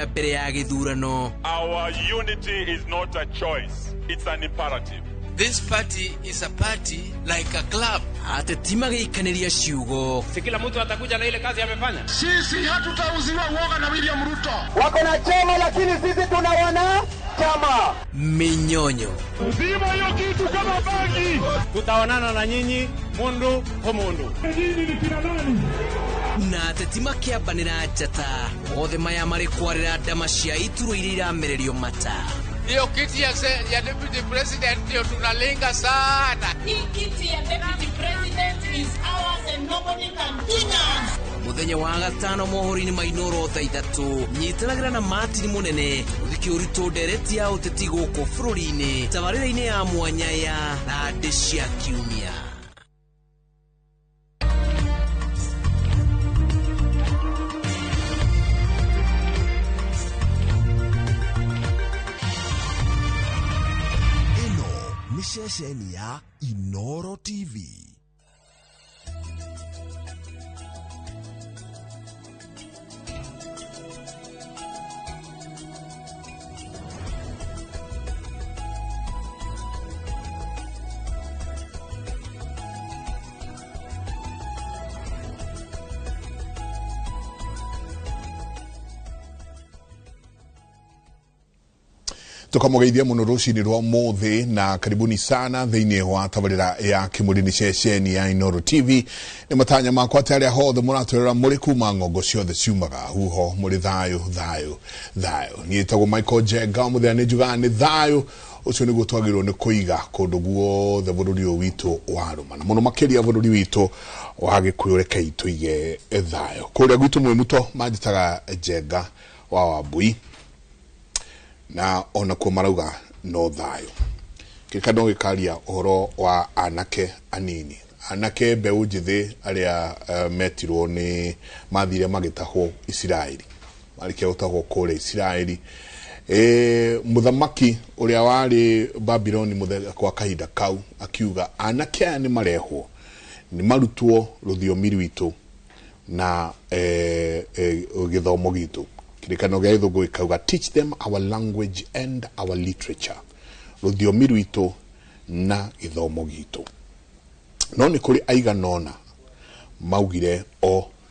Our unity is not a choice, it's an imperative. This party is a party like a club. Si kila mtu atakuja na ile kazi amefanya. Sisi hatutauziwa uoga na William Ruto. Wako na chama lakini sisi tuna wana chama. Minyonyo. Uzima hiyo kitu kama bangi. Tutaonana na nyinyi mundu kwa mundu. Nyinyi ni kina nani? Na tetima kiabanira njata othe maya mari kwarira ndamacia ituru iria iramererio mata. Hiyo kiti ya deputy president ndio tunalenga sana. Hii kiti ya deputy president is ours and nobody can deny. Muthenya wa gatano mohori-ini mainoro thaa ithatu nyitanagira na Martin Munene uthiki urito ndereti ya uteti guku bururi-ini tabarĩra-inĩ ya mwanya ya Rande cia Kiumia. Ceceni ya Inoro TV. Tukamugeithia muno rucini rwa muthi na karibuni sana thiini wa tabarira ya kimurini ceceni ya Inoro TV. Ni matanya makwa tari hothe muraturira muri kuma ngongo ciothe ciumaga huho muri thayo. Niitagwo Michael Jenga muthia ni njuga ni thayo ucio niguo twagirwo ni kuiga kundu guothe bururi uyu witu warumana muno makiria bururi witu wa Gikuyu rekei tuige thayo. Kuria gwitu mwimuto manjitaga Jenga wa Wambui na ona kwa marauga no thayo. Kikano gikaria uhoro wa anake anini, anake mbeũ njĩthĩ aria metirwo ni mathire magitahwo Israeli, marike gutahwo kule Israeli. Muthamaki uria wari Babyloni muthenya kwa kahinda kau akiuga anake aya ni marehwo ni marutwo ruthiomi rwitu na githomo gitu. Kirikano gya ithungu ikauga teach them our language and our literature, ruthiomi rwitu na githomo gitu. No ni kuri aiganona maugire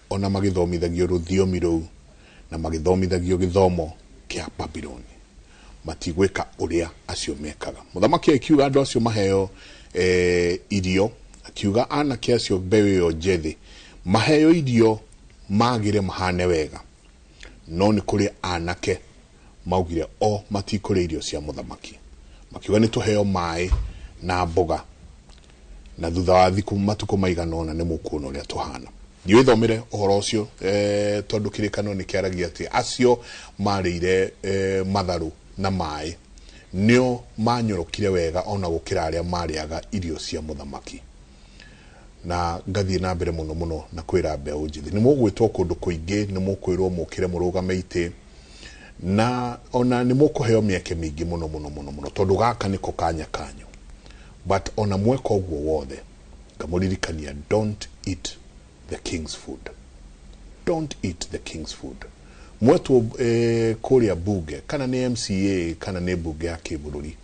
ona magithomithagio ruthiomi ruu na magithomithagio githomo kia Babyloni matigweka uria acio mekaga. Muthamaki akiuga andu acio maheo irio, akiuga anake acio mbeũ yo njĩthĩ maheo irio magire mahane wega. No ni kuri anake maugire matikuri irio cia muthamaki, makiuga ni tuheo mai na mboga na thutha wa thiku matuko maiganona ni mukuona uria tuhana. Niwe thomire uhoro ucio tondu kirikano ni kiaragia ati acio marire matharu na mai nio manyorokire wega ona gukira aria mariaga irio cia muthamaki. Na ngathie na mbere muno na kwira mbeũ njĩthĩ ni mugwitwo kundu kuingi, ni mukwirwo mukire murugame ite na ona ni mukuheo mieke mingi muno tondu gaka niko kanya kanyu. But ona mweka uguo wothe ngamuririkania, don't eat the king's food. Don't eat the king's food. Mwetu kuria bunge kana ni MCA kana ni bunge ya kibururi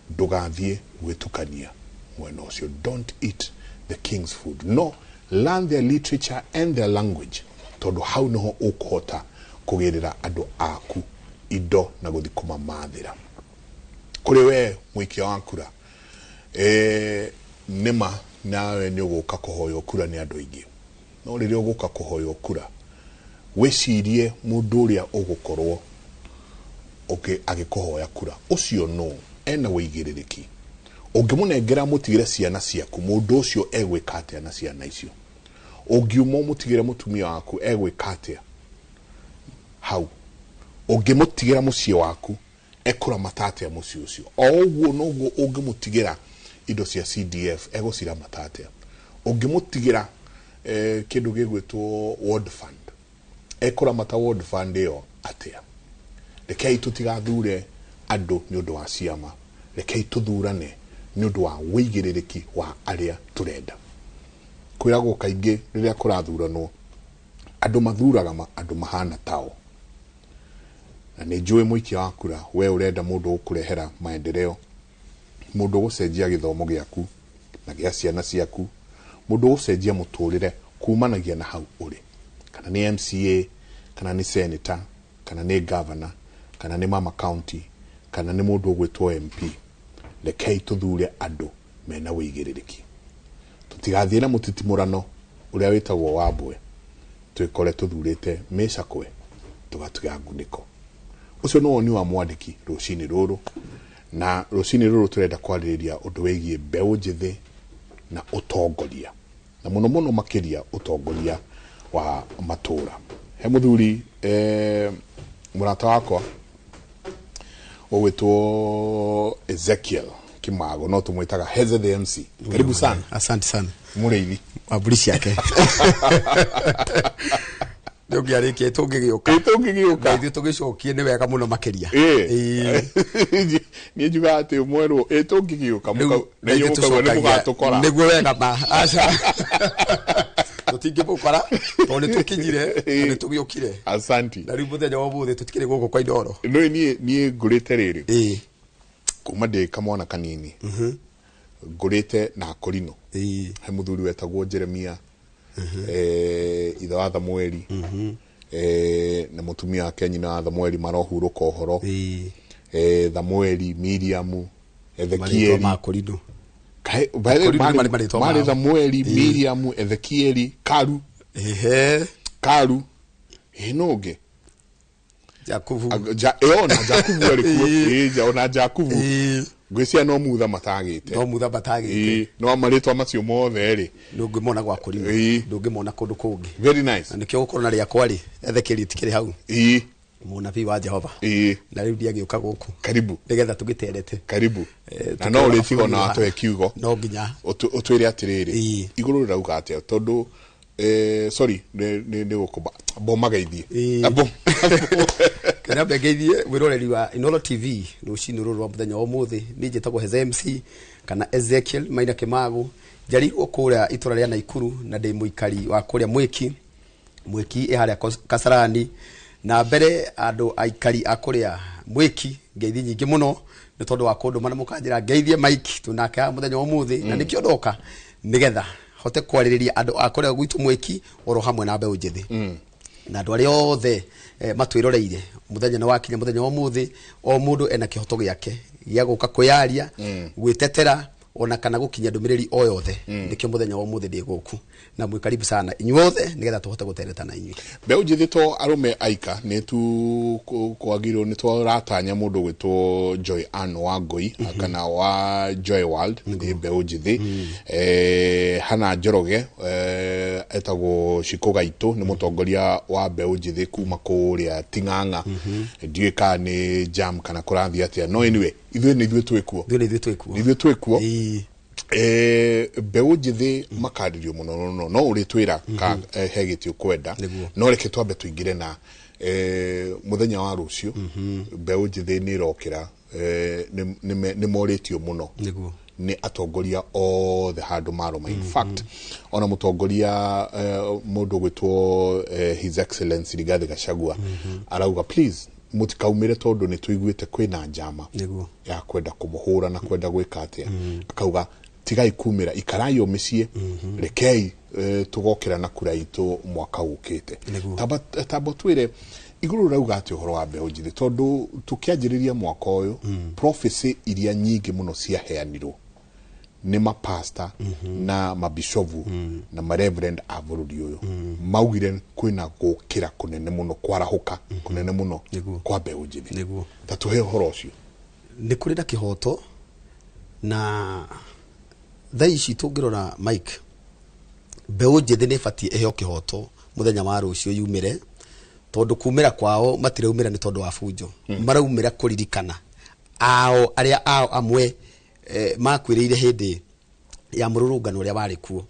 ndugathie gwitukania mwena ucio. Don't eat the king's food. No, learn their literature and their language. Tondu hau noho ukuhota kugirira andu aku indo na guthi kumamathira. Kuri we mwikia wa kura nima nawe ni uguka kuhoyo kura ni andu aingi. No riria uguka kuhoyo kura wecirie mundu uria ugukorwo agikuhoya kura ucio no ena wigiririki. Ungimunengera mutigire ciana ciaku mundu ucio egwika atia na ciana icio. Ungiuma mutigire mutumia waku egwika atia hau. Ungimutigira mucie waku ekura matate mucie ucio. Oguo noguo ungimutigira indo cia CDF egocira matate. Ungimutigira kindu gigwitwo ward fund ekura mata ward fund yo atia. Rekei tutigathure andu ni undu wa ciama, rekei tuthurane ni undu wa wigiririki wa aria turenda. Kwiragwo kaingi riria kurathuranwo andu mathuraga andu mahana tao. na nĩ njũĩ mũikia wa kura we ũrenda mũndũ ũkũrehera maendeleo, mũndũ gũcenjia gĩthomo gĩaku na gĩa ciana ciaku, mũndũ gũcenjia mũtũrĩre kumanagia na hau ũrĩ, kana nĩ MCA, kana nĩ senator, kana nĩ governor, kana nĩ mama county, kana nĩ mũndũ ũgwĩtwo MP. Rekei tũthure andũ mena wĩigĩrĩrĩki, tũtigathiĩ na mũtitimũrano ũrĩa wĩtagwo wa mbwe, twĩkore tũthurĩte mĩcakwe tũgatiga ngunĩko. Ũcio nĩ woni wa mwandĩki rũcinĩ rũrũ, na rũcinĩ rũrũ tũrenda kwarĩrĩria ũndũ wĩgiĩ mbeũ njĩthĩ na ũtongoria, na mũno mũno makĩria ũtongoria wa matũra. He mũthuri mũrata wakwa ũgwĩtwo Ezekiel Kimago, no tũmwĩtaga Heze the MC. Karibu sana. Asante sana. Mũrĩithi Waburi ciake. Ndũngĩarĩkia tũngĩgĩũka. Tũngĩgĩũka. Ithuĩ tũgĩcokie nĩ wega mũno makĩria. Niĩ njuga atĩ mwerũ tũngĩgĩũka mũgatũkora. Nĩguo wega ma. Aca. Tũtingĩmũkora tondũ nĩ tũkinyire na nĩ tũgĩũkire. Asante. Na rĩu mũthenya wa ũmũthĩ tũtikĩrĩ gũkũ kwa Indoro. Niĩ ngũrĩte rĩrĩ. Kuma ndĩ kamwana kanini. Ngũrĩte na Korino. He mũthuri wetagwo Jeremia. Ithe wa Thamweli. Na mũtumia wake nyina wa Thamweli marohurũka ũhoro. Thamweli, Miriam, Ezekieli. Mari Thamweli, Miriam, Ezekieli, Karu. Karu. Nũngĩ. Jakubu. Ona Jakubu arĩkuo. Ona Jakubu. Ngwĩcia no mutha matagĩte. No mutha matagĩte. No marĩtwa macio mothe rĩ. Ndũngĩmona gwa Korino. Ndũngĩmona kũndũ kũngĩ. Very nice. Na nĩkĩo gũkorwo na rĩakwa rĩ, Ezekieli tikĩrĩ hau. Mũnabii wa Jehova. Na rĩu ndiagĩũka gũkũ. Karibu. Nĩgetha tũgĩterete. Karibu. Na no ũrĩtigo na watwe kiugo. No nginya. Ũtwĩre atĩrĩrĩ. Igũrũ rĩrauga atĩa tondũ sorry nĩ gũkũba bomageithie. Kana begeithie wĩroreri wa Inoro TV rũcinĩ rũrũ rwa mũthenya wa ũmũthĩ. Niĩ njĩtagwo Heze MC kana Ezekiel Maina Kimago. Njarirwo kũrĩa itũra rĩa Naikuru na ndĩ mũikari wa kũrĩa Mwiki harĩa Kasarani. Na mbere andũ aikari a kũrĩa Mwiki ngeithi nyingĩ mũno nĩ tondũ wa kũndũ mana mũkanjĩra ngeithie Mike tunake mũthenya wa ũmũthĩ na nĩkĩo ndoka nĩgetha hote kwarĩrĩria andũ a kũrĩa gwitũ Mwiki oro hamwe na mbeũ njĩthĩ. Na andũ arĩa othe matwĩroreire mũthenya nĩ wakinya mũthenya wa ũmũthĩ, o mũndũ ena kĩhoto gĩake gĩa gũka kwĩyaria, gwĩtetera ona kana gũkinya ndũmĩrĩri o yothe. Nĩkĩo mũthenya wa ũmũthĩ ndĩ gũkũ na mwĩ karibu sana inyuothe nĩgetha tũhote gũtereta na inyuĩ. Mbeũ njĩthĩ to arũme aika nĩ tu kwagĩrĩirwo nĩ twaratanya mũndũ gwĩtwo Joy Ann Wangui kana wa Joy World nĩ mbeũ njĩthĩ. Hana Njoroge etagwo Shiko Gaitũ nĩ mũtongoria wa mbeũ njĩthĩ kuma kũrĩa Ting'ang'a. Ndiũĩ kana nĩ jam kana kũrathiĩ atĩa, no anyway ithuĩ nĩ ithuĩ twĩkuo. Mbeũ njĩthĩ makarĩrio mũno no ũrĩtwĩra he gĩtĩ ũkwenda, no reke twambe tũingĩre na mũthenya wa rũciũ. Mbeũ njĩthĩ nĩ ĩrokĩra nĩ morĩtio mũno nĩ atongoria othe handũ maroma. In fact ona mũtongoria mũndũ gwĩtwo His Excellency Rigathi Gachagua arauga please mũtikaumĩre tondũ nĩ tũiguĩte kwĩna njama ya kwenda kũmũhũra na kwenda gwĩka atĩa. Akauga tigai kumĩra, ikarai o mĩciĩ, rekei tũgokĩra na kura itũ mwaka ũkĩte. Tamba twĩre igũrũ rauga atĩ ũhoro wa mbeũ njĩthĩ tondũ tũkĩanjĩrĩria mwaka ũyũ prophecy iria nyingĩ mũno ciaheanirwo nĩ mapasta na mabishovu na mareverend a bũrũri ũyũ maugire kwĩna gũkĩra kũnene mũno, kwarahũka kũnene mũno kwa mbeũ njĩthĩ. Ta tũhe ũhoro ũcio. Nĩ kũrĩ na kĩhoto na thaa ici tũngĩrora Mike, mbeũ njĩthĩ nĩ ĩbatiĩ ĩheo kĩhoto mũthenya wa rũciũ yumĩre, tondũ kumĩra kwao matiraumĩra nĩ tondũ wa bunjo. Maraumĩra kũririkana arĩa ao amwe makwĩrĩire hĩndĩ ya mũrũrũngano ũrĩa warĩ kuo.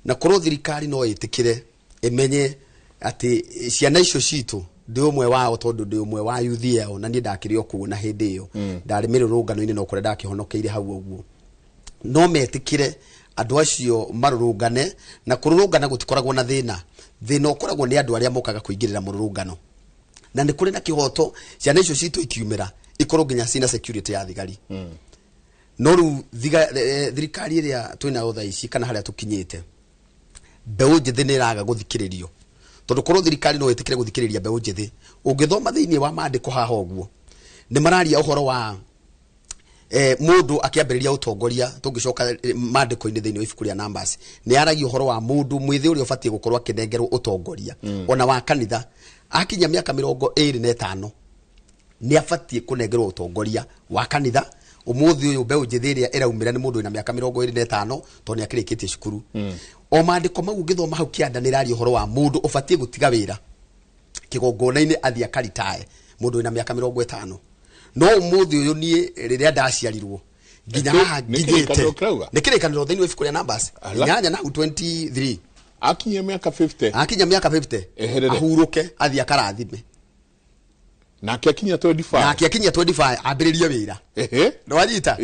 Na kũrwo thirikari no ĩtĩkĩre ĩmenye atĩ ciana icio citũ ndĩ ũmwe wao, tondũ ndĩ ũmwe wa yuthi yao na niĩ ndakĩrĩ okuo na hĩndĩ ĩyo ndarĩ mĩrũrũngano-inĩ no kũrĩa ndakĩhonokeire hau ũguo. No metĩkĩre andũ acio marũrũngane, na kũrũrũngana gũtikoragwo na thĩna ũkoragwo nĩ andũ arĩa mokaga kũingĩrĩra mũrũrũngano. na nĩ kũrĩ na kĩhoto ciana icio citũ ikiumĩra ikorwo nginya cina security ya thigari no rĩu thirikari ĩrĩa twĩnayo thaa ici kana harĩa tũkinyĩte mbeũ njĩthĩ nĩ ĩraga gũthikĩrĩrio tondũ korwo thirikari no ĩtĩkĩre gũthikĩrĩria mbeũ njĩthĩ ũngĩthoma thĩinĩ wa maandĩko haha ũguo nĩ mararia ũhoro wa mũndũ akĩambĩrĩria ũtongoria tũngĩcoka maandĩko-inĩ thĩinĩ wa ibuku rĩa Numbers nĩ aragia ũhoro wa mũndũ mwĩthĩ ũrĩa ũbatiĩ gũkorwo akĩnengerwo ũtongoria ona wa kanitha akinya mĩaka 25 nĩ abatiĩ kũnengerwo ũtongoria wa kanitha ũmũthĩ ũyũ mbeũ njĩthĩ ĩrĩa ĩraumĩra nĩ mũndũ wĩna mĩaka 25 tondũ nĩ akĩrĩkĩtie cukuru o maandĩko mau ũngĩthoma hau kĩanda nĩ ĩraria ũhoro wa mũndũ ũbatiĩ gũtiga wĩra kĩgongona-inĩ athiĩ akaritae mũndũ wĩna mĩaka 50 no ũmũthĩ ũyũ niĩ rĩrĩa ndaciarirwo nginya haha nginyĩte nĩ kĩrĩkanĩro thĩinĩ wa ibuku rĩa Numbers inyanya na 23 akinya mĩaka 50 ahurũke athiĩ akarathime nake akinya 25 ambĩrĩrie wĩra nĩ wanyita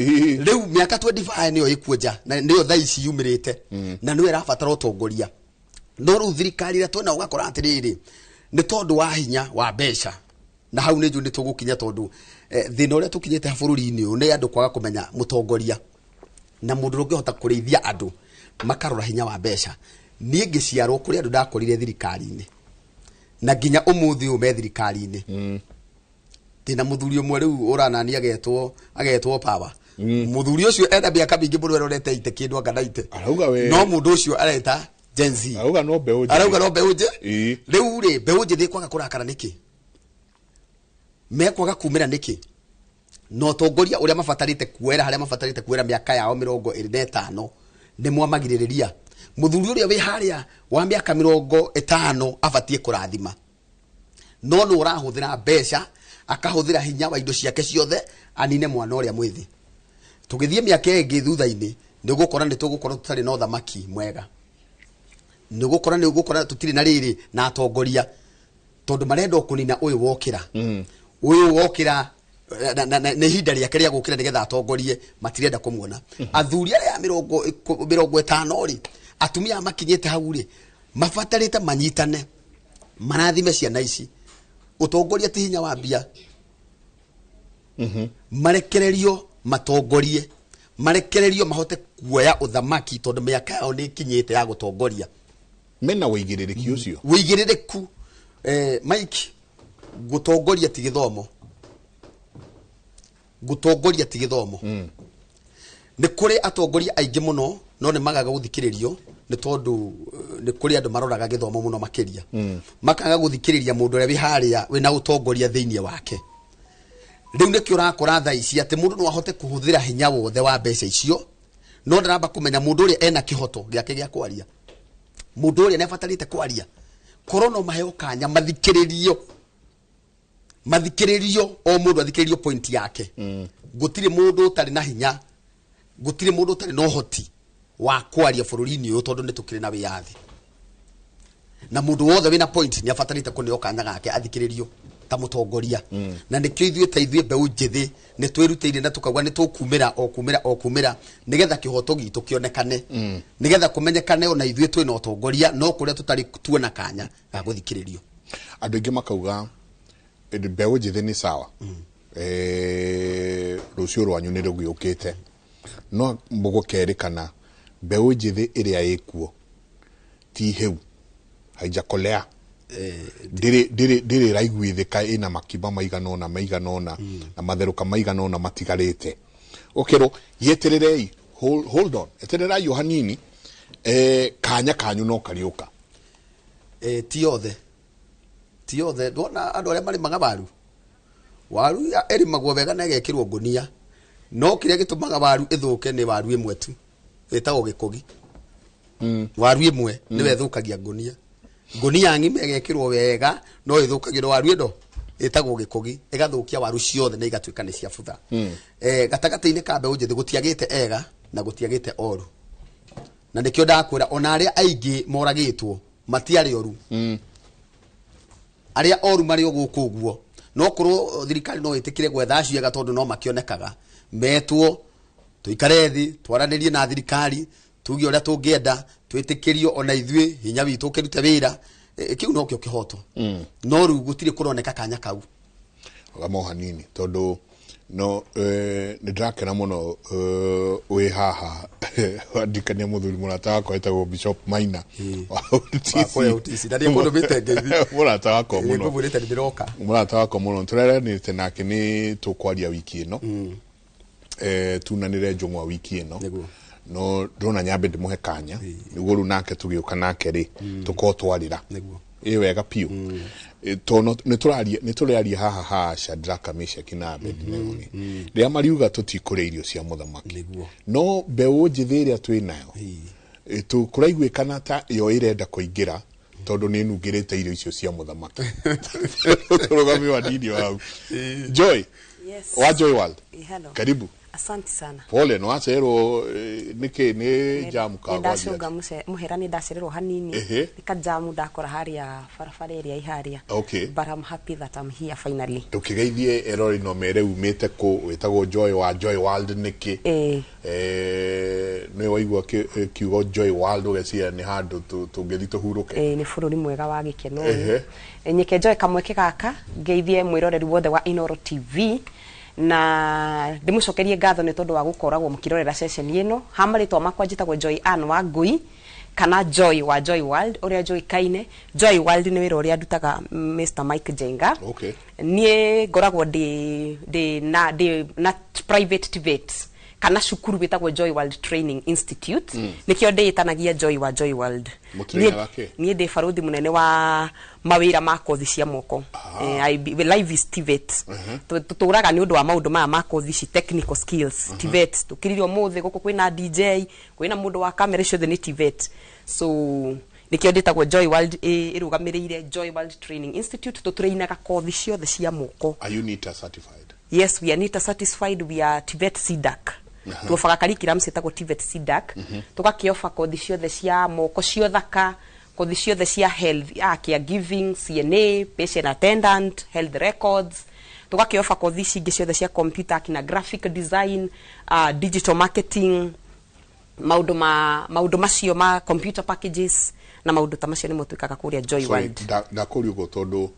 rĩu mĩaka 25 nĩyo ĩkuonja na nĩyo thaa ici yumĩrĩte na nĩyo ĩrabatara ũtongoria no rĩu thirikari ĩrĩa twĩna ũgakora atĩrĩrĩ nĩ tondũ wa hinya wa mbeca na hau nĩ njũ nĩ tũgũkinya tondũ thĩna ũrĩa tũkinyĩte bũrũri-inĩ ũyũ nĩ andũ kwaga kũmenya mũtongoria na mũndũ ũngĩhota kũrĩithia andũ makarora hinya wa mbeca niĩ ngĩciarwo kũrĩ andũ ndakorire thirikari-inĩ na nginya ũmũthĩ ũyũ me thirikari-inĩ ndĩna mũthuri ũmwe rĩu ũranani agetwo Power mũthuri ũcio ena mĩaka mĩingĩ mũno erorete ite kĩndũ anganaite no mũndũ ũcio areta Gen Z arauga no mbeũ njĩthĩ rĩu rĩ mbeũ njĩthĩ kwaga kũrakara nĩkĩ mekwaga kumĩra nĩkĩ no ũtongoria ũrĩa mabatarĩte kuoera harĩa mabatarĩte kuoera mĩaka yao 25 nĩ mwamagirĩrĩria mũthuri ũrĩa wĩ harĩa wa mĩaka 50 abatiĩ kũrathima no nĩ ũrahũthĩra mbeca akahũthĩra hinya wa indo ciake ciothe anine mwana ũrĩa mwĩthĩ tũgĩthiĩ mĩaka ĩngĩ thutha-inĩ nĩ tũgũkorwo tũtarĩ na ũthamaki mwega nĩ gũkora tũtirĩ na rĩrĩ na atongoria tondũ marenda kũnina ũyũ wokĩra ũyũ wokĩra nĩ ihinda rĩake rĩa gũkĩra nĩgetha atongorie matirenda kũmuona athuri arĩa 50 rĩ atumia makinyĩte hau rĩ mabatarĩte manyitane marathime ciana ici ũtongoria ti hinya wa mbia marekererio matongorie marekererio mahote kuoya ũthamaki tondũ mĩaka yao nĩ ikinyĩte ya gũtongoria mena wĩigĩrĩrĩki ũcio wĩigĩrĩrĩku Mike gũtongoria ti gĩthomo nĩ kũrĩ atongoria aingĩ mũno no nĩ magaga gũthikĩrĩrio nĩ tondũ nĩ kũrĩ andũ maroraga gĩthomo mũno makĩria makaga gũthikĩrĩria mũndũ ũrĩa wĩ harĩa wĩna ũtongoria thĩinĩ wake rĩu nĩkĩo ũrakora thaa ici atĩ mũndũ no ahote kũhũthĩra hinya wothe wa mbeca icio no ndaramba kũmenya mũndũ ũrĩa ena kĩhoto gĩake gĩa kwaria mũndũ ũrĩa nĩ abatarĩte kwaria korwo no maheo kanya mathikĩrĩrio o mũndũ athikĩrĩrio point yake gũtirĩ mũndũ ũtarĩ na hinya gũtirĩ mũndũ ũtarĩ na ũhoti wa kwaria bũrũri-inĩ ũyũ tondũ nĩ tũkĩrĩ na wĩyathi na mũndũ wothe wĩna point nĩ abatarĩte kũneo kanya gake athikĩrĩrio ta mũtongoria na nĩkĩo ithuĩ mbeũ njĩthĩ nĩ twĩrutĩire na tũkauga nĩ tũkumĩra nĩgetha kĩhoto gitũ kĩonekane nĩgetha kũmenyekane ona ithuĩ twĩna ũtongoria no kũrĩa tũtarĩ tuona kanya ga gũthikĩrĩrio andũ aingĩ makauga mbeũ njĩthĩ nĩ sawa rũciũ rwanyu nĩ rũgĩũkĩte no mũgũkerĩkana mbeũ njĩthĩ ĩrĩa ĩkuo ti hĩu haijakolea ndĩrĩ raiguithĩka ĩna makimba maigana ũna na matherũka maigana ũna matigarĩte ũkĩrwo yetererei hold on etererai o hanini kanya kanyu no kariũka ti othe ndona andũ arĩa marĩmaga waru ĩrĩmagwo wega na ĩgekĩrwo ngũnia no kĩrĩa gĩtũmaga waru ĩthũke nĩ waru ĩmwe tu ĩtagwo gĩkũgi waru ĩmwe nĩwe ĩthũkagia ngũnia ng'ima ĩgekĩrwo wega no ĩthũkagĩrwo waru ĩno ĩtagwo gĩkũgi ĩgathũkia waru ciothe na igatuĩka nĩ cia butha gatagatĩ-inĩ ka mbeũ njĩthĩ gũtiagĩte ega na gũtiagĩte oru na nĩkĩo ndakwĩra ona arĩa aingĩ moragĩtwo matiarĩ oru arĩa oru marĩ gũkũ ũguo no kũrwo thirikari no ĩtĩkĩre gwetha ciega tondũ no makĩonekaga metwo tũikare thĩ twaranĩrie na thirikari tuge ũrĩa tũngĩenda twĩtĩkĩrio ona ithuĩ hinya witũ ũkĩrute wĩra kiu no kio kihoto no ru gutire kuroneka kanya kau gamo hanini tondu no ndrakena muno we haha andikania muthuri murata wako etagwo Bishop Maina wa utisi ndari mundu bitengeithi murata wako muno ngumurite ndiroka murata wako muno tureranite nake ni tukwaria wiki ino tunanire njungwa wiki ino no ndona nyambe ndimuhe kanya niguo ru nake tugiuka nake ri tukotwarira wega piu tono nituraria haha Shadraka Meshaki na Abednego ni ria mariuga tutikure irio cia muthamaki no mbeũ njĩthĩ ĩrĩa twĩ nayo tukuraiguĩkana ta yo irenda kũingĩra tondu ni nungirite irio icio cia muthamaki turugami wa dini wao Joy wa Joy World karibu. Asante sana. Pole no acerwo niki ni jam ka gwa. Ndacunga muhera ni ndacererwo hanini. Nika jamu ndakora haria barabara area iharia. Okay. But I'm happy that I'm here finally. Tukigeithie erori no mere umite ku wetagwo Joy wa Joy World niki. Ni waigwa kiugo Joy World ugecia ni handu tungethi tuhuruke. Ni bururi mwega wa gikeno. Nyike Joy kamweke gaka ngeithie mwiroreri wothe wa Inoro TV. Na ndimucokerie ngatho ni tondu wa gukoragwo mukirorera session ino hamaritwa makwa njitagwo Joy Ann wa Ngui kana Joy wa Joy World uria Joy kaine Joy World ni wira uria ndutaga Mr Mike Jenga. Okay. Nie ngoragwo na private TVET kana cukuru witagwo Joy World Training Institute nikio nditanagia Joy wa Joy World. Nie ndi baruthi munene wa mawira ma kothi cia moko. Live is TVET. Tuturaga ni undu wa maundu ma kothi ci technical skills TVET. Tukiririo muthe guku kwina DJ kwina mundu wa camera ciothe ni TVET. So nikio nditagwo Joy World irugamirire Joy World Training Institute tutrainaga kothi ciothe cia moko. Are you NITA certified? Yes, we are NITA certified. We are TVET CDAC. Tuofaga curriculum citagwo TVET CDAC. Tugakiofa kothi ciothe cia moko ciothaka, kothi ciothe cia health, caregiving, CNA, patient attendant, health records. Tugakiofa kothi cingi ciothe cia computer kina graphic design, digital marketing, maundu macio ma computer packages na maundu ta macio nimo twikaga kuria Joy World. Ndakuri go tondu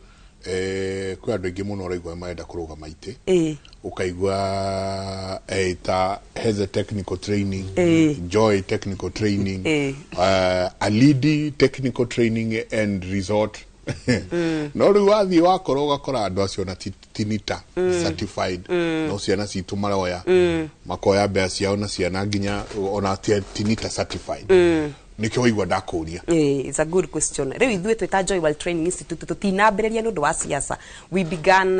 kwa andu ingi muno raigwa marenda kuruga maite ukaigwa ta has a technical training Joy technical training Alidi technical training and resort no ri wathi wakoro ugakora andu acio na tinita certified no ciana citu maroya makoya mbea ciao na ciana nginya ona tinita certified nikio waigwa ndakuria. It's a good question. Riu ithuĩ twita Joy World Training Institute tutinambĩrĩria nĩ ũndũ wa siasa. We began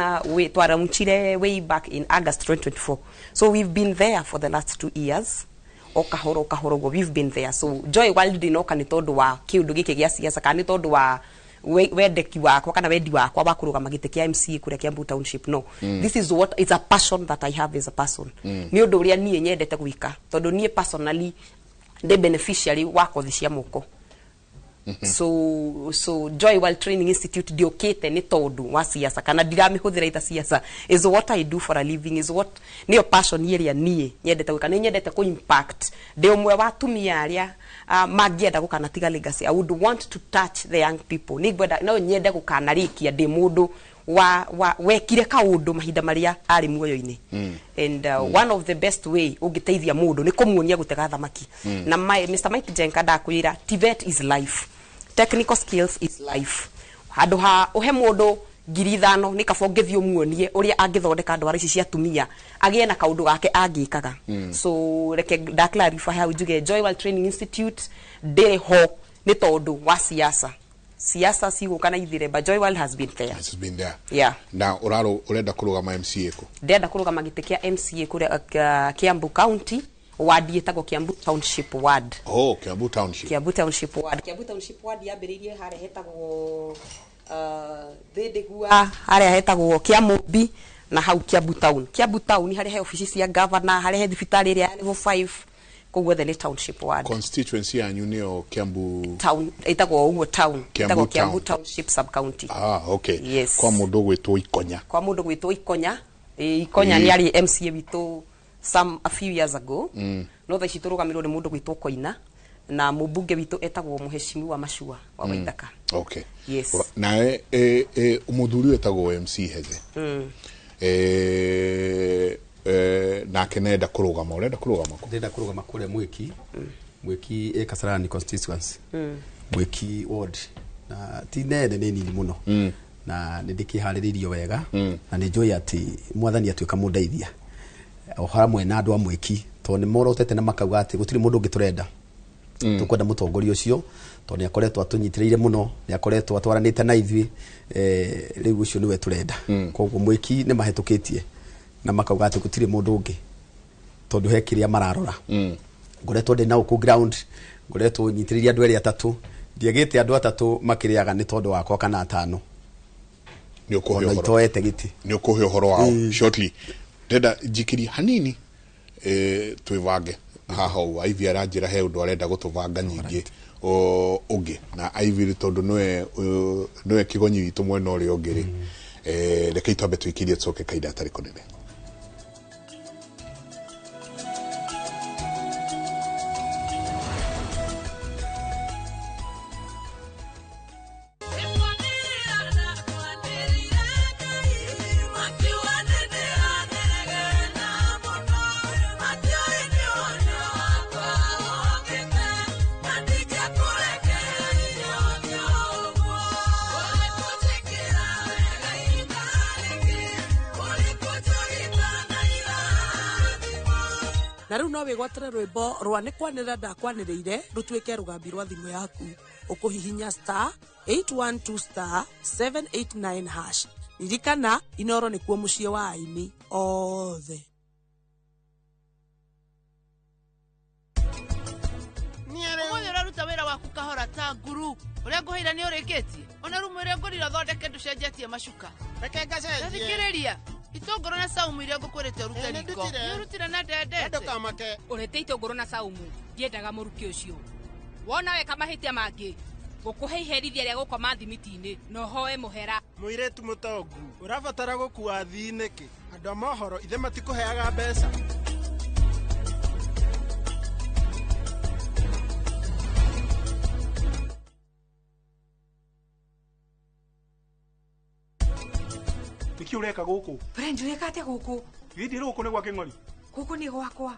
twaramũchire way back in August 2024. So we've been there for the last 2 years. Okahoro we've been there. So Joy World ndinoka nĩ tondu wa kiundu giki gia siasa kana nĩ tondu wa wendeki wakwa kana wendi wakwa wa kurugama gite kia MCA kuria Kiambu Township. No. This is what it's a passion that I have as a person. Ni undu uria nie nyendete gwika tondu nie personally the beneficiary wa kothi cia moko. So Joy World Training Institute diokete ni tondu wa siasa kana ndiramihũthĩra ita siasa is what I do for a living, is what niyo passion yeria nie nyendete gwika ni nyendete ku impact de umwe wa tumia aria magienda gukana tiga legacy. I would want to touch the young people. Ni gwenda no nyende gukana rikia de mundu wa wekire kaundu mahinda maria ari muoyo-ini. And one of the best way ugiteithia mundu ni kumuonia gutega thamaki. Na Mr Mike Jenka ndakwira TVET is life, technical skills is life. Handu ha uhe mundu 5,000 ni kabo ngithio muonie uria angithondeka ndwara ici cia tumia agie na kaundu gake angikaga. So reke da clarify how you Joy World Training Institute ndiri ho ni tondu wa siasa cigukana ithire, but Joy World has been there. Has been there. Yeah. Na urenda kurugama MCA ko? Ndenda kurugama gite kia MCA kuria Kiambu County, ward yetagwo Kiambu Township ward. Oh, Kiambu Township. Kiambu Township ward. Kiambu Township ward yambiririe hare hetagwo Thĩndĩgua, hare hetagwo Kiamũmbi na hau Kiambu Town. Kiambu Town hare he office cia governor, hare he thibitari ria level 5. Kogwo the township ward. Constituency yanyu nio Kiambu Town, itagwo uguo town, itagwo Kiambu Township sub county. Okay. Yes. Kwa mundu gwitwo Ikonya. Kwa mundu gwitwo Ikonya. Ikonya ni ari MCA wito a few years ago. No tha citurugamirwo ni mundu gwitwo Koina. na mubunge witu etagwo muheshimiwa wa Mashua wa Waithaka. Okay. Yes. Na umuthuri wetagwo MC Heze. Na kenenda kurugama urenda kurugama ko. Ndenda kurugama kule Mwiki. Mwiki Kasarani constituency. Mwiki ward. Na ti nene nini muno. Na ndikihariririo wega na ni joy ati mwathani atuika mundeithia. O hamwe na andu a Mwiki to ni morotete na makauga ati gutiri mundu ngiturenda. Tukwenda mutongoria ucio to ni akoretwo atunyitiriire muno ni akoretwo atwaranite na ithui riu ucio niwe turenda koguo Mwiki ni mahitukitie na makauga ati gutiri mundu ungi tondu he kiria mararora ngoretwo ndi na ku ground ngoretwo nyitiriire andu eri atatu ndiegete andu atatu makiriaga ni tondu wakwa kana atano ni ukuhe uhoro ni ukuhe uhoro wao shortly ndenda jikiri hanini twivange haha u Ivy aranjira he undu arenda gutuvanga nyingi ungi na Ivy tondu noe kigonyi witu mwena uri ungiri reke itwambe twikirie tsoke kaida atari kunene na riu no wigwatire rwimbo rwa ni kwanira ndakwaniriire rutwike rugambi rwa thimu yaku ukuhihinya *812*789# ririkana Inoro ni kuo mucie wa aini othe Umuthi uraruta wira waku kahora ta nguru uria nguhira ni urikitie ona rumu iria ngurira thondeke nducenjetie macuka reke ngacenjie thikiriria itongoro na saumu iria ngukwirite rute riko urutira na ndendete ndukamake urete itongoro na saumu ndiendaga muruki ucio wona weka mahitia mangi gukuhe iherithia ria gukoma thimitini no hoe muhera muiretu mutongu urabatara gukua thiniki andu a mohoro ithe matikuheaga mbeca Niki ureka guku? Brenjo ureka atia guku? Githii ruku ni gwa King'ori. Guku ni gwakwa.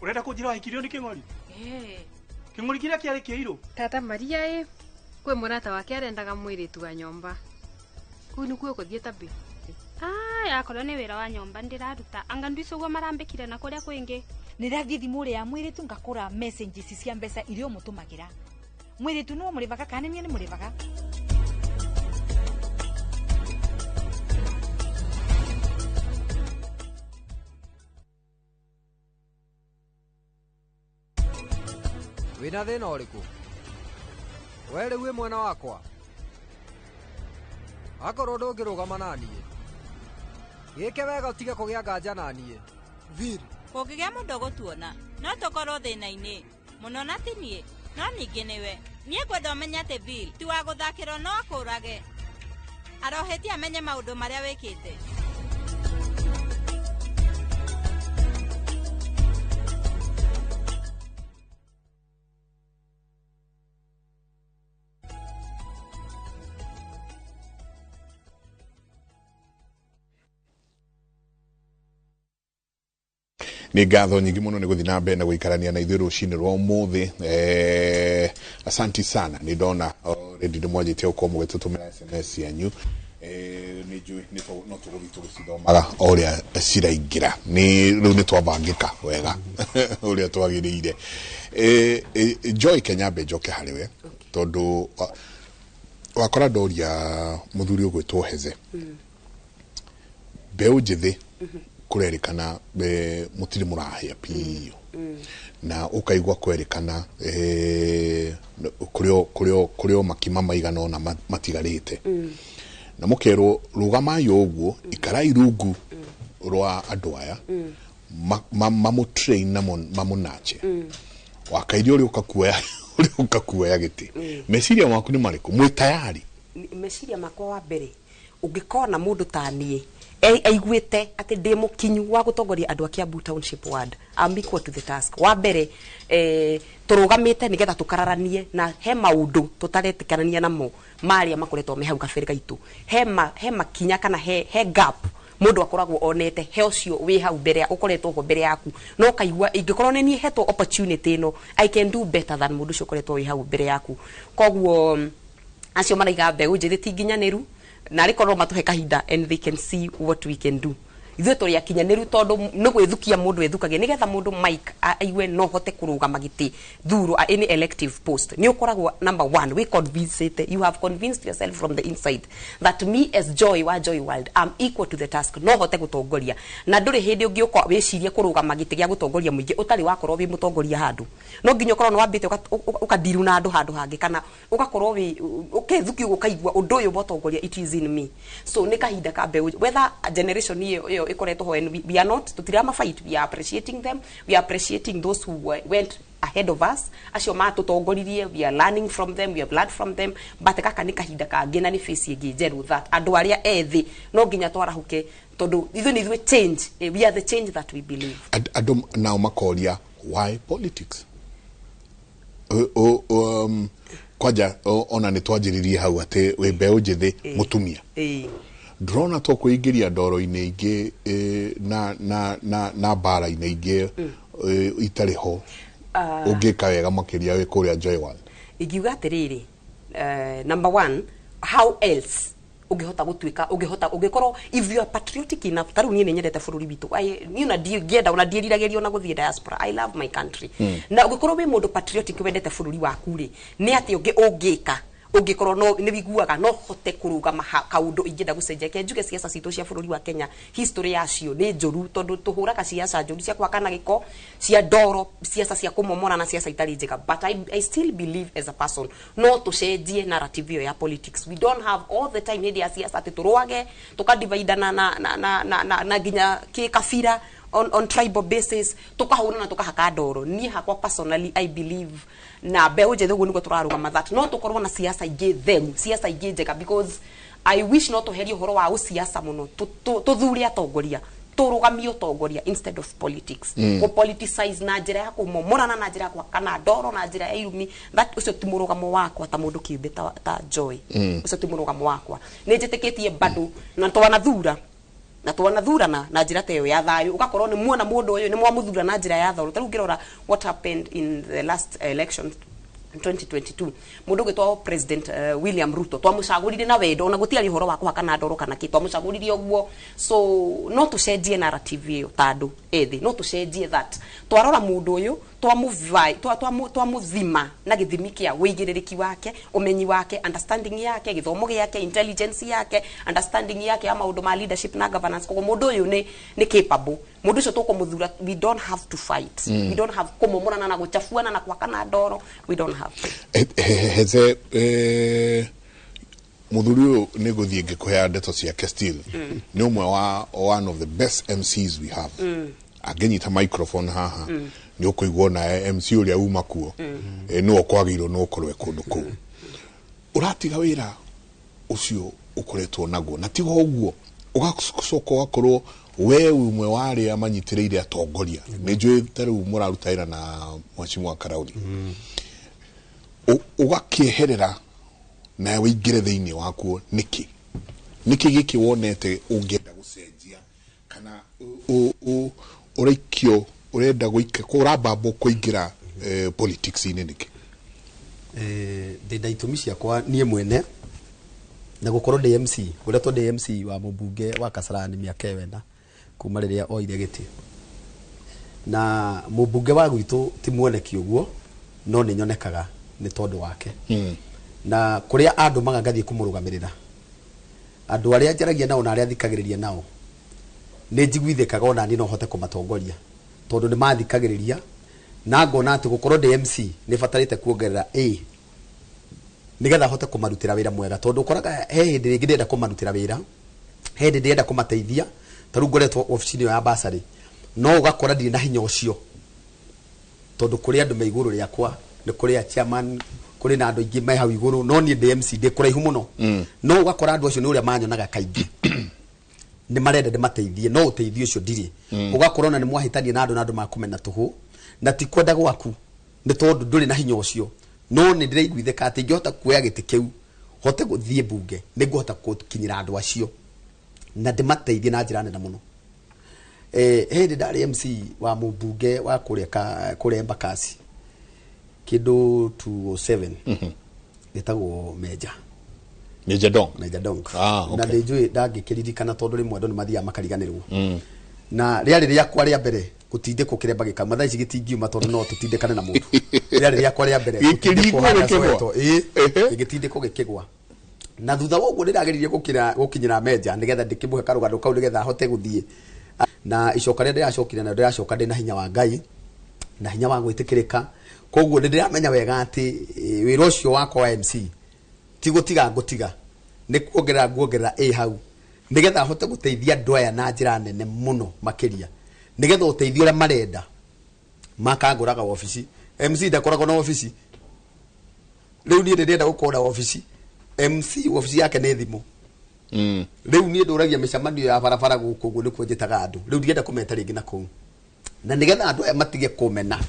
Urenda kunjira wahikirio ni King'ori? King'ori kiria kiari kiiru. Tata Maria kwe murata wake arendaga mwiritu wa nyomba. Kuu ni kuo kuthie tabi. Akorwo ni wira wa nyomba ndiraruta anga ndicugwa marambikire na kuria kwingi nirathie thimu ria mwiritu ngakura messages cia mbeca irio mutumagira mwiritu no murivaga kana ni murivaga wina thina uriku were wi mwena wakwa akorwo ndungirugama nanie gike wega utige kugia nganja nanie Viri kugigia mundu gutuona no tokorwo thina-ini muno na tinie no ningi niwe nie kwenda umenya ati Bill ti wa guthakirwo no akurage aroheti amenye maundu maria wikite ni ngatho nyingi muno ni guthi na mbere na guikarania na ithuĩ rũcinĩ rwa ũmũthĩ asanti sana ni ndona already ni mwanjĩte gũkorwo mũgĩtũtũmĩra SMS yanyu ni njui no tũgũthiĩ tũgĩcithomaga o ũrĩa ciraingĩra ni rĩu nĩ twabangĩka wega ũrĩa twagĩrĩire Joy Kenyambe njoke harĩwe tondũ wakora ndoria mũthuri ũgwĩtwo Heze mbeũ njĩthĩ kurerikana mutiri murahia piyo na ukaigwa kwerekana kurio makima maigana ona matigarite na mukero rugama yoguo ikarai rungu rwa andu aya mamutrain na mamunache wakairio uri ukakuoya giti meciria maku ni mariku mwi tayari meciria makwa wa mbere ungikona mundu ta nie aiguite ati demo kinyu wa gutongoria andu a Kiambu Township Ward. I'm equal to the task. Wa mbere turugamite nigetha tukararanie na he maundu tutaretikania namo maria makoretwo me hau kabere gaitu. He makinya kana he gap mundu akoragwo onete he ucio wi hau mbere ukoretwo ho mbere yaku no kaigua ingikorwo ni hetwo opportunity no I can do better than mundu ucio ukoretwo wi hau mbere yaku. Koguo acio maraiga mbeũ njĩthĩ tinginyaniru na rikorwo matuhe kahinda and they can see what we can do. Ithuĩ tũrĩ akinyanĩru tondu nĩ gwĩthukia mũndũ ethukagia nigetha mũndũ Mike aigue no hote kũrũgama gĩtĩ thuro any elective post. Nĩ ũkoragwo number 1 we convince it, you have convinced yourself from the inside that me as Joy wa Joy World I'm equal to the task, no hote gũtongoria na ndũrĩ hĩndĩ ũngĩũka wĩcirie kũrũgama gĩtĩ gĩa gũtongoria mũingĩ ũtarĩ wakorwo wĩ mũtongoria handũ. No nginya ũkorwo nĩ wambĩte ũkadiru na andũ handũ hangĩ kana ũgakorwo wĩ ũkethukio ũkaigua ũndũ ũyũ mũtongoria it is in me. So nĩ kahinda ka mbeũ whether a generation ĩyo ikoretwo ho and we are not tutirama fight, we are appreciating them, we are appreciating those who went ahead of us acio matutongoririe, we are learning from them, we have learned from them, but kaka ni kahinda kangĩ na ni face ĩngĩ njeru that andu aria ethi no nginya twarahuke tondu ithuĩ change, we are the change that we believe. Andu now makoria why politics kwaja ona ni twanjiririe hau ati we mbeũ njĩthĩ mutumia drona to kuingiria ndoro-inĩ ingĩ na bara-inĩ ingĩ itarĩ ho ũngĩka wega makĩria wĩ kũrĩa Joy World. Ingiuga atĩrĩrĩ, number 1 how else ungihota gutuika ungikorwo if you are patriotic enough. Taru niĩ nĩ nyendete bũrũri witũ niĩ na ndienda ona ndieriragĩrio na gũthiĩ diaspora. I love my country na ungikorwo wĩ mũndũ patriotic wendete bũrũri waku rĩ nĩ atĩ ũngĩka ungikorwo no ni wiguaga no hote kurugama kaundu ingenda gucenjia ke njuge siasa citu cia bũrũri wa Kenya history yacio ni njuru tondu tuhuraga siasa njuru cia kwakana giko cia ndoro siasa cia kumomora na siasa itari njega, but I still believe as a person no tucenjie narrative ya politics. We don't have all the time ni ya siasa ati turuage tukadivide na ginya ki kafira on tribal basis tukahuna na tukahaka ndoro. Ni hakwa personally I believe na mbeũ njĩthĩ ũguo nĩguo tũrarũgama that no tũkorwo na siasa ingĩ themu, siasa ingĩ njega, because I wish no tũherie ũhoro wa siasa mũno tũthure atongoria tũrũgamie ũtongoria instead of politics. Ku politicize na njĩra ya kũmomorana na njĩra ya kwakana ndoro na njĩra ya irumi, that ũcio ti mũrũgamo wakwa ta mũndũ kĩũmbe ta Joy. Ũcio ti mũrũgamo wakwa. Nĩ njĩtĩkĩtie bado na twanathurana na njĩra ta ĩyo ya thayũ ugakorwo nĩ muona mũndũ ũyũ nĩ mwamuthura na njĩra ya thayũ. Tarĩu ngĩrora what happened in the last election 2022 mundu gwitwa President William Ruto twamucagurire na wendo na gutiari horo wa kuhakana ndoro kana ki twamucagurire uguo. So no tucenjie narrative iyo tandu ethi no tucenjie that twarora mundu uyu twamuthima na githimi kia wigiririki wake, umenyi wake, understanding yake, githomo yake, intelligence yake, understanding yake ya maundu ma leadership na governance. Kwa mundu uyu ni capable. Mundu ucio tukumuthura, we don't have to fight. We don't have kumomorana na guchafuana na kwakana ndoro. We don't have to. Heze muthuri uyu ni guthie ngikuhea ndeto ciake still ni umwe wa one of the best MCs we have. Agenyita microphone haha ni ukuigwo na MC uria uma kuo no kwagirwo no korwe kundu ku uratiga wira ucio ukoretwo naguo na tigo uguo ugacoka wakorwo we umwe wari amanyitiriire atongoria ni njui taru muraruta ira na Mheshimiwa Karauri ugakieherera na wigire thiini wakuo niki giki wonete ungenda gucenjia kana ureikio urenda guika kurabambo kuingira politics ini niki ndenda itumi ciakwa nie mwene na gukorwo DMC uretwo DMC wa mubunge wa Kasarani miaka wenda kuma riria oire giti na mubunge wa gwitu ti mwoneki uguo no ni nyonekaga ni tondu wake na kuria andu magangathie kumurugamirira andu aria njaragia nao na aria thikagiriria nao ni njiguithikaga ona ni no hote kumatongoria tondu ni mathikagiriria na ngona ati gukorwo DMC ni fatarite kuongerera nigetha hote kumarutira wira mwega tondu ukoraga he hindi ringi ndenda kumarutira wira he hindi ndenda kumateithia taru ngoretwo ofici-ini ya basari no ugakora ndiri na hinya ucio tondu kuri andu me iguru riakwa ni kuri a chairman kuri na andu ingi me hau iguru no ni DMC ndi kuraihu muno no ugakora andu acio ni uria manyonaga kaingi nĩ marenda ndĩmateithie no ũteithio ũcio ndirĩ ũgakorwo na nĩ mwahĩtania na andũ makumena tũhũ na ti kwenda gwaku nĩ tondũ ndũrĩ na hinya ũcio no nĩ ndĩraiguithĩka atĩ ingĩhota kuoya gĩtĩ kĩu hote gũthiĩ mbunge nĩ ngũhota gũkinyĩra andũ acio na ndĩmateithie na njĩra nene mũno hĩndĩ ndarĩ MC wa mũmbunge wa kũrĩa Embakasi kĩndũ 207 gĩtagwo Major Dong na ndĩnjũĩ ndangĩkĩririkana tondũ rĩmwe andũ nĩ mathiaga makariganĩrwo na rĩarĩ rĩakwa rĩa mbere gũtindĩkwo kĩremba gĩkauma thaa ici gĩtingiuma tondũ no tũtindĩkane na mũndũ rĩarĩ rĩakwa rĩa mbere gĩtindĩkwo gĩkĩgwa na thutha wa ũguo ndĩrageririe gũkinyĩra Major nĩgetha ndĩkĩmũhe karũgano kau nĩgetha hote gũthiĩ na icoka rĩa ndĩracokire na ndĩracoka ndĩna hinya wa Ngai na hinya wa gwĩtĩkĩrĩka koguo ndĩramenya wega atĩ wĩra ũcio wakwa wa MC ti gũtiga ngũtiga nĩ kuongerera hau nĩgetha hote gũteithia andũ aya na njĩra nene mũno makĩria nĩgetha ũteithio ũrĩa marenda makangũraga ofici MC ndakoragwo na ofici rĩu niĩ ndĩrenda gũkorwo na ofici MC ofici yake nĩ thimũ rĩu niĩ ndũragia mĩcemanio ya barabara gũkũ ũguo nĩkuo njĩtaga andũ rĩu ndienda kũmeta rĩngĩ na kũu na nĩgetha andũ aya matige kũmena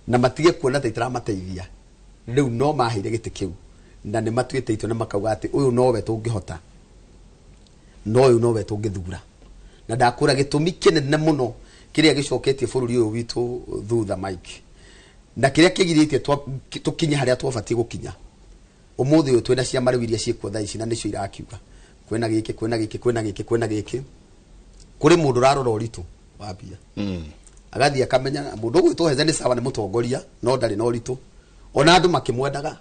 na matige kuona ta itaramateithia rĩu no maheire gĩtĩ kĩu na nĩ matuĩte itua na makauga atĩ ũyũ nowe tũngĩhota no ũyũ nowe tũngĩthura na ndakũra gĩtũmi kĩnene mũno kĩrĩa gĩcoketie bũrũri ũyũ witũ thutha Mike na kĩrĩa kĩgirĩtie tũkinye harĩa twabatiĩ gũkinya ũmũthĩ ũyũ twĩna ciama rĩu iria ciĩkuo thaa ici na nĩcio irakiuga kwĩna gĩkĩ kũrĩ mũndũ ũrarora ũritũ wa mbia agathiĩ akamenya mũndũ ũgwĩtwo Heze nĩ sawa nĩ mũtongoria no ndarĩ na ũritũ ona andũ makĩmwendaga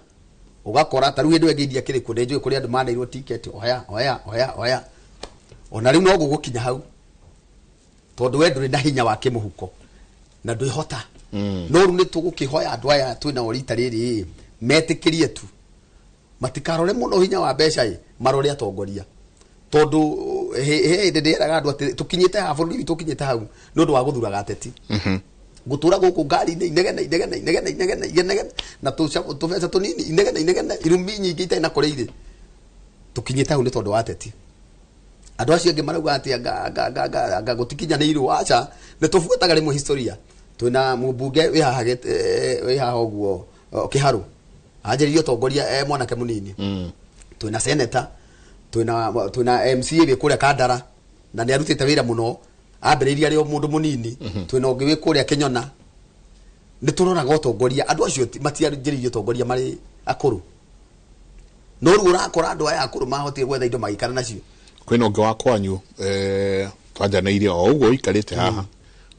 ũgakora ta rĩu hĩndĩ ĩngĩ kĩrĩ kũ nĩnjũĩ kũrĩ andũ maneirwo ticket oya ona rĩu no gũgũkinya hau tondũ we ndũrĩ na hinya wa kĩmũhuko na ndwĩhota no rĩu nĩ tũgũkĩhoya andũ aya twĩna orita rĩrĩ metĩkĩrie tu matikarore mũno hinya wa mbeca marore atongoria tondũ hĩndĩ ndĩraga andũ atĩ tũkinyĩte ha bũrũri witũ tũkinyĩte hau nĩ ũndũ wa gũthuraga ateti gũtũra gũkũ ngari-inĩ inegene na tũbeca tũnini inegene irumi nyingĩ itarĩ na kũrĩa irĩ tũkinyĩte hau nĩ tondũ wa ateti andũ acio angĩ marauga atĩ anga gũtikinyanĩirwo aca nĩ tũbuataga rĩmwe historia twĩna mũmbunge wĩ haha ũguo Kĩharũ anjĩrĩirie ũtongoria mwanake mũnini twĩna senator twĩna MCA wĩ kũrĩa Kandara na nĩ arutĩte wĩra mũno ambĩrĩirie arĩ mũndũ mũnini twĩna ũngĩ wĩ kũrĩa Kĩnyona nĩ tũroraga ũtongoria andũ acio matianjĩrĩirie ũtongoria marĩ akũrũ no rĩu ũrakora andũ aya akũrũ mahotire gwetha indo magĩikara nacio kwĩna ũngĩ wa kwanyu twanjanĩirie o ũguo ikarĩte haha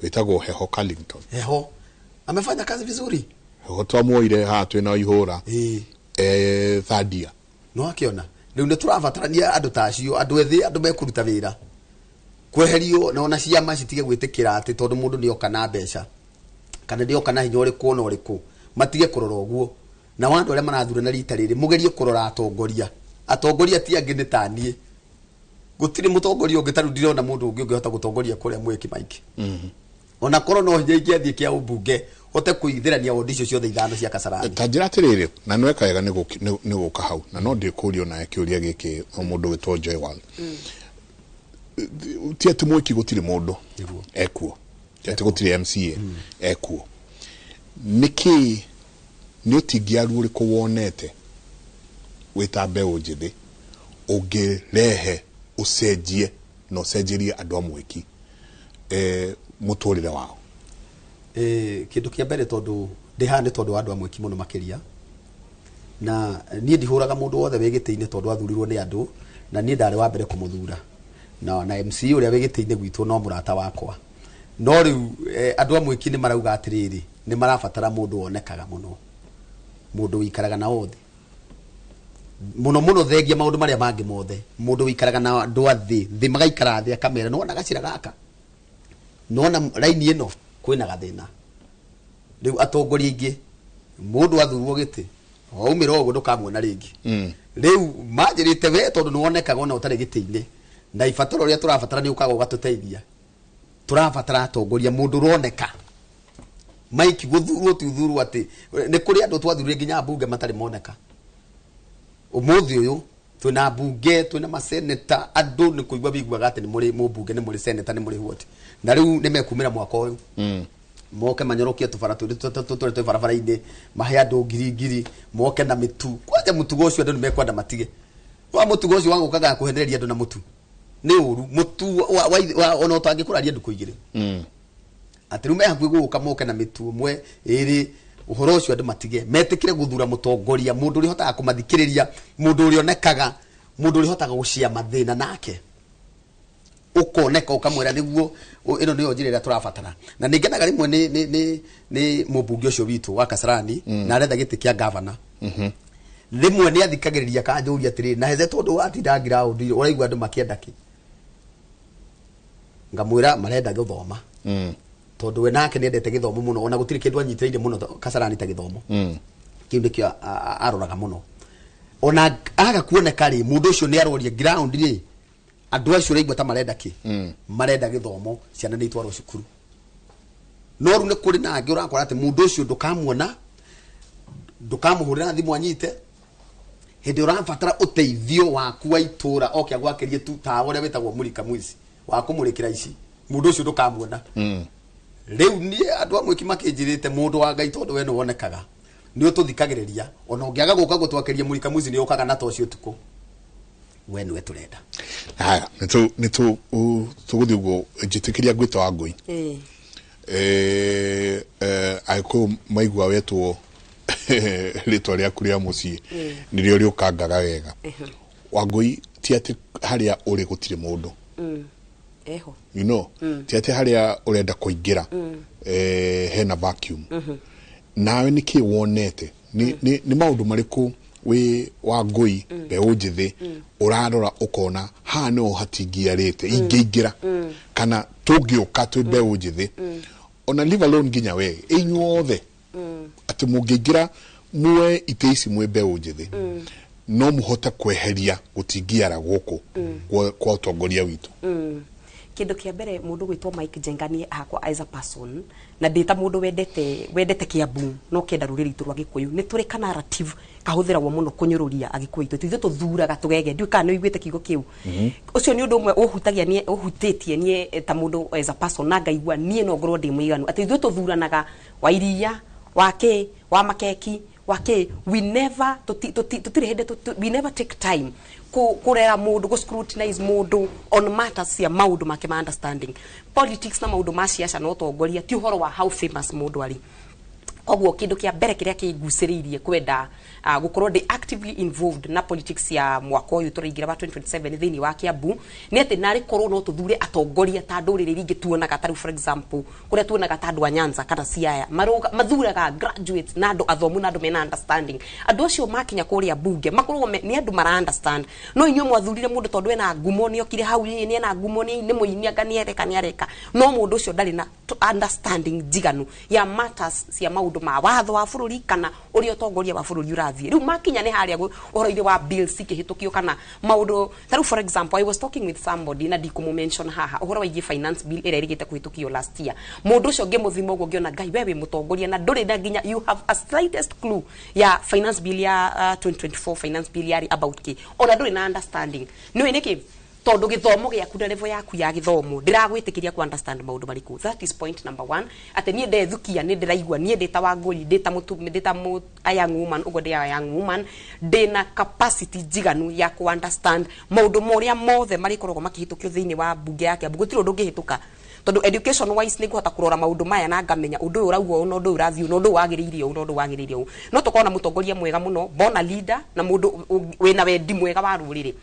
wĩtagwo Heho Carlington Heho amefanya kazi vizuri Heho twamuoire haha twĩna ihũra Thadia no akĩona rĩu nĩ tũrabatarania andũ ta acio andũ ethĩ andũ mekũruta wĩra kweherio na ona ciama citige gwĩtĩkĩra atĩ tondũ mũndũ nĩ oka na mbeca kana nĩ oka na hinya ũrĩkũ na ũrĩkũ matige kũrora ũguo na andũ arĩa marathurana rita rĩrĩ mũgerie kũrora atongoria ti angĩ nĩ ta niĩ gũtirĩ mũtongoria ũngĩ tarũ ndirona mũndũ ũngĩ ũngĩhota gũtongoria kũrĩa Mweki Mike ona korwo no hinya ingĩathiĩ kĩa ũmbunge hote kũithĩrania wondi icio ciothe ithano cia Kasarani ta njĩra atĩrĩrĩ na nĩ weka wega nĩ gũka hau na no ndĩkũrio nawe kĩũria gĩkĩ mũndũ wĩtwo Joy ti atĩ Mweki gũtirĩ mũndũ ekuo ti atĩ gũtirĩ MCA ekuo nĩkĩ nĩ ũtingiaru ũrĩkũ wonete wĩta mbeũ njĩthĩ ũngĩrehe ũcenjie na ũcenjerie andũ a Mweki mũtũrĩre wao kĩndũ kĩa mbere tondũ ndĩhaha nĩ tondũ andũ a Mweki mũno makĩria na niĩ ndihũraga mũndũ wothe wĩ gĩtĩ-inĩ tondũ athurirwo nĩ andũ na niĩ ndarĩ wa mbere kũmũthura na MC ũrĩa wĩ gĩtĩ-inĩ gwitũ no mũrata wakwa no rĩu andũ a Mweki nĩ marauga atĩrĩrĩ nĩ marabatara mũndũ wonekaga mũno mũndũ wĩikaraga na othe mũno thengia maũndũ marĩa mangĩ mothe mũndũ wĩikaraga na andũ thĩ magaikara thĩ akamera no ona gacira gaka no na raini ĩno kwĩna gathĩna rĩu atongoria aingĩ mũndũ athurwo gĩtĩ waumĩra ũguo ndũkamuona rĩngĩ rĩu manjĩrĩte we tondũ nĩ wonekaga ona ũtarĩ gĩtĩ-inĩ na ibataro rĩa tũrabatara nĩ ũkaga ũgatũteithia tũrabatara atongoria mũndũ ũroneka Mike gũthurwo tuthurwo atĩ nĩ kũrĩ andũ twathurire nginya mbunge matarĩ moneka ũmũthĩ ũyũ twina bunge twina maseneta andu ni kuigwa bigwaga ati ni muri mubunge ni muri seneta ni muri what na riu ni mekumira mwaka uyu moke manyorokie tubara turi barabara-ini mahe andu ngiri moke na mitu kwanja mutugo ucio andu ni mekwenda matige wa mutugo ucio wangukaga kuhendereria andu na mutu ni uru mutu ona utangikuraria andu kuigire ati rume hakuĩ guka moke na mitu mwe iri uhoro ucio andu matige metikire guthura mutongoria mundu uri hotaga kumathikiriria mundu uri onekaga mundu uri hotaga gucia mathina nake ukoneka ukamwira niguo ino niyo njira turabatara na ningenaga rimwe ni mubunge ucio witu wa Kasarani na aretha giti kia governor rimwe ni athikagiriria kanjuria atiri na heze tondu watinda ground uraigwa andu makienda ki ngamwira marenda guthoma tondu we nake niendete githomo muno ona gutiri kindu anyitiriire muno Kasarani ta githomo kiu ndikio aroraga muno ona aga kuoneka ri mundu ucio ni aroria ground ri andu acio raigwa ta marenda ki marenda githomo ciana ni itwaro cukuru no ru ni kuri na angi urakora ati mundu ucio ndukamuona ndukamuhurira thimu anyite hindi urabatara uteithio waku wa itura oke agwakirie tu ta uria wetagwo mulika mwizi wa kumurikira ici mundu ucio ndukamuona riu ni andu amwe kimakinjirite mundu wa Ngai tondu we no wonekaga ni ututhikagiriria ona ungiaga guka gutwakiria mulika mwizi ni ukaga na tocio tuko we niwe turenda haya nitu tuguthi ugo njitikiria gwita wa Ngui aiko maigwa wetwo ritwa ria kuria muci nirio riukangaga wega wa Ngui ti ati haria uri gutire mundu eho you know ti ati haria urenda kuingira hena vacuum nawe niki wonete ni maundu mariku we wa Ngui mbeũ njĩthĩ urarora ukona ha no hatingiarite ingĩingira kana tungĩuka twi mbeũ njĩthĩ ona live alone nginya we inyuothe ati mungĩingira mwe iteici mwe mbeũ njĩthĩ no muhote kweheria gutingiara guku kwa utongoria witu kindu kia mbere mundu gwitwo Mike Jengani hakwa as a person na ndita mundu wendete Kiambu no kenda ruriri itu rwa Gikuyu ni turi kana narrative kahuthiragwo muno kunyururia Agikuyu ithu tuthuraga tugege ndui kana no igwite kigo kiu ucio ni undu umwe uhutagia nie uhutitie nie ta mundu as a person na ngaigua nie no ngorwo ndi muiganu ati ithu tuthuranaga wa iria wake wa makeki wake we never tutire hende we never take time kurera mundu go scrutinize mundu on matters ya maundu make ma understanding politics na maundu ma siasa no tongoria ti uhoro wa how famous mundu ari koguo kindu kia mbere kiria kiguciriirie kwenda gukorwo ndi actively involved na politics ya mwaka uyu turiingira wa 2027 thini wa Kiambu ni ati nari korwo no tuthure atongoria ta nduriri ringi tuonaga ta for example kuria tuonaga ta andu a Nyanza kana Siaya mathuraga graduates na andu athomu na andu mena understanding andu acio makinya kuria bunge makorwo ni andu mara understand no inyo mwathurire mundu tondu ena ngumo ni okire hau ni ena ngumo ni muini anga ni areka no mundu ucio ndari na understanding jiganu ya matters cia maundu ma watho wa bururi kana uria utongoria wa bururi urathie riu makinya ni haria uhoro-ini wa bills ikihitukio kana maundu taru for example I was talking with somebody na dikumu mention haha uhoro wa finance bill ira irigite kuhitukio last year mundu ucio ngimuthima uguo ngiona Ngai wewe mutongoria na nduri na nginya you have a slightest clue ya finance bill ya 2024 finance bill yari about ki ona nduri na understanding ni niki tondu githomo giaku na level yaku ya githomo ndiragwitikiria ku understand maundu mariku that is point number 1 ate nie ndethukia ni ndiraigua nie ndita wa Ngui ndita a young woman ugo ndia young woman ndina capacity jiganu ya ku understand maundu moria mothe marikoragwo makihitukio thiini wa bunge yake gutiro ndungihituka tondu education wise ni kuhota kurora maundu maya na ngamenya undu uyu uraugo no ndu urathio no ndu wagiriirio no ndu wagiriirio no tukona mutongoria mwega muno bona leader na mundu wina wendi mwega wa ruriri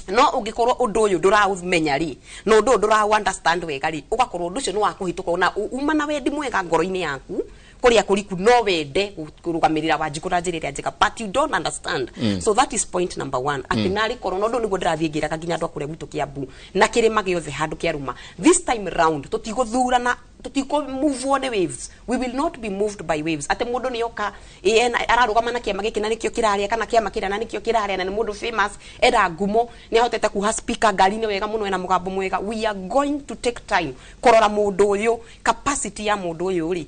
no ungikorwo undu uyu nduraumenya ri no undu ndura understand wega ri ugakorwo undu ucio ni wa kuhituka na uma na wendi mwega ngoro-ini yaku kuria kuriku no wende kurugamirira Wanjiku njira njega but you don't understand so that is point number 1 ati nari korwo no ndu niguo ndirathie ngira kaginya andu akuria gwitu Kiambu na kirima giothe handu kiaruma this time round tutiguthurana tutiko move on waves. We will not be moved by waves. Ate mundu ni yoka ararugama na kiama giki na nikio kiraria kana kiama kira na nikio kiraria na ni mundu famous era ngumo ni ahotete kuha speaker ngari-ini wega muno ena mugambo mwega. We are going to take time korora mundu uyu, capacity ya mundu uyu ri,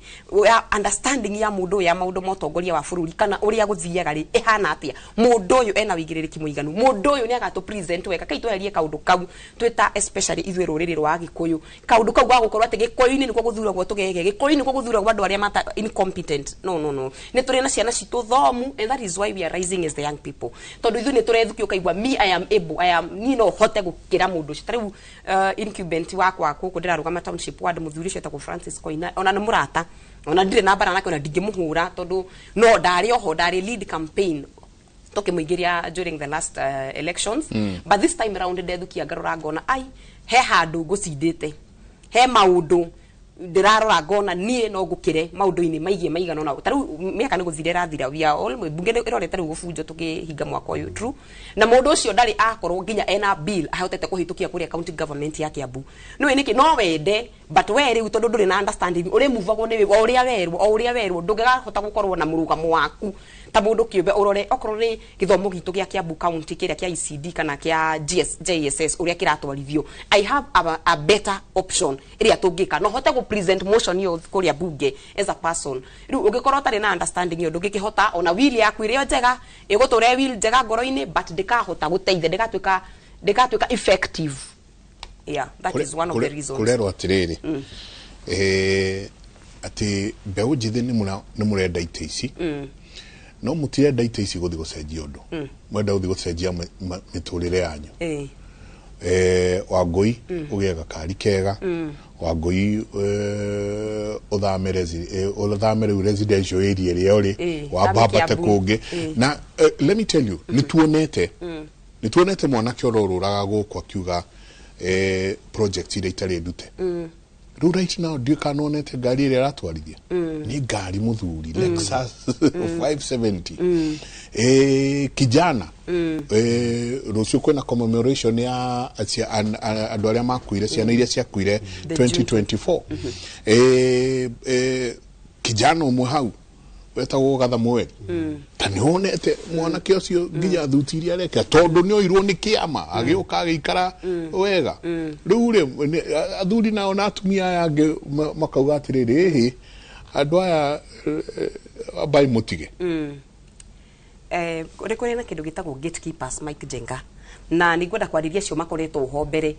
understanding ya mundu ya maundu ma ũtongoria wa bururi kana uria guthiaga ri ehana atia. Mundu uyu ena wigirĩrĩki muiganu, mundu uyu ni agato present wega kai tweherie kaundu kau twita especially ithuĩ rũrĩrĩ rwa Gĩkũyũ. Kaundu kau gwa gukorwo ati Gĩkũyũ-inĩ nĩkuo guthuragwo tugege, Gĩkũyũ-inĩ nĩkuo guthuragwo andu aria mata incompetent. No ni turi na ciana citu thomu, and that is why we are rising as the young people. Tondu ithuĩ ni turethukio kaigwa me I am able, I am ni no hote gukira mundu ucio. Tariu incumbent wakwa kuku ndirarugama township ward muthuri ucio etagwo Francis Koina, ona ni murata, ona ndire nambara nake, ona ndingimuhura tondu no ndari oho ndari lead campaign tukimuingiria during the last elections. But this time around ndethukia ngarora ngona ai he handu ngucindite, he maundu ndirarora ngona nie no ngukire maundu-ini maigie maigana na tariu miaka ni guthire rathira we are all bunge irorete riu gubunjo tukihinga mwaka uyu true, na mundu ucio ndari akorwo nginya ena bill ahotete kuhitukia kuri county government ya Kiambu. No niki no wende, but we riu tondu nduri na understanding uri muvagwo ni we uria werwo ndungihota gukorwo na murugamo waku ta mundu kiumbe urore okorwo ri githomo gitu gia Kiambu county kiria kia ICD kana kia JSS uria kiratwarithio. I have a better option iria tungika no hote present motion yo kuria bunge as a person. Riu ungikorwo tari na understanding yo ndungikihota ona will yaku irio njega igutore will njega ngoro-ini, but ndikahota guteithia ndikatuika effective. Yeah, that is one of the reasons. Kurero atiriri ati mbeũ njĩthĩ ni murenda ite ici no mutirenda ite ici guthi gucenjia undu mwenda guthi gucenjia miturire yanyu. Wangui ugiega kari kega, Wangui uthamire residential area ria uri wambambate kungi na let me tell you nituonete mwanake ororuraga guku akiuga project ira itari ndute. Riu right now ndikanonete ngari ira ratwarithia ni ngari muthuri Lexus 570 kijana rucio kwena commemoration ya andu aria makuire, ciana iria ciakuire 2024 kijana umwe hau wetagwo Gatha Mweri tanionete mwanake ucio nginya thutiria areke tondu ni oirwo ni kiama agiuka agikara wega. Riu ri athuri nao na atumia yange makauga atiriri andu aya abai mutige kuri na kindu gitagwo gatekeepers Mike Jenga na nigwenda kwariria cio makoretwo ho mbere.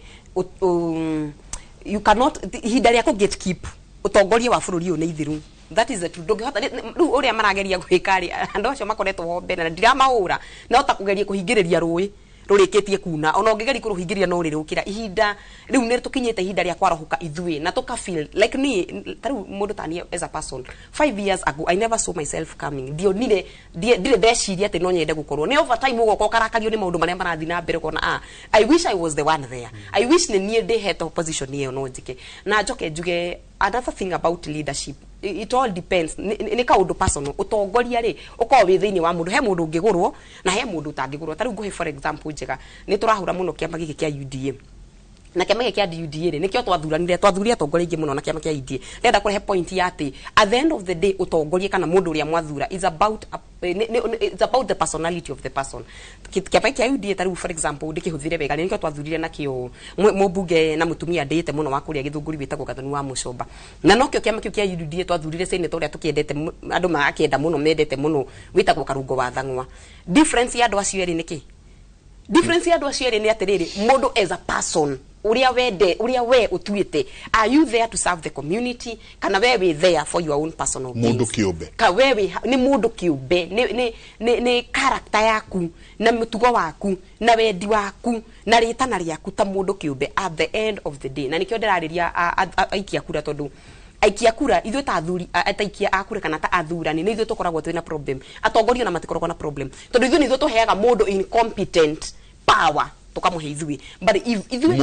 You cannot hinda ria ku gatekeep utongoria wa bururi uyu ni ithiru. That is the truth. Ndungihota riu uria marageria gwikari andu acio makoretwo ho mbere na ndiramaura na hota kugeria kuhingiriria rui rurikitie kuna ona ungigeria kuruhingiria no rirukira ihinda riu ni tukinyite ihinda ria kwarohuka ithui na tuka feel like ni tariu mundu tani as a person 5 years ago I never saw myself coming dio dire ndeciria ati no nyende gukorwo ni over time ugo karakario ni maundu maria marathi na mbere kona I wish I was the one there. I wish ni nie de head opposition niyo no njike na njoke njuge another thing about leadership. It all depends ni kaundu personal utongoria ri uko wi thiini wa mundu he mundu ungigurwo na he mundu utangigurwo. Tariu nguhe for example njega ni turahura muno kiama giki kia UDA na kiama giki kia UDA ri nikio twathuria atongoria ingi muno na kiama kia UDA ndenda kurehe point ya ati at the end of the day utongoria kana mundu uria mwathura is about it's about the personality of the person. Kiama kia UDA tariu for example ndikihuthire wega nikio twathurire na kio mubunge na mutumia ndete muno wa kuria githunguri witagwo Gathoni wa Mucomba na nokio kiama kia UDA twathurire senator uria tukiendete andu makienda muno mendete muno witagwo Karungo wa Thang'wa. Difference ya andu acio eri niki? Difference ya andu acio eri ni atiriri mundu as a person uria we utuite, are you there to serve the community kana we there for your own personal gains? Mundu kiumbe ka wewe ni mundu kiumbe ni character yaku na mutugo waku na wendi waku na ritana riaku ta mundu kiumbe at the end of the day. Na nikio ndirariria aikia kura tondu aikia kura ithuĩ ta athuri ataikia akura kana ta athurani ni ithuĩ tukoragwo twina problem. Atongoria na matikoragwo na problem tondu ithuĩ ni ithuĩ tuheaga mundu incompetent power tukamuhe ithui but if ithui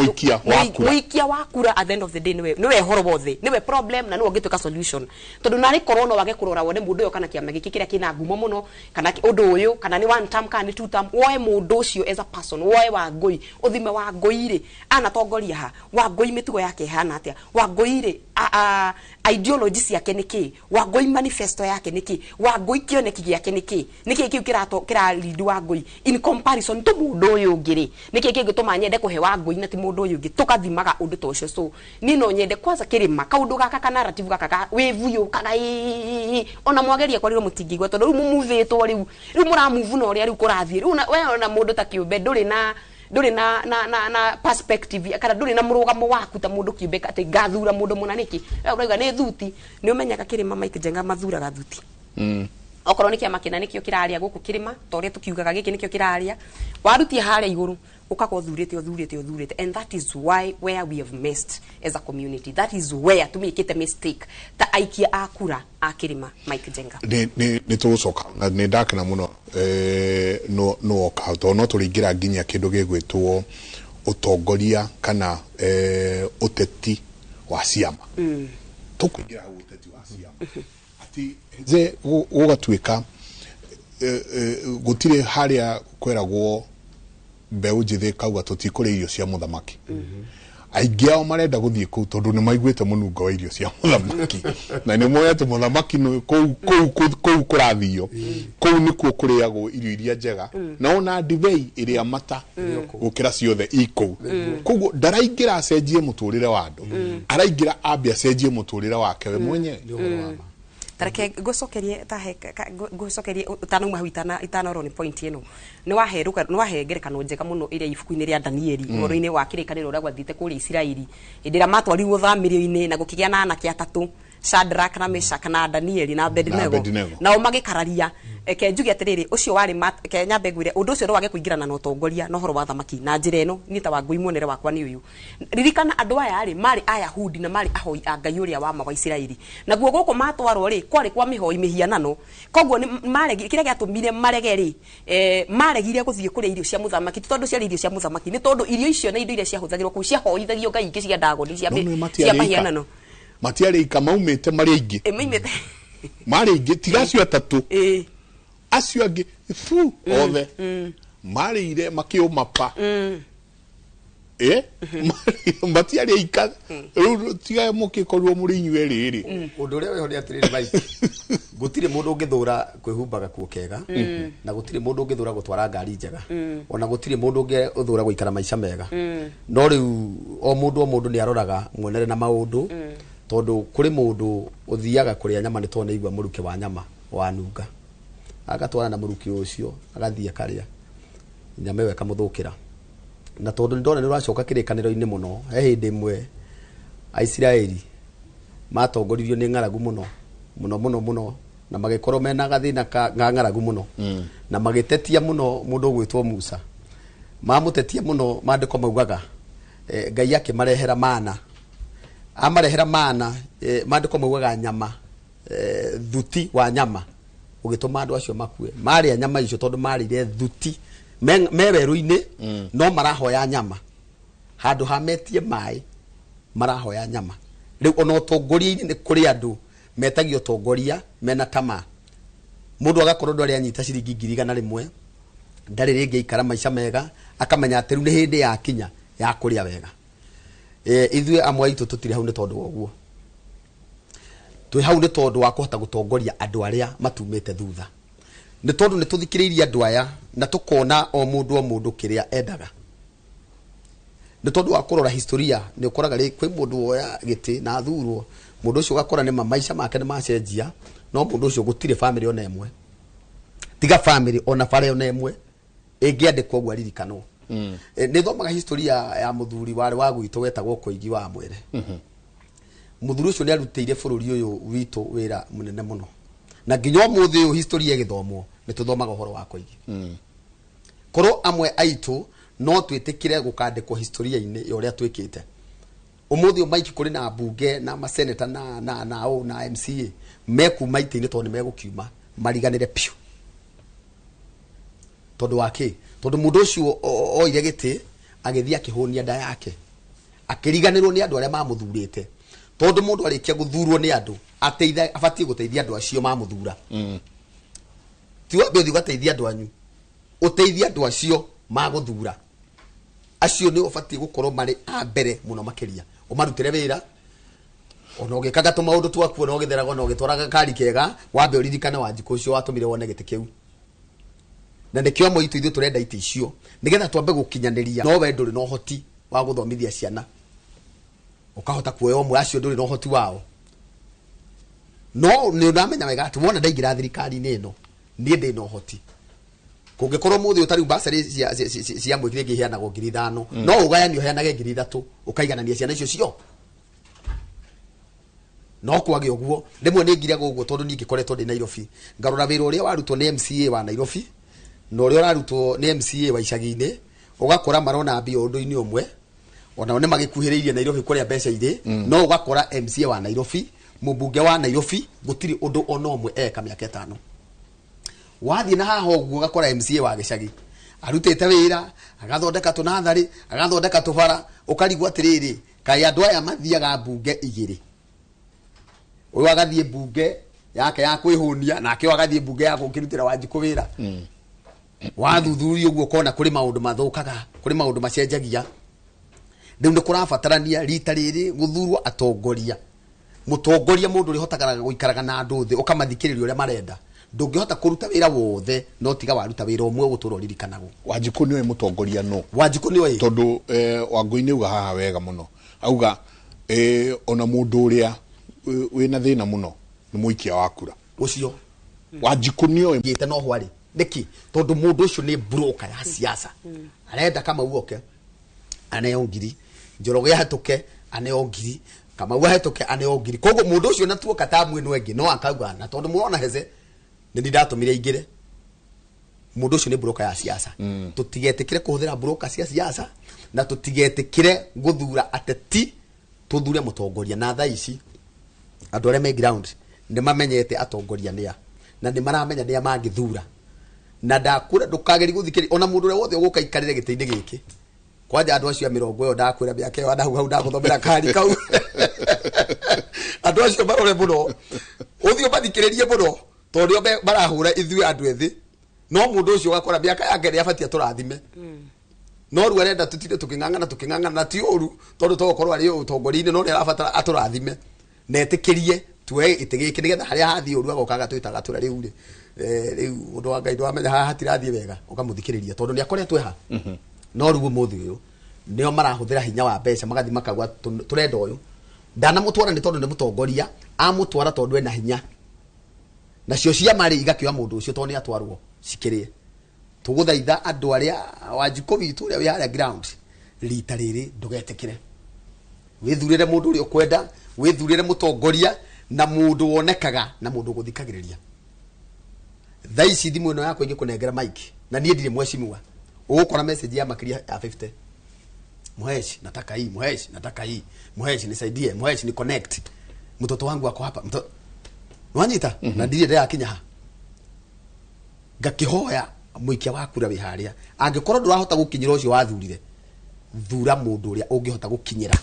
muikia wakura at the end of the day niwe horo bothe niwe problem na niwe ngituka solution tondu nari corona wage kurora wone mundu yo kana kiama giki kiria kina ngumo muno kana undu uyu kana ni one term kana ni two term woe mundu ucio as a person woe wa ngui uthime wa ngui ri anatongoria ha wa ngui mitugo yake hana atia wa ngui ri ideologies yake niki wa ngui manifesto yake niki wa ngui kioneki giake niki kiu kira lead wa ngui in comparison to mundu uyu ngiri niki kingituma nyende kuhe wa ngui na ti mundu uyu ngi tukathimaga undu to ucio so ni no nyende kwanza kirima kaundu gaka kana narrative gaka wevuyo kaga ona mwageria kwa riro mutingigwa tondu riu mumuvitwo riu muramuvu no ria riu kurathie riu we ona mundu ta kiumbe nduri na perspective kana nduri na murugamo waku ta mundu kiumbe ati gathura mundu munaniki urauga ni thuti ni umenyaga kirima Mike Njenga mathuraga thuti okorwo ni kiama kina nikio kiraria guku kirima toria tukiugaga giki nikio kiraria warutia haria iguru ukako thurite and that is why where we have missed as a community that is where to make it a mistake ta aikia akura akirima Mike Njenga ni tugucoka na ni ndakena muno no okato no turingira nginya kindu gigwitwo utongoria kana uteti wa ciama tukuingira uteti wa ciama ati ze ugatwika gutire haria kweragwo mbeũ njĩthĩ kauga tutikũrĩa irio cia mũthamaki aingĩ ao marenda gũthiĩ kũu tondũ nĩ maiguĩte mũnungo wa irio cia mũthamaki na nĩ moete mũthamaki kũu kũrathio kũu nĩkuo kũrĩagwo irio iria njega na ona ndibei ĩrĩa mata gũkĩra ciothe ikũu koguo ndaraingĩra acenjie mũtũrĩre wa andũ araingĩra ambe acenjie mũtũrĩre wake we mwenyewe tareke gucokerie utanauma hwitana itanoro ni point ino ni waheruka ni wahengerekano njega muno iria ifuku-ini ria Danieli ngoro-ini wa kirikaniro ria gwathite kuri Isiraeli indira matwarirwo thamirio-ini na gukigia na anake atatu Shadrach na Meshach na Danieli na Abednego nao magikararia ke njugi atiriri ucio wari ke nyambe ngwire undu ucio ndo wage kuingirana na utongoria no horo wa thamaki na njira ino ni ta wa ngui muonere wakwa ni uyu ririkana andu aya ari mari Ayahudi na mari ahoi a Ngai uria wa ma wa Isiraeli naguo guku matwarwo ri kwari kwa mihoi mihianano koguo ni maregi kiria giatumire maregeri maregire guthie kuri irio cia muthamaki tondu cia irio cia muthamaki ni tondu irio icio na indo iria cia huthagirwo ku cia hoithagio Ngai ingi cia ndagoni cia mahianano matiari kamaumite mari aingi maimite mari aingi tigacio atatu acio angi fu othe marire makiumapa matiari ika riu tiga mukikorwo muri inyue riri undu ria weho ni atiriri Mike gutire mundu ungithura kwihumbaga kuo kega na gutire mundu ungithura gutwara ngari njega ona gutire mundu ungithura guikara maica mega no riu o mundu ni aroraga muonere na maundu tondu kuri mundu uthiaga kuria nyama ni tondu igwa muruke wa nyama wa nunga agatwara na muruki ucio agathie karia nyama we kamuthukira na tondu ndona ni uracoka kirikaniro-ini muno he hindi imwe Aisiraeli matongoririo ni ng'aragu muno na magikorwo mena gathina ka ng'aragu muno na magitetia muno mundu gwitwo Musa mamutetia muno mandiko maugaga Ngai yake marehera mana amarehera mana mandiko maugaga nyama thuti wa nyama ugituma andu acio makue mari nyama icio tondu marire thuti meweru-ini no marahoya nyama handu hametie mai marahoya nyama riu ona utongoria-ini ni kuri andu metagio tongoria mena tama mundu agakorwo ndari anyita ciringi 100 ndari ringi ikara maica mega akamenya ati riu ni hindi ya kinya ya kuria wega ithue amwe itu tutire hau ni tondu woguo twi hau ni tondu wa kuhota gutongoria andu aria matumite thutha ni tondu ni tuthikiriria andu aya na tukona o mundu kiria endaga ni tondu wa kurora historia ni ukoraga ri kwi mundu oya giti na thurwo mundu ucio gakora ni maica make ni macenjia no mundu ucio gutire family ona emwe tiga family ona fare ona emwe ingiandikwo gwa ririkano ni thomaga historia ya muthuri wari wa gwitå wetagwo Koigi wa Mwere muthuri ucio ni arutĩire bũrũri ũyũ witũ wĩra mũnene mũno na nginya ũmũthĩ ũyũ historia ĩgĩthomwo nĩ tũthomaga ũhoro wa Koigi korwo amwe aitũ no twĩtĩkire gũkandĩkwo historia-inĩ ya ũrĩa twĩkĩte ũmũthĩ Mike kũrĩ na mbunge na maseneta na MCA mekuma itĩ-inĩ tondũ nĩ megũkiuma mariganĩre piũ tondu wake tondu mundu ucio oire giti agithia kihonia nda yake akiriganirwo ni andu aria mamuthurite tondu mundu arikia guthurwo ni andu ateitha abatie guteithia andu acio mamuthura tiwa bethi guteithia andu anyu uteithia andu acio maguthura acio ni ubatie gukorwo mari a mbere muno makiria umarutire wira ona ugikaga tu maundu twaku ona ugitheraga ona ugitwaraga kari kega wambe uririkane Wanjiku ucio watumire wone gite kiu na nikio mo itu ithu turenda ite icio nigetha twambe gukinyaniria no we nduri no hoti wa guthomithia ciana ukahota kuoya omwe acio nduri no hoti wao no ni unamenya wega ati wona ndaingira thirikari ni ino ni ndi no hoti kungikorwo muthi utari basari cia mwikire ngiheanago 5,000 no ugayani uheanage 3,000 ukaiganania ciana icio cio no kwage uguo rimwe ni ngiraga uguo tondu ni ngikoretwo ndi Nairobi ngarora wira uria warutwo ni MCA wa Nairobi no uria warutwo ni MCA wa icagi-ini ugakora marona mbio undu-ini umwe ona one magikuhiriirie Nairobi kuria mbeca iri no ugakora MCA wa Nairobi mubunge wa Nairobi gutiri undu ona umwe eka miaka 5 wathi na haha uguo ugakora MCA wa gicagi arutite wira agathondeka tunathari agathondeka tubara ukarigwa atiriri kai andu aya mathiaga bunge igiri uyu agathie bunge yake ya kwihunia nake agathie bunge ya gukirutira Wanjiku wira wathuthuria uguo kona kuri maundu mathukaga kuri maundu macenjagia riu ni kurabatarania rita riri guthurwo atongoria mutongoria mundu ri hotagara guikaraga na andu thi ukamathikiriria uria marenda ndungihota kuruta wira wothe no tiga waruta wira umwe guturo ririkanago Wanjiku niwe mutongoria no Wanjiku niwe tondu Wangui uga haha wega muno auga ona mundu uria wina thina muno ni muikia wa kura ucio Wanjiku niwe ngite no hwari niki tondu mundu ucio ni broker ya siasa arenda kama uoke aneo ngiri Njoroge hatuke aneo ngiri kama wahituke aneo ngiri kogo mundu ucio na tuoka tamu ino engi no akauga na tondu muona heze ni ndatumire igire mundu ucio ni broker ya siasa tutigetikire kuhuthira broker cia siasa na tutigetikire guthura ateti tuthure mutongoria na tha ici andu aria me ground ni mamenyete atongoria nia na ni maramenya nia mangithura na ndakura ndukageri guthikiri ona mundu ure wothe uguka ikarire gitinde giki kwaja andu acio 20 yo ndakwira biake yo hau ndaguthomera kari kau andu acio barore muno uthio bathikiririe muno tondu be barahura ithui andu ethi no mundu ucio gakora biaka yake ni abatia turathime no ru arenda tutinde tukingangana na ti uru tondu tokorwo ari utongoria-ini no ni arabatara aturathime netikirie tuwe itigiki nigetha haria hathi uru agokaga twitaga tura riu ri riu undu wa Ngai ndwamenya haha hatirathie wega ukamuthikiriria tondu ni akoretwe ha no ruo muthi uyu nio marahuthira hinya wa mbeca magathi makagwa turenda uyu ndana mutwara ni tondu ni mutongoria amutwara tondu ena hinya na cio cia mari igakioya mundu ucio tondu ni atwarwo cikirie tuguthaitha andu aria Wanjiku witu uria wi haria ground rita riri ndugetikire withurire mundu uria ukwenda withurire mutongoria na mundu wonekaga na mundu guthikagiriria thaici thimu ino yako ingi kunengera mic na nie ndire mweshimiwa ugukora message ya makiria ya 50 Muheshi nataka hii Muheshi nataka hii Muheshi nisaidie Muheshi ni connect mtoto wangu wako hapa nwanyita na ndire ndia akinya ha ngakihoya muikia wa kura wi haria angikorwo ndurahota gukinyira ucio wathurire thura mundu uria ungihota gukinyira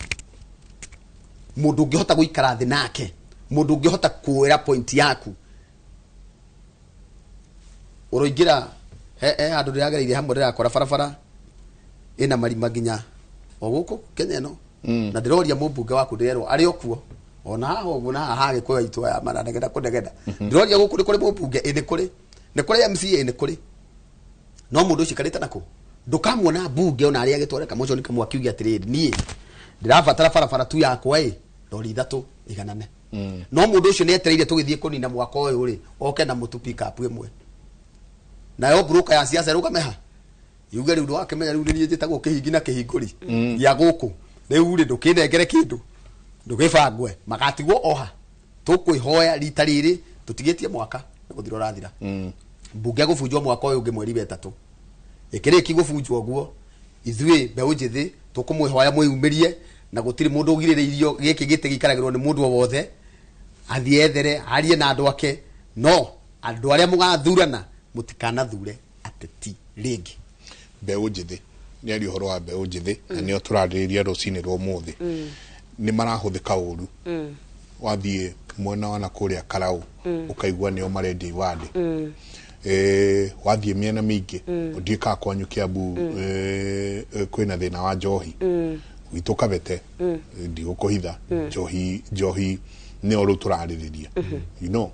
mundu ungihota guikara thi nake mundu ungihota kuira point yaku uroingira andu ndiragereire hamwe ndirakora barabara ina marima nginya oguku Kenya no na ndiroria mubunge waku ndirerwo ari okuo ona haha uguo na haha gikuya itu ya maranegeda kunegeda ndiroria guku ni kuri mubunge ini kuri ni kuri MCA ni kuri no mundu ucio karita nako ndukamuona bunge ona ari agitwareka mucio ni kamwa kiugia atiriri nie ndirabatara barabara tu yakwa ndori 3 iganane no mundu ucio ni etereire tugithie kunina mwaka uyu ri oke na mutu pick up imwe na yo broker ya siasa ruka meha yuge riu wake menya riu ni njitagwo kihingi na kihinguri ya guku riu ri ndukinengere kindu ndugibangwe magatigwo oha tukwihoya rita riri tutigetie mwaka guthiro rathira bunge gubunjwo mwaka uyu ungi mweri 3 ikiriki gubunjwo guo ithui mbeũ njĩthĩ tukumwihoya mwiyumirie na gutiri mundu ugiririirio giki gite gikaragirwo ni mundu wothe athie ethere arie na andu ake no andu aria mugathurana mutikana thure ateti ringi mbeũ njĩthĩ ni ari horo wa mbeũ njĩthĩ na nĩo tũrarĩrĩria rũcinĩ rwa ũmũthĩ nĩ marahũthĩka ũru wathiĩ mwena wa nakũrĩa Karau ukaigua nĩo marendia ibandĩ wathiĩ mĩena mĩingĩ ũthiĩkaga kwanyu Kiambu kwĩna thĩna wa njohi gwitũ Kabete ndigũkũhitha njohi nĩo rĩu tũrarĩrĩria you know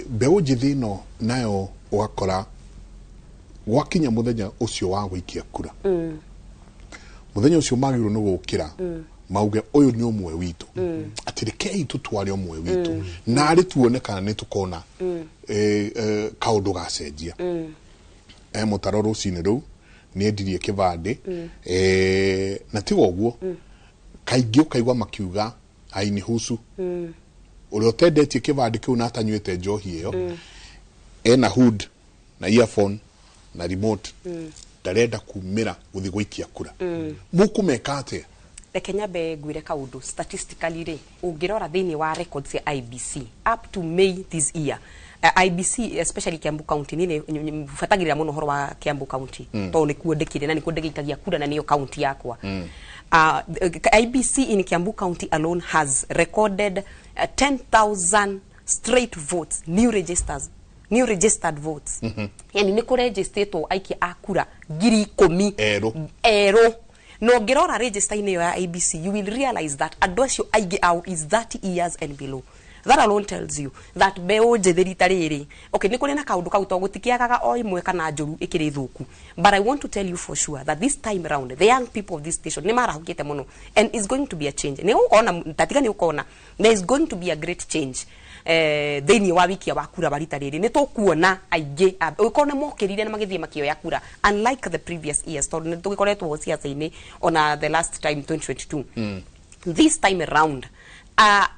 mbeũ njĩthĩ ĩno nayo ũgakora gwakinya muthenya ucio wa gũikia kura muthenya ucio magĩrĩirwo nĩ gũkĩra mauge ũyũ nĩ ũmwe witũ atĩ rekei tũtware ũmwe witũ na arĩ tuone kana nĩ tũkona kaũndũ gacenjia mũtaro rũcinĩ rũu nĩ endirie kĩbandĩ na tiga ũguo kaingĩ ũkaigua makiuga aini husu ũrĩa ũtendetie kĩbandĩ kĩu na atanyuĩte njohi ĩyo ena hood na earphone na remote ndarenda kumĩra gũthiĩ gũikia kura mũkũmeka atĩa reke nyambe ngwĩre kaũndũ statistically rĩ ũngĩrora thĩinĩ wa records ya IBC up to May this year IBC especially Kiambu County nĩ fatagĩrĩra mũno horo wa Kiambu County tondũ nĩ kuondekire na nĩ kuondekagia kura na nĩyo county yakwa IBC in Kiambu County alone has recorded 10,000 straight votes new registered votes yani nĩ kũregistrĩtwo aikia a kura 10,000 erũ no ngĩrora register inĩ ya IBC you will realize that andũ acio aingĩ out is 30 years and below. That alone tells you that mbeũ njĩthĩ rita rĩrĩ okay nĩ kũrĩ na kaũndũ kau to gũtikiagaga o imwe kana njũru ĩkĩrĩ thũku but I want to tell you for sure that this time round the young people of this station nĩ marahukĩte mũno and it's going to be a change nĩ ũkona tatiga nĩ ũkona there is going to be a great change thĩinĩ wa wikia wa kura barita rĩrĩ nĩ tũkuona aingĩ ũkona mokĩrire na magĩthiĩ makĩoya kura unlike the previous years tondũ nĩ tũgĩkoretwo siasa-inĩ on the last time 2022 this time around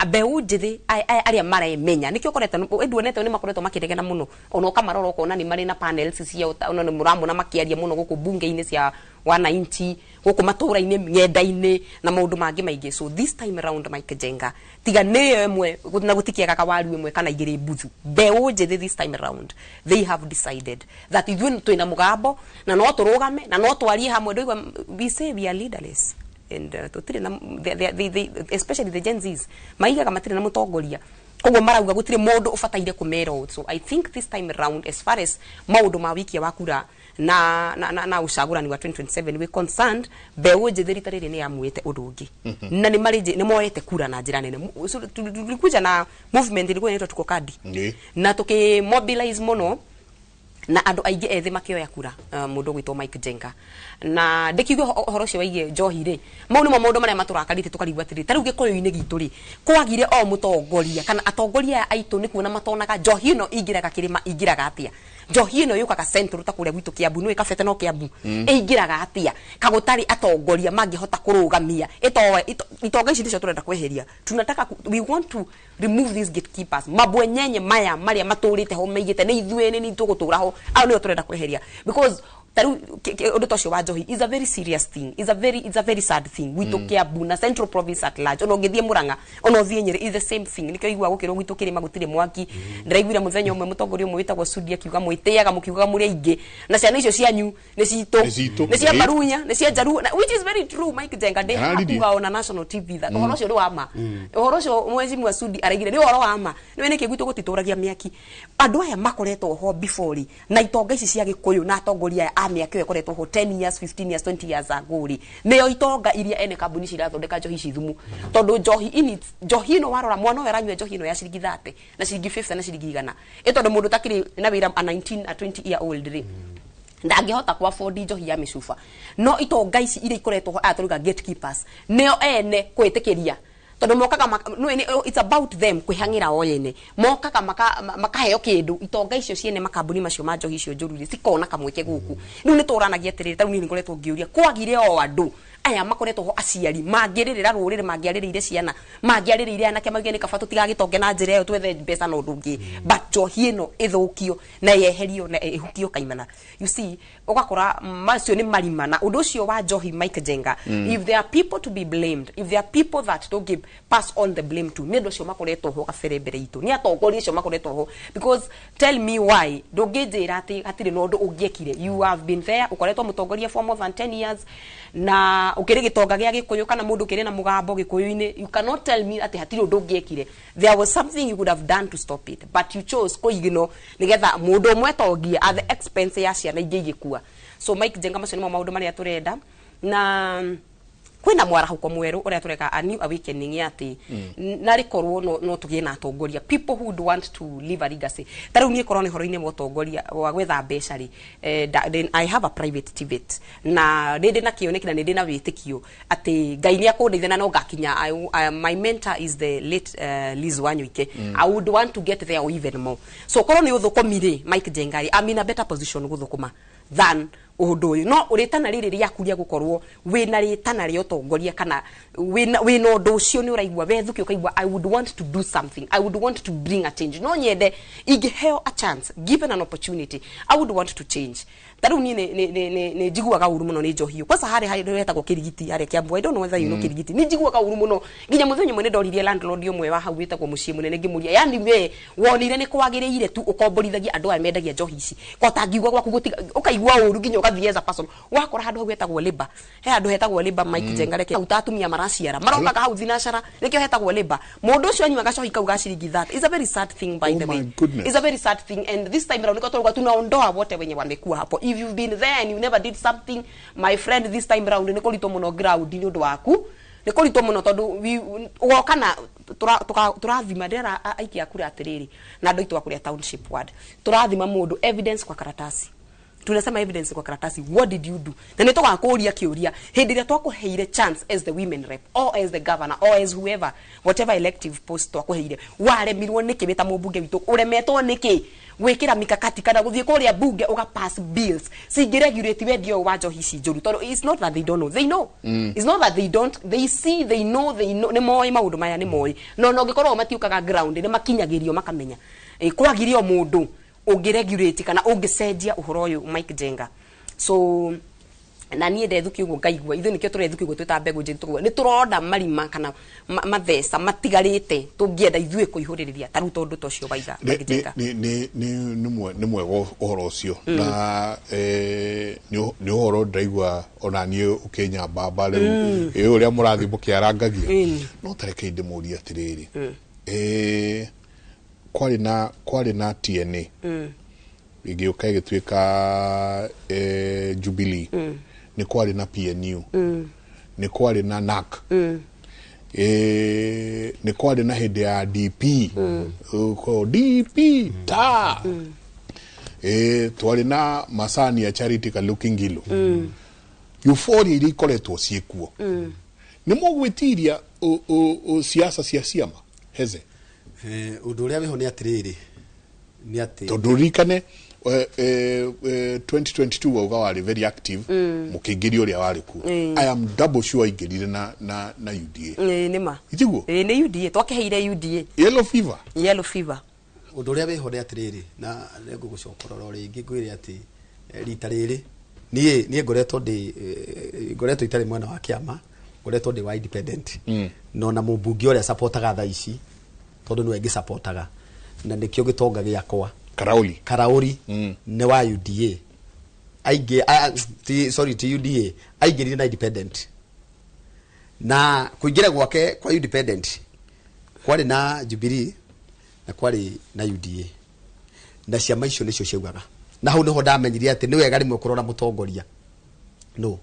mbeũ njĩthĩ arĩa maremenya nĩkĩo koretwo nduonete nĩ makoretwo makĩregana mũno ona ũkamarora ũkona nĩ marĩ na panels cia ona nĩ mũramona makĩaria mũno gũkũ bunge-inĩ cia wananchi gũkũ matũra-inĩ ng'enda-inĩ na maũndũ mangĩ maingĩ so this time around Mike Jenga tiga nĩyo ĩmwe na gũtikiagaga waru ĩmwe kana igĩrĩ mbuthu mbeũ njĩthĩ this time around they have decided that ithuĩ twĩna mũgambo na no tũrũgame na no twarie hamwe ndoigua we say we are leaderless and tutire na especially the Gen Zs maigaga matire na mũtongoria koguo marauga gũtire mũndũ ũbataire kũmera so I think this time around as far as maũndũ ma wikia wa kura na ucagurani wa 2027 we concerned mbeũ njĩthĩ rita rĩrĩ nĩ yamuĩte ũndũ ũngĩ na nĩ moete kura na njĩra nene tulikuja na movement ilikuwa inaitwa tuko kadi na tukimobilize mũno na andũ aingĩ ethĩ makĩoya kura mũndũ gwitwo Mike Jenga na ndĩkiuga horo ũcio waigie njohi rĩ mau nĩmo maũndũ marĩa matũrakarĩte tũkarigua atĩrĩ tarĩu gĩkũyũ-inĩ gitũ rĩ kwagire o mũtongoria kana atongoria aitũ nĩ kuona matonaga njohi ĩno ingĩraga kĩrĩma ingĩraga atĩa njohi ĩno yũkaga central ta kũrĩa gwitũ Kiambu nĩ kabete no Kiambu ingĩraga atĩa kagũtarĩ atongoria mangĩhota kũrũgamia itonga ici nĩcio tũrenda kweheria tunataka we want to remove these gatekeepers mabwenyenye maya marĩa matũrĩte ho meigĩte nĩ ithuĩ nĩ tũgũtũra ho au nĩo tũrenda kweheria because taru ũndũ tocio wa njohi is a very serious thing it's a very sad thing gwitũ Kiambu na Central Province at large ona ũngĩthiĩ Mũrang'a ona ũthiĩ Nyeri is the same thing nĩkĩo igua gũkĩrwo gwitũ kĩrĩma gũtirĩ mwaki ndĩraiguire mũthenya ũmwe mũtongoria ũmwe wĩtagwo Sudi akiuga mwĩtĩaga mũkiugaga mũrĩ aingĩ na ciana icio cianyu nĩ citũ nĩ cia Barunya nĩ cia Jaruo which is very true Mike Jenga ndĩ hakuga ona national TV that ũhoro ũcio nĩ wa ma ũhoro ũcio mwezi Sudi araigire nĩ ũhoro wa ma nĩ nĩkĩ gwitũ gũtitũragia mĩaki andũ aya makoretwo ho before na itonga ici cia gĩkũyũ na atongoria mĩaka ĩyo ĩkoretwo ho 10 years 15 years 20 years ago rĩ nĩyo itonga iria ene kambuni cirathondeka njohi ici thumu tondũ njohi ĩno warora mwana ũyũ aranyua njohi ĩno ya ciringi 30 na ciringi 50 na ciringi 100 tondũ mũndũ takĩrĩ na wĩra a 19 a 20 year old rĩ ndangĩhota kwa afford njohi ya mĩcuba no itonga ici iria ikoretwo ho atũruga gatekeepers nĩyo ene kwĩtĩkĩria tondu mokaga it's about them kwihang'ira o yene mokaga makaheo kindu itonga icio ciene makambuni macio ma njohi icio njũru ri cikona kamweke guku riu ni tũranagia atĩrĩrĩ tarĩu ni ngoretwo ngĩũria kwagire o andũ aya makoretwo ho aciari mangĩrĩrĩra rũrĩrĩ mangĩarĩrĩire ciana mangĩarĩrĩire anake mauge nĩ kaba tũtigagitonge na njĩra ĩyo twethe mbeca na ũndũ ũngĩ but njohi ĩno ĩthũkio na yeherio na ĩhukio kaimana you see ugakora macio nĩ marima na ũndũ ũcio wa njohi Mike Jenga if there are people to be blamed if there are people that don't give pass on the blame to nĩ ũndũ ũcio makoretwo ho kabere mbere itũ nĩ atongoria acio makoretwo ho because tell me why ndũngĩnjĩra atĩ hatirĩ na ũndũ ũngĩekire you have been there ukoretwo mũtongoria for more than 10 years na ukiri gitonga gya gikuyu kana mundu kiri na mugambo gikuyuini you cannot tell me ati hatiri undu ngiekire there was something you could have done to stop it but you chose kuigino nigetha mundu umwe tongia at the expense ya ciana ingi igikua so Mike Jenga macio nimo maundu maria turenda na kwina mwarahuko mweru uria tureka a new awakening ati na rikorwo no tugie na atongoria people who would want to leave a legacy taru nie korone horo-ini wa atongoria wa gwetha mbeca ri then I have a private TVET na ndindi na kioneki na ndindi na witikio ati ngai ni akundeithia na no ngakinya my mentor is the late Liz Wanyuike I would want to get there or even more so korwo ni uthukumire Mike Jenga I'm in a better position guthukuma than uhudu no uritana riri ria kuria gukorwo wina ritana ria utongoria kana wina undu ucio ni uraigwa wethuki ukaigwa I would want to do something I would want to bring a change no nyende ingiheo a chance given an opportunity I would want to change taru ni jiguaga uru muno ni njohiyo kwa sahari retagwo kirigiti hari Kiambu I don't know whether you know kirigiti ni jiguaga uru muno nginya muthenyo mwene ndoririe landlord umwe wa hau wetagwo mucie munene ngimuria yani we wonire ni kwagiriire tu ukomborithagia andu aya mendagia njohi ici ko tangiugwa gwaku gutiga ukaigwa uru nginya ukathie as a person wakora handu hau wetagwo labor he handu hetagwo labor Mike Jenga reke utatumia maraciara marokaga hau thinacara nikio hetagwo labor mundu ucio anyuaga cohi kauga ciringi that is a very sad thing by the way it's a very sad thing and this time around niko tunaondoa wote wenye wamekuwa hapo if you've been there and you never did something my friend this time round niko lito muno ground ni undu waku niko lito muno tondu ukana turathima ndera aiki akura atiriri na andu itu akuria township ward turathima mundu evidence kwa karatasi tunasema evidence kwa karatasi what did you do na nitoka kuuria kiuria hindi ria twakuheire chance as the women rep or as the governor or as whoever whatever elective post twakuheire waremirwo niki bita mubunge witu uremetwo niki gwikira mikakati kana guthie kuria bunge uga pass bills singiregulate wendio wa njohi ici njuru tondu it's not that they don't know they know it's not that they don't they see they know ni moi maundu maya ni moi no ngikorwo matiukaga ground ni makinyagirio makamenya kwagirio mundu ungiregulate kana ungicenjia uhoro uyu Mike Jenga so na nie ndethuki uguo ngaigua ithu nikio turethuki uguo twita mbegu njiri tuguo ni turonda marima kana mathesa matigarite tungienda ithue kuihuririria taru tondu tocio baiga Mike Jenga ni mwego uhoro ucio na ni uhoro ndaigua ona nie ukenya baba riu uria murathi mukiarangagia no tareke ndimuria atiriri kwari na TNA igioka igituika Jubilee ni kwari na PNU ni kwari na NAC ni kwari na hede ya DP ko DP ta twari na masani ya Charity ka Lukingilo euphoria iri koretwo ciekuo ni mogwitiria siasa cia ciama heze undu uria wiho ni atiriri ni ati tondurikane 2022 wauga wari very active mukingiri uria wari ku I am double sure ingirire na UDA nima itiguo ni UDA twakeheire UDA yellow fever undu uria wiho ni atiriri na nengo gucokorora ringi ngwire ati rita riri nie ngoretwo itari mwana wa kiama ngoretwo ndi wa independent no na mubungi uria supportaga tha ici tondu niwe ngi supportaga na ndikio gitonga giakwa Karauri ne wa UDA ti UDA aigirire na independent na kuingira gwake kwa independent kwari na Jubilee na kwari na UDA na ciama icio nicio ciugaga na hau niho ndamenyire ati ni wega rimwe kurora mutongoria no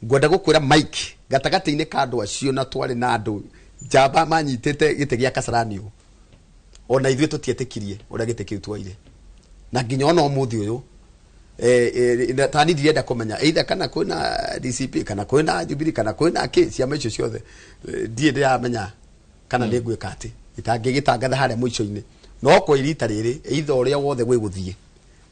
ngwenda gukwira Mike gatagati-ini ka andu acio na twari na andu jamba manyitete gite gia Kasarani ona ithuĩ tutietikirie uria gite kiu twaire na nginya ona umuthi uyu tani ndirenda kumenya either kana kwina DCP kana kwina Jubilee kana kwina ciama icio ciothe ndie ndiramenya kana nĩ ngwĩka atĩ itangĩgĩtangatha harĩa mũico-inĩ no kwa irita rĩrĩ either ũrĩa wothe gwĩgũthiĩ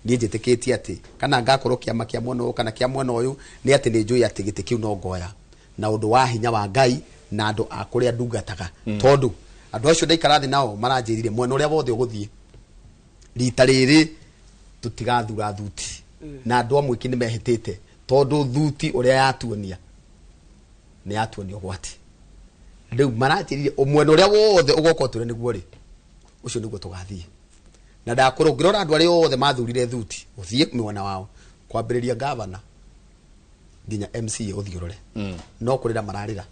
niĩ njĩtĩkĩtie atĩ kana ngakorwo kĩama kĩa mwena ũyũ kana kĩa mwena ũyũ nĩ atĩ nĩ njũĩ atĩ gĩtĩ kĩu no ngoya na undu wa hinya wa Ngai na andu akuria ndungataga tondu andu acio ndaikara thi nao maranjirire mwena uria wothe uguthie rita riri tutigathura thuti na andu amwe kini mehitite tondu thuti uria yatuonia ni yatuonia gwati riu maranjirire omwena uria wothe ugoka ture niguo ri ucio niguo tugathie na ndakoro ngirora andu aria othe mathurire thuti uthie mwena wao kwambiriria governor nginya MCA uthiurore no kurira mararira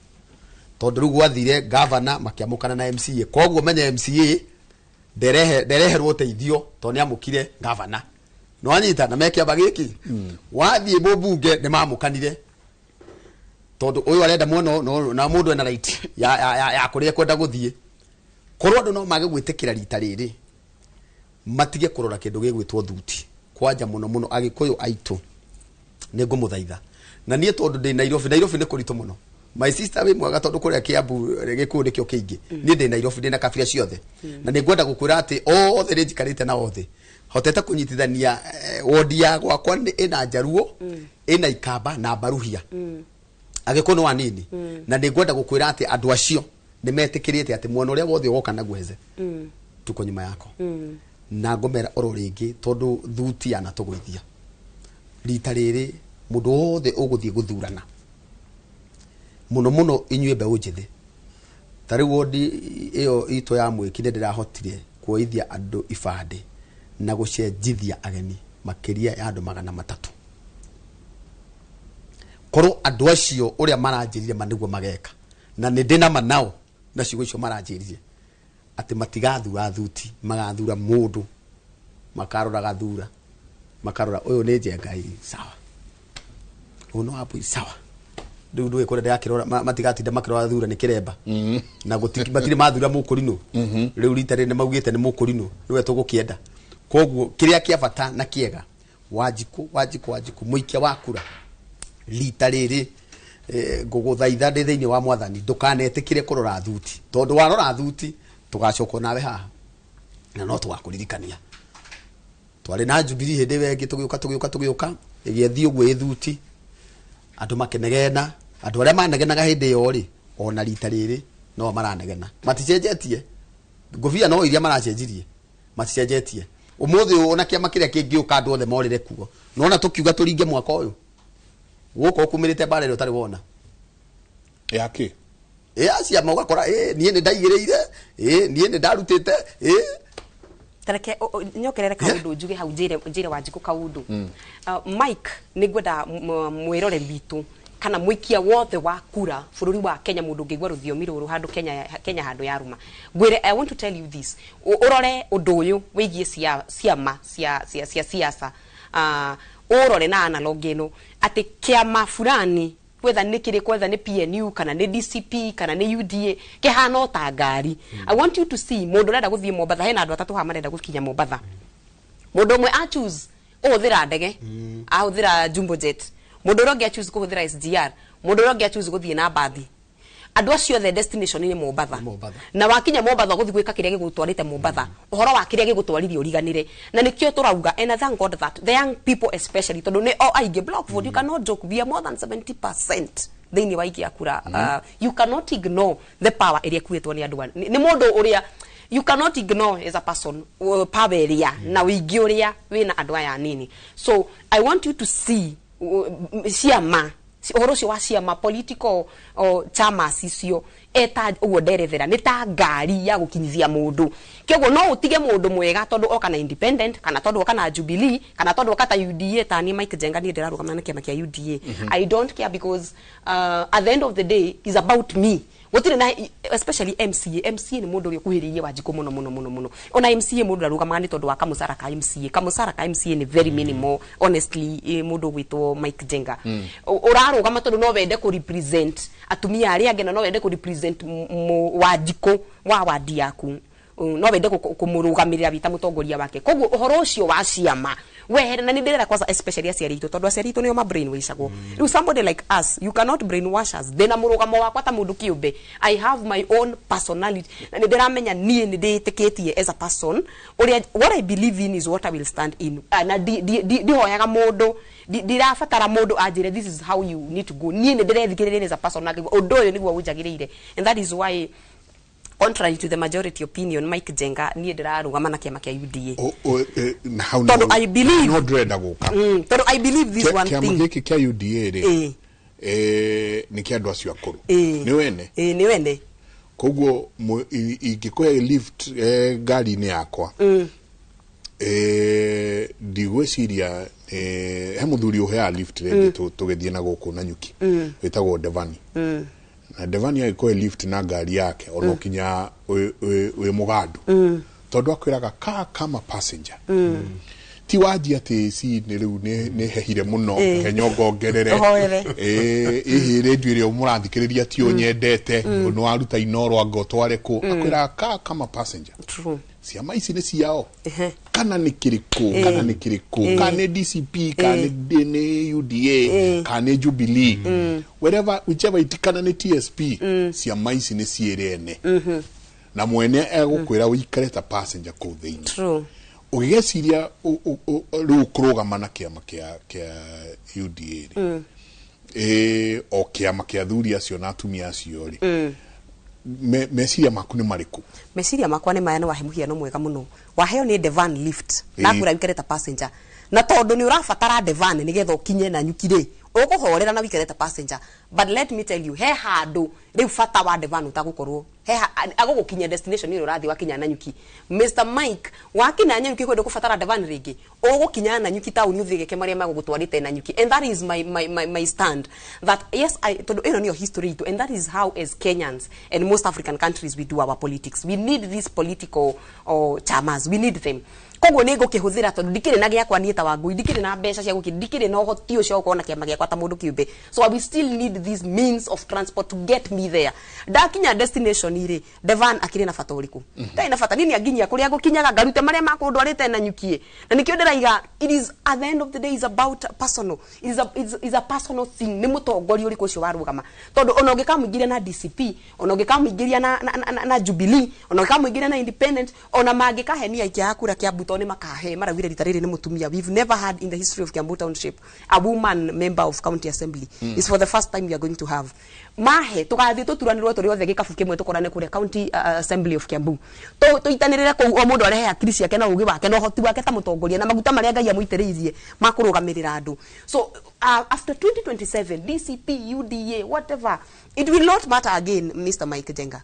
tondu riu gwathire governor makiamukana na MCA koguo menye MCA ndereherwo teithio to ni amukire governor no anyita na mekiamba giki wathie mbunge ni mamukanire tondu uyu arenda muno na mundu ena right ya kuria kwenda guthie korwo andu no mage gwitikira rita riri matige kurora kindu gigwitwo thuti kwanja muno agikuyu aitu ni ngumuthaitha na nie tondu ndi Nairobi ni kurito muno my sister we mwaga tondu kuria Kiambu gikundi kio kingi ni ndi Nairobi ndi na kabira ciothe na ni ngwenda gukwira ati othe ri njikarite na othe hoteta kunyitithania wodi ya gwakwa ni ina Njaruo ina Ikamba na Baruhia agikono wanini na ni ngwenda gukwira ati andu acio ni metikirite ati mwana uria wothe ugoka na gweze tuko nyuma yako na ngomera oro ringi tondu thuti ana tugwithia rita riri mundu wothe uguthie guthurana muno inyue mbeũ njĩthĩ tari wodi iyo ito ya mwikinde ndirahotire kuoithia andu ibande na gucenjithia ageni makiria ya andu 300 korwo andu acio uria maranjirire maniguo mageka na ni ndina manao na ciugo icio maranjirire ati matigathura thuti magathura mundu makarora gathura makarora uyu ni Njengai sawa uno hapo sawa ndu ikore ndakirora matigatinda makirora thura ni kiremba na gutikibatire mathura mukurino riu rita rene maugite ni mukurino niwe tugukienda koguo kiria kia bata na kiega wajiku muikia wakura rita riri nguguthaitha ndi thiini wa mwathani ndukanetikire kurora thuti tondu warora thuti tugacoko nawe haha na no tugakuririkania twari na Jubilee hindi wengi tugiuka igiethii uguo ithuti andu makenegena andu aria manegenaga hindi yo ri ona rita riri no maranegena maticenjetie nguvia no iria maracenjirie maticenjetie umuthi ona kiama kiria kingiuka andu othe morire kuo nona tukiuga turinge mwaka uyu guko kumirite barero tari wona yake acia mogakora nie ni ndaigiriire nie ni ndarutite tareke nyokerere kaundu njuge hau njire Wanjiku kaundu Mike nigwenda mwirore bitu kana mwikia wothe wa kura bururi wa Kenya mundu ngigwa ruthiomi ruru handu Kenya handu ya ruma gwire I want to tell you this urore undu uyu wigie ciama cia siasa urore na analog ino ati kiama fulani whether nikiri kwetha ni PNU kana ni DCP kana ni UDA kihana ta ngari I want you to see mundu renda guthie Mombatha hena andu atatu ha marenda gukinya Mombatha mundu mwe a choose uthira ndege ahuthira jumbo jet mundu rongi a choose kuhuthira SGR mundu rongi a choose guthie na bathi andu acio the destination ni Mombatha na wakinya Mombatha guthi gwika kiria gigutwarite Mombatha uhoro wa kiria gigutwarithio riganire na nikio turauga and I thank God that the young people especially tondu ni all aige block vote you cannot joke we are more than 70% thini wa ikia kura you cannot ignore the power area kuetwo ni andu ni mundu uria you cannot ignore as a person power area na wigi uria wina andu aya nini so I want you to see ciama uhoro cio wa ciama political chama cicio eta ugo nderethera ni ta ngari ya gukinyithia mundu kego no utige mundu mwega tondu oka na independent kana tondu oka na Jubilee kana tondu oka ta UDA ta ni Mike Njenga ni ndirarugamana na kiama kia UDA I don't care because at the end of the day is about me wotire na especially MCA ni mundu uri kuhiririe Wanjiku muno ona MCA mundu arugamana ni tondu wa kamusara ka MCA ni very minimal honestly mundu gwitwo Mike Njenga urarugama tondu no wende ku represent atumia ari agena no wende ku represent Wanjiku wa wadi yaku no wende kumurugamirira bita mutongoria wake koguo uhoro ucio wa ciama wehere na ndirera kwanza especially aciari itu tondu aciari itu nio ma brainwashagwo you somebody like us you cannot brainwash us thena murugamo wakwa ta mundu kiumbe I have my own personality na ndiramenya nie nditikitie as a person what I believe in is what I will stand in na di hoyaga mundu ndirabatara mundu anjire this is how you need to go nie ne ndirethikirire as a person na undu uyu niguo unjagirire, and that is why contrary to the majority opinion Mike Jenga nie ndirarugama na kiama kia UDA tondu I believe no dreda guka tondu I believe this one thing kiama giki kia UDA ri ni kia andu acio akuru ni wene ni wene koguo ingikuhe lift gari ni yakwa ndigwiciria he muthuri uhea lift rendi tugethie na guku na nyuki witagwo Devani na Devani agikuhe lift na gari yake ono kinya we mugandu tondu akwiraga kama passenger ti waji ati si ni riu ni hehire muno kenyongo ngerere ihi radio ire umurathikiriria ti unyendete no waruta inoro agotware ku akwiraga kama passenger true ciama ici ni ciao kana ni kiriku kana ni DCP kana ni UDA kana ni Jubilee wherever whichever itikana ni TSP ciama ici ni cierene na mwene egukwira uikare ta passenger ku thiini true ugeciria riu kurugama na kiama kia UDA o kiama kia thuri acio na atumia acio ri meciria maku ni mariku meciria makwa ni maya ni wahe muhiano mwega muno waheo ni Devan lift na kura wikare ta passenger na tondu ni urabatara Devan ni getho kinye na nyukire ukuhorera na wikare ta passenger but let me tell you he handu riu fata wa Devan utagukorwo he agugukinya destination ni urathi wakinya na nyuki Mr Mike wakinya na nyuki kwenda kufatara Devan ringi ugukinya na nyuki tauni uthigeke maria magugutwarite na nyuki, and that is my stand that yes I tondu ino ni history to, and that is how as Kenyans and most African countries we do our politics. We need these political chamas, we need them. Koguo ni ngukihuthira tondu ndikire na giakwa nieta wangu ndikire na mbeca cia gukiri ndikire na uhoti ucio ukona kiama giakwa ta mundu kiumbe, so I will still need these means of transport to get me there. Ndakinya destination ire Devan akire na fata uriku dai na fata nini aginya kuria gukinyaga garute maria makundwarite na nyukie na nikio ndiraiga it is at the end of the day is about personal, is a personal thing. Ni mutongori uriku ucio warugama tondu ona ungikamuingiria na DCP ona ungikamuingiria na Jubilee ona ungikamuingiria na Independent ona mangikahenia ikia akura kia Tone makahe marawire ritarire ni mutumia. We've never had in the history of Kiambu Township a woman member of county assembly. It's for the first time we are going to have. Mahe tugathi tuturanirwo turi othe gikabu kimwe tukorane kure county assembly of Kiambu to itanirire ku o mundu arehe akiri ciake na ugi wake no hoti wake ta mutongoria na maguta maria ngai amuitiriirie makurugamirira andu. So after 2027 DCP UDA whatever it will not matter again Mr Mike Jenga,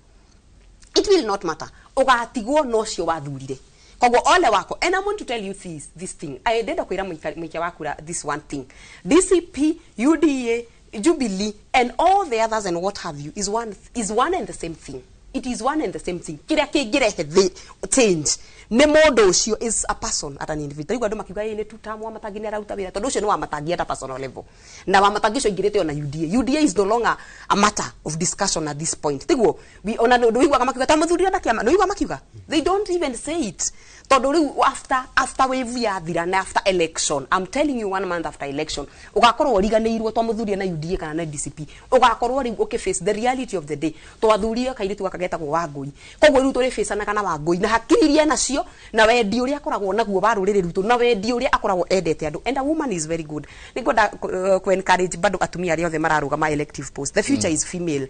it will not matter ugatigwo no cio wathurire kogo ole wako. And I want to tell you this thing. I did akwira mwike wakura this one thing. DCP, UDA, Jubilee, and all the others and what have you is one and the same thing. It is one and the same thing. Kira kigire change. Ne modo ucio is a person at an individual. Igwa ndo makiuga ni tutamu amatagine arauta wira. Tondu ucio no amatagia at a personal level. Na amatagisho igirete ona UDA. UDA is no longer a matter of discussion at this point. Tiguo we ona ndo igwa kamakiuga tamuthurira na kiama. Ndo igwa makiuga. They don't even say it. Tondu after wave ya thira na after election, I'm telling you 1 month after election, ugakorwo riganirwo twamuthuria na UDA kana na DCP. Ugakorwo ri face the reality of the day. Twathuria kairitu gakageta go wangui. Koguo ru turi face na kana wangui na hakiririe nacio na wendi uria akoragwo naguo barurire ruto na wendi uria akoragwo endete andu, and a woman is very good. Nigoda ku encourage bado atumia ari othe mararugama elective post. The future is female.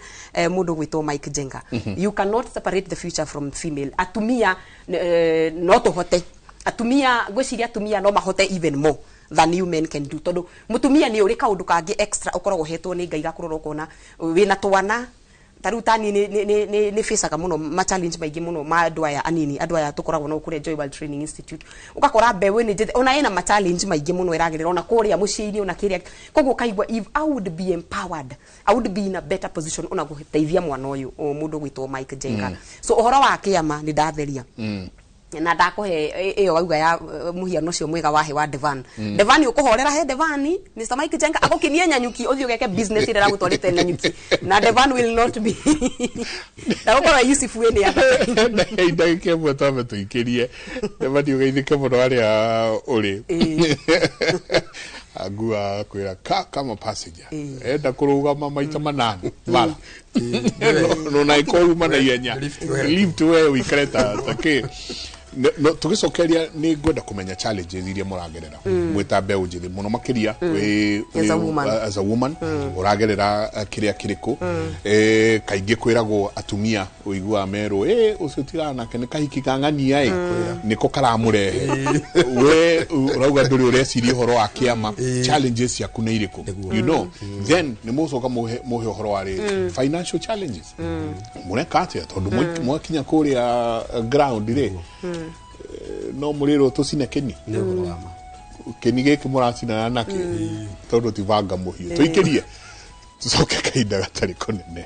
Mundu gwitwo Mike Jenga. You cannot separate the future from female. Atumia not hote atumia gwiciria atumia no mahote even more than you men can do. Tondu mutumia ni uri kaundu kangi extra ukoragwo hetwo ni ngai gakurorwo kona wina twana tarutani ni fesaga muno ma challenge maingi muno ma adwaya anini adwaya tukoragwo no kure Joy World Training Institute ugakora mbeũ ni njĩthĩ ona ina ma challenge maingi muno iragerera ona kuria muciini ona kiria koguo kaigwa if I would be empowered I would be in a better position ona guteithia mwana uyu mundu gwitwo Mike Jenga. So uhoro wa kiama ni ndatheria na ndakuhe iyo wauga ya muhiano cio mwega wahe wa Devan. Devan ukuhorera he Devan Mr Mike Jenga agukinie nyanyuki uthio geke business ira gutwarite na nyuki na Devan will not be na ukora Yusufu ene ya ndake mwe twa tuikirie Devan ugeithike muno aria uri agua kwira kama passenger enda kurugama maita manani mara no na iko uma na yenya lift we we kreta take no tugicokeria ni ngwenda kumenya challenges iria muragerera mwita mbeũ njĩthĩ muno makiria as a woman uragerera kiria kiriko kaingi kwiragwo atumia uigua mero ucio tirana kene kahiki kang'ania niko karamurehe we urauga nduri ureciria horo wa kiama challenges yaku nĩ irĩkũ you know then ni mucoka muhe horo wa financial challenges mureka atia tondu mwakinya kuria ground ri no muriro tucine keni keni giki muracina nake tondu tivanga muhiu tuikirie tucoke kainda gatari konene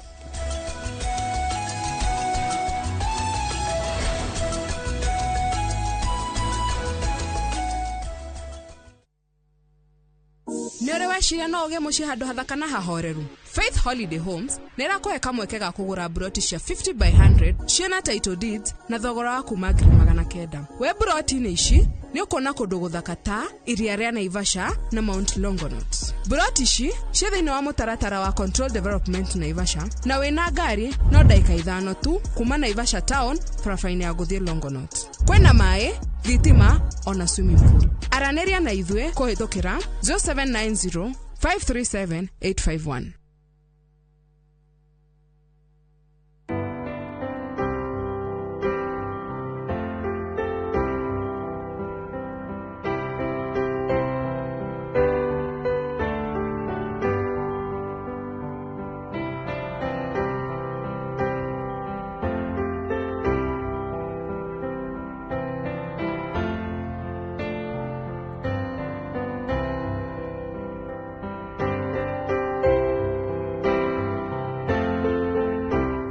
Nere weciria no uge muci handu hathaka na hahoreru. Faith Holiday Homes nera kuhe kamweke ga kugura broti cia 50 by 100 ciana title deeds na thogora wa kuma 900. We broti ni ici ni ukona kundu guthaka ta iria ria Naivasha na Mount Longonot. Broti ici cia thiini wa mutaratara wa Control Development Naivasha na wina ngari no daika 5 tu kuma Naivasha town farafaini ya guthie Longonot. Kwena mai thitima ona swimming pool. Araneria na ithwe kuhitukira 0790 537 851.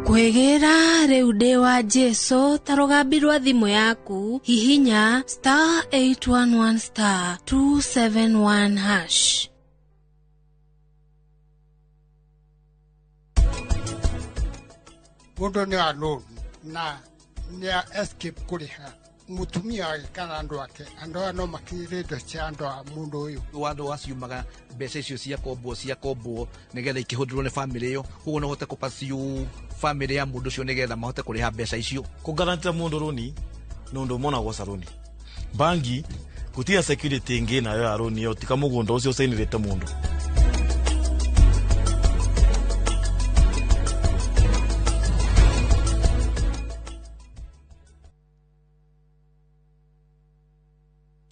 Kwegera reude wa Jesu tarogambirwa thimu yaku hihinya *811 *271#. Mundu ni alone na ni escape kuriha mutumia kana andu ake andu no makirinde cia andu a mundu uyu wandu waciumaga mbeca icio cia kombo nigetha ikihundirwo ni family iyo hugo no hote kupasiu family ya mundu cio nigetha mahote kuriha mbeca icio kugarantira mundu runi nundu mona gwa saruni bangi kutia security ingi nayo ya runi yo tika mugundo ucio usainirite mundu.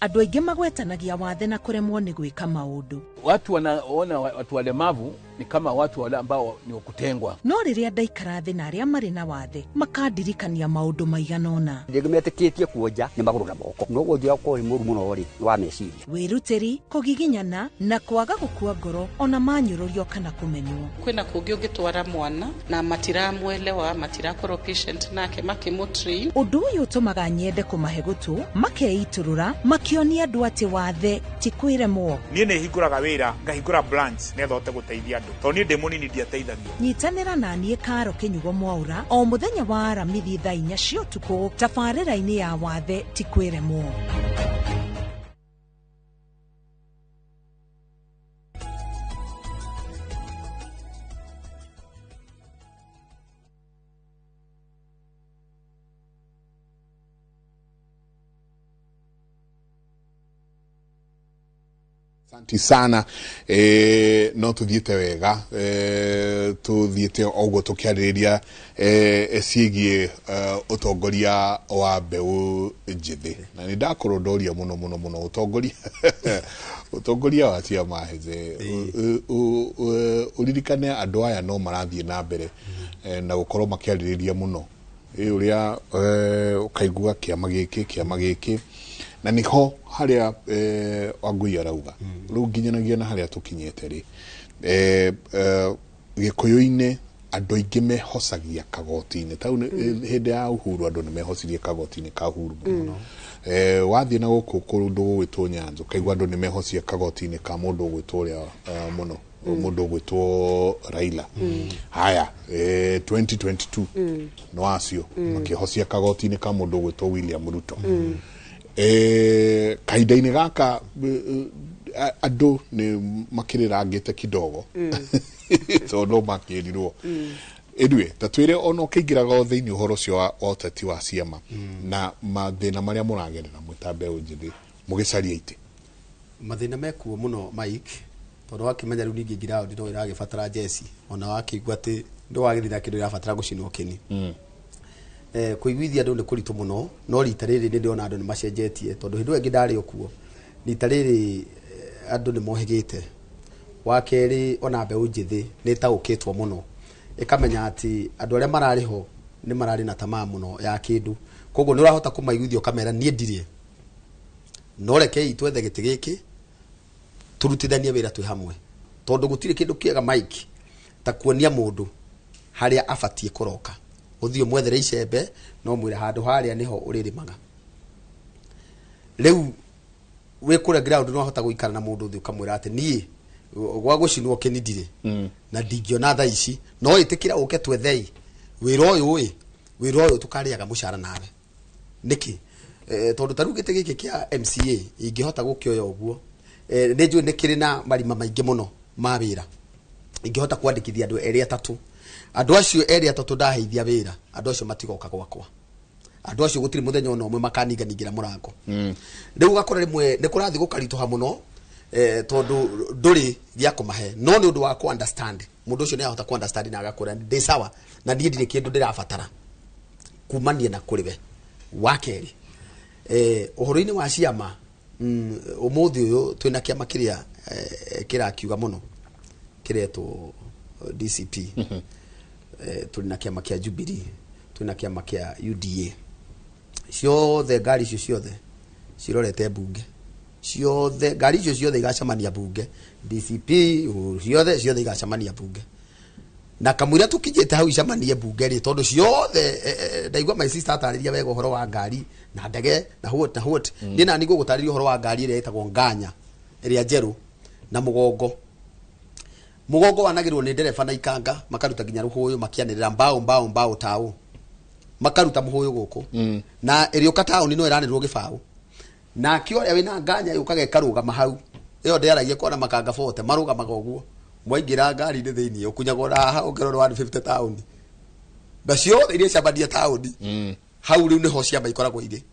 Andũ aingĩ magwetanagia wathe na kuremwo ni gwika maundu. Watu wanaona watu walemavu ni kama watu wale ambao ni kutengwa. No riria ndaikara thi na aria mari na wathe makandirikania maundu maiganona. Ndigimetikitie kuoja ni maguru na moko. No gojia ko ni muru muno ri wa meciria. Wiruteri kugiginyana na kwaga gukua ngoro ona manyururio kana kumenwo. Kwina kungi ungitwara mwana na matiramwelewa matirakoro patient nake makimutri. Undu uyu utumaga nyende kumahe gutu makeiturura makionia andu ati wathe ti kwiremwo. Nie ne hinguraga wira ngahingura branch netho te guteithia andu to ni ndemoni ni ndiateithagia. Nyitanira na nie Karo Kinyugo Mwaura o muthenya wa Aramithi thaa 4 cia utuku tabarĩra-inĩ ya wathe ti kwiremwo. Asante sana no tuthiete wega tuthiete ogo tukiariria ciĩgie utongoria wa mbeũ njĩthĩ na ni ndakurondoria muno utongoria wa ciama heze uririkane andu aya no marathie na mbere na gukorwo makiaririria muno uria ukaigua kiama giki na niho haria Wangui arauga riu nginyanagia na haria tukinyete ri gikuyu-ini andu aingi mehocagia kagoti-ini tau hindi ya uhuru andu ni mehocirie kagoti-ini ka uhuru muno wathie na guku kundu gwitwo Nyanza kaigua andu ni mehocia kagoti-ini ka mundu gwitwo ria muno mundu gwitwo Raila haya 2022 no acio makihocia kagoti-ini ka mundu gwitwo William Ruto kaida-ini gaka andu ni makirira ngite kidogo so no makirirwo edwe tatwire ono kingiraga thiini uhoro cio wa oteti wa ciama na mathina maria muragerera mutambe unjithi mugicaria ite mathina mekuo muno Mike tondu wakimenya riu ningi ground no iragibatara jesi ona wakigwa ati ndo wagithira kindu irabatara gucinwo kini kuiguithia andu ni kuritu muno no rita riri ni ndiona andu ni macenjetie tondu hindu engi ndari okuo rita riri andu ni mohigite wakeri ona mbeũ njithi ni taukitwo muno ikamenya ati andu aria marariho ni marari na tamaa muno ya kindu koguo ni urahota kumaiguithio kamera nie ndirie no reke itwethe giti giki turutithanie wira twi hamwe tondu gutire kindu kiega Mike ta kuonia mundu haria abatie kuroka uthio mwethere icembe no mwire handu haria niho uririmaga riu we kure ground no hota guikara na mundu uthio kamwira ati nie gwa gucinwo kinidire na ndingiona tha ici no itikira uke twethei wira uyu tukariaga mushara nawe niki tondu taru gite giki kia MCA ingihota gukioya uguo ni njui nikiri na marima maingi muno ma wira ingihota kwandikithia andu eri atatu andu acio eri atatu ndaheithia wira andu acio matigoka gwakwa andu acio gutiri muthenya ona umwe makaninga ningira murango riu gakora rimwe ni kurathi gukarituha muno tondu nduri gya kumahe no ni undu wa ku understand mundu ucio ni ahota ku understand na agakora ndi sawa na ndie ndire kindu ndirabatara kumania na kuriwe wakeri uhoro-ini wa ciama umuthi uyu twina kiama kiria kirakiuga muno kiretwo DCP twina kiama kia Jubilee twina kiama kia UDA ciothe ngari icio ciothe cirorete bunge ciothe ngari icio ciothe igacamania bunge DCP ciothe igacamania bunge na kamwira tukijete hau icamanie bunge ri tondu ciothe ndaigua my sister atariria wega uhoro wa ngari na ndege na what ni na nigo gutariria uhoro wa ngari iri etagwo nganya iri njeru na mugongo wanagirwo ni ndereba na ikanga makaruta ginya ruhuyu makianirira mbao tao makaruta muhuyu guku na iri ukatao ni no iranirwo gibao na kioria wina nganya yukage karuga mahau iyo nderagie kona makanga fote maruga magoguo mwaingira ngari ni thiini ukunyagora haha ukirora 150,000 bacio iria cabadia tauni hau riu niho ciamba ikoragwo iri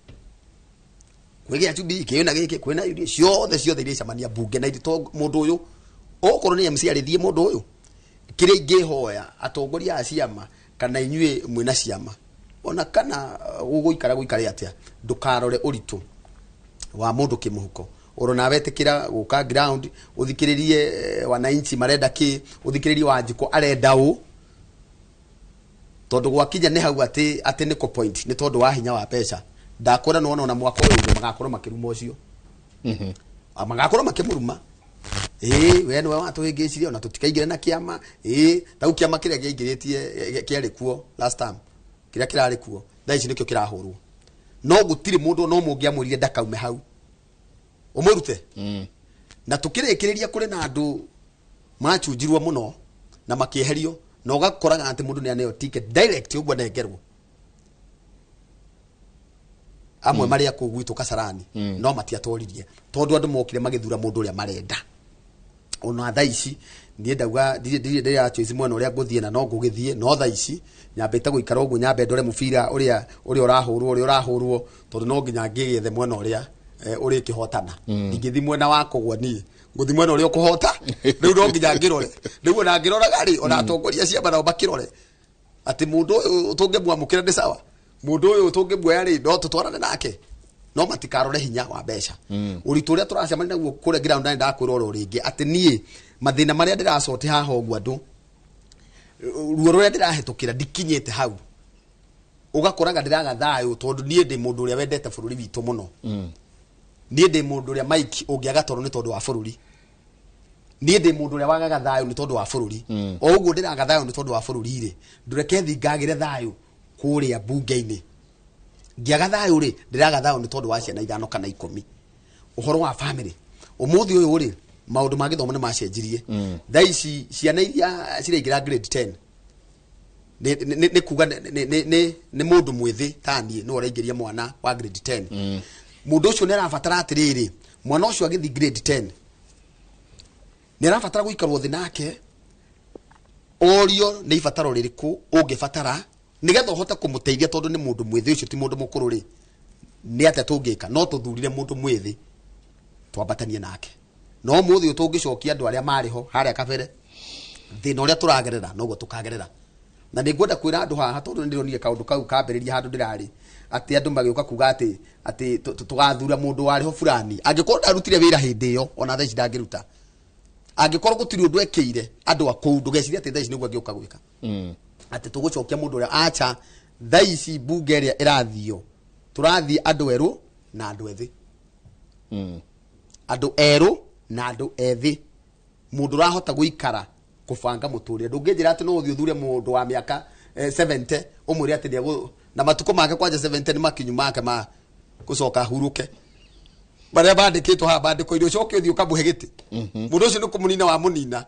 kwigia chubi kiona giki kwina iria ciothe iria camania bunge na ito mundu uyu okorwo ni MC arithie mundu uyu kire ingihoya atongoria a ciama kana inyue mwina ciama ona kana guikare atia ndukarore uritu wa mundu kimuhuko urona wetikira guka ground uthikiririe wananchi marenda ki uthikiririe wanjiko arenda u tondu gwakinya ni hau ati ni ko point ni tondu wa hinya wa pesa ndakora no ona mwako uyu magakora makiruma ucio magakora makimuruma we no watu hingicirie ona tutikaingire na kiama tau kiama kiria giingiritie kiari kuo last time kiria kirari kuo thaici nikio kirahurwo no gutiri mundu no mungiamurire ndakaume hau umurute na tukirikiriria kuri na andu machujirwa muno na makieherio na ugakoraga ati mundu ni aneyo ticket direct ugwa nengerwo amwe maria ku gwitu kasarani no matiatoririe tondu andu mokire magithura mundu uria marenda ona thaici nie ndauga ndire ya choice mwana uria nguthie na no ngugithie no thaici nyambe ta guikara uguo nyambe ndore mubira uria urahurwo tondu no nginya ngigethe mwana uria uri kihotana ngithi mwena wako gwa ni nguthi mwena uri ukuhota riu no nginya ngirore riu na ngirora gari ona atongoria ciama nao bakirore ati mundu uyu tungemwamukira ndi sawa mundu uyu tungemwoya ri no tutwarane nake no matikarore hinya wa mbeca uritu uria turacemania naguo kure ground ndani ndakwirora ringi ati nie mathina maria ndiracote haha ogwa ndu ruo ruria ndirahetukira ndikinyete hau ugakoraga ndiraga thayo tondu nie ndi mundu uria wendete bururi witu muno nie ndi mundu uria Mike ungiaga toro ni tondu wa bururi nie ndi mundu uria wagaga thayo ni tondu wa bururi o uguo ndiraga thayo ni tondu wa bururi ri ndureke thingagire thayo kuria bunge-ini ngiaga thayo ri ndiraga thayo ni tondu wa ciana 5 kana 10 uhoro wa family umuthi uyu ri maundu ma githomo ni macenjirie thaici ciana iria ciraingira grade 10 ni kuga ni mundu mwithi tani no uraingiria mwana wa grade 10 mundu ucio ni arabatara atiriri mwana ucio agithi grade 10 ni arabatara guikarwo thi nake orio nĩ ibataro rĩrĩkũ ũngĩbatara nigetha ũhote kũmũteithia tondu nĩ mũndũ mwĩthĩ ũcio ti mũndũ mũkũrũ rĩ nĩ atĩa tũngĩka no tũthurire mũndũ mwĩthĩ twambatanie nake no mũthĩ ũtũngĩcokia andũ arĩa marĩ ho harĩa kabere thĩna ũrĩa tũragerera noguo tũkagerera na nĩ ngwenda kwĩra andũ haha tondu nĩndĩronire kaũndũ kau kambĩrĩria handũ ndĩrarĩ atĩ andũ magĩũka kuga atĩ tũgathura mũndũ warĩ ho fulani angĩkorwo ndarutire wĩra hĩndĩ ĩyo ona thaa ici ndangĩruta angĩkorwo gũtirĩ ũndũ ekĩire andũ akũu ndũgecirie atĩ thaa ici nĩguo angĩũka gwĩka atĩ tũgũcokia mũndũ ũrĩa acha thaa ici mbunge ĩrĩa ĩrathio tũrathiĩ andũ erũ na andũ ethĩ andũ erũ na andũ ethĩ mũndũ ũrahota gũikara kũbanga mũtũrĩre ndũngĩnjĩra atĩ no ũthiĩ ũthure mũndũ wa mĩaka 70 ũmwĩre atĩ nĩegũ na matukũ make kwanja 70 nĩ makinyu make ma gũcoka huruke barĩa bandĩkĩtwo haha bandĩko irio ũcoke ũthiĩ ũkamũhe gĩtĩ mũndũ ũcio nĩ kũmũnina wa mũnina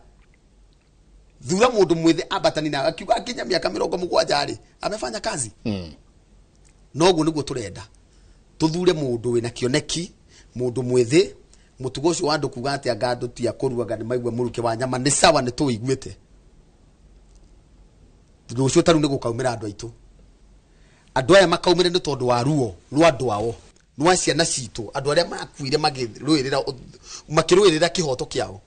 thura mũndũ mwĩthĩ ambatani na akiuga akinya mĩaka 70 rĩ amefanya kazi noguo nĩguo tũrenda tũthure mũndũ wĩna kĩoneki mũndũ mwĩthĩ mũtugo ũcio wa andũ kuga atĩ anga andũ ti akũruaga nĩ maigua mũruke wa nyama nĩ sawa nĩ tũiguĩte rũciũ tarũ nĩ gũkaumĩra andũ aitũ andũ aya makaumĩre nĩ tondũ wa ruo rwa andũ ao nwa ciana citũ andũ arĩa makuire makĩrũĩrĩra kĩhoto kĩao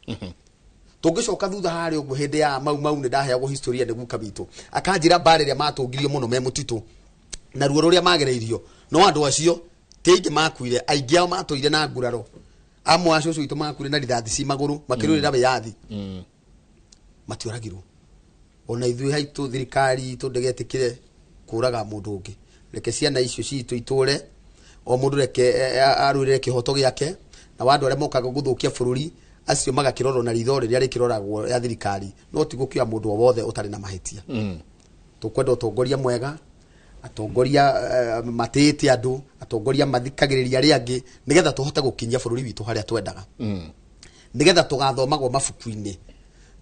tũngĩcoka thutha harĩ ũguo hĩndĩ ya mau nĩ ndaheagwo historia nĩ guka bitũ akanjĩra mbarĩ ĩrĩa matũngirio mũno me mũtitũ na ruo rũrĩa magereirio no andũ acio teingĩ makuire aingĩ ao matũire na nguraro amwe acio citũ makuire na rithathi ci magũrũ makĩrũĩrĩra wĩyathi matioragirwo ona ithuĩ haitũ thirikari tũndĩgetĩkire kũraga mũndũ ũngĩ reke ciana icio citũ itũre o mũndũ reke arũĩrĩre kĩhoto gĩake na andũ arĩa mokaga gũthũkia bũrũri acio magakĩrorwo na ritho rĩrĩa rĩkĩroragwo ya thirikari no ti gũkĩoya mũndũ o wothe ũtarĩ na mahĩtia tũkwenda ũtongoria mwega atongoria matĩĩte andũ atongoria mathikagĩrĩria arĩa angĩ nĩgetha tũhote gũkinyia bũrũri witũ harĩa twendaga nĩgetha tũgathomagwo mabuku-inĩ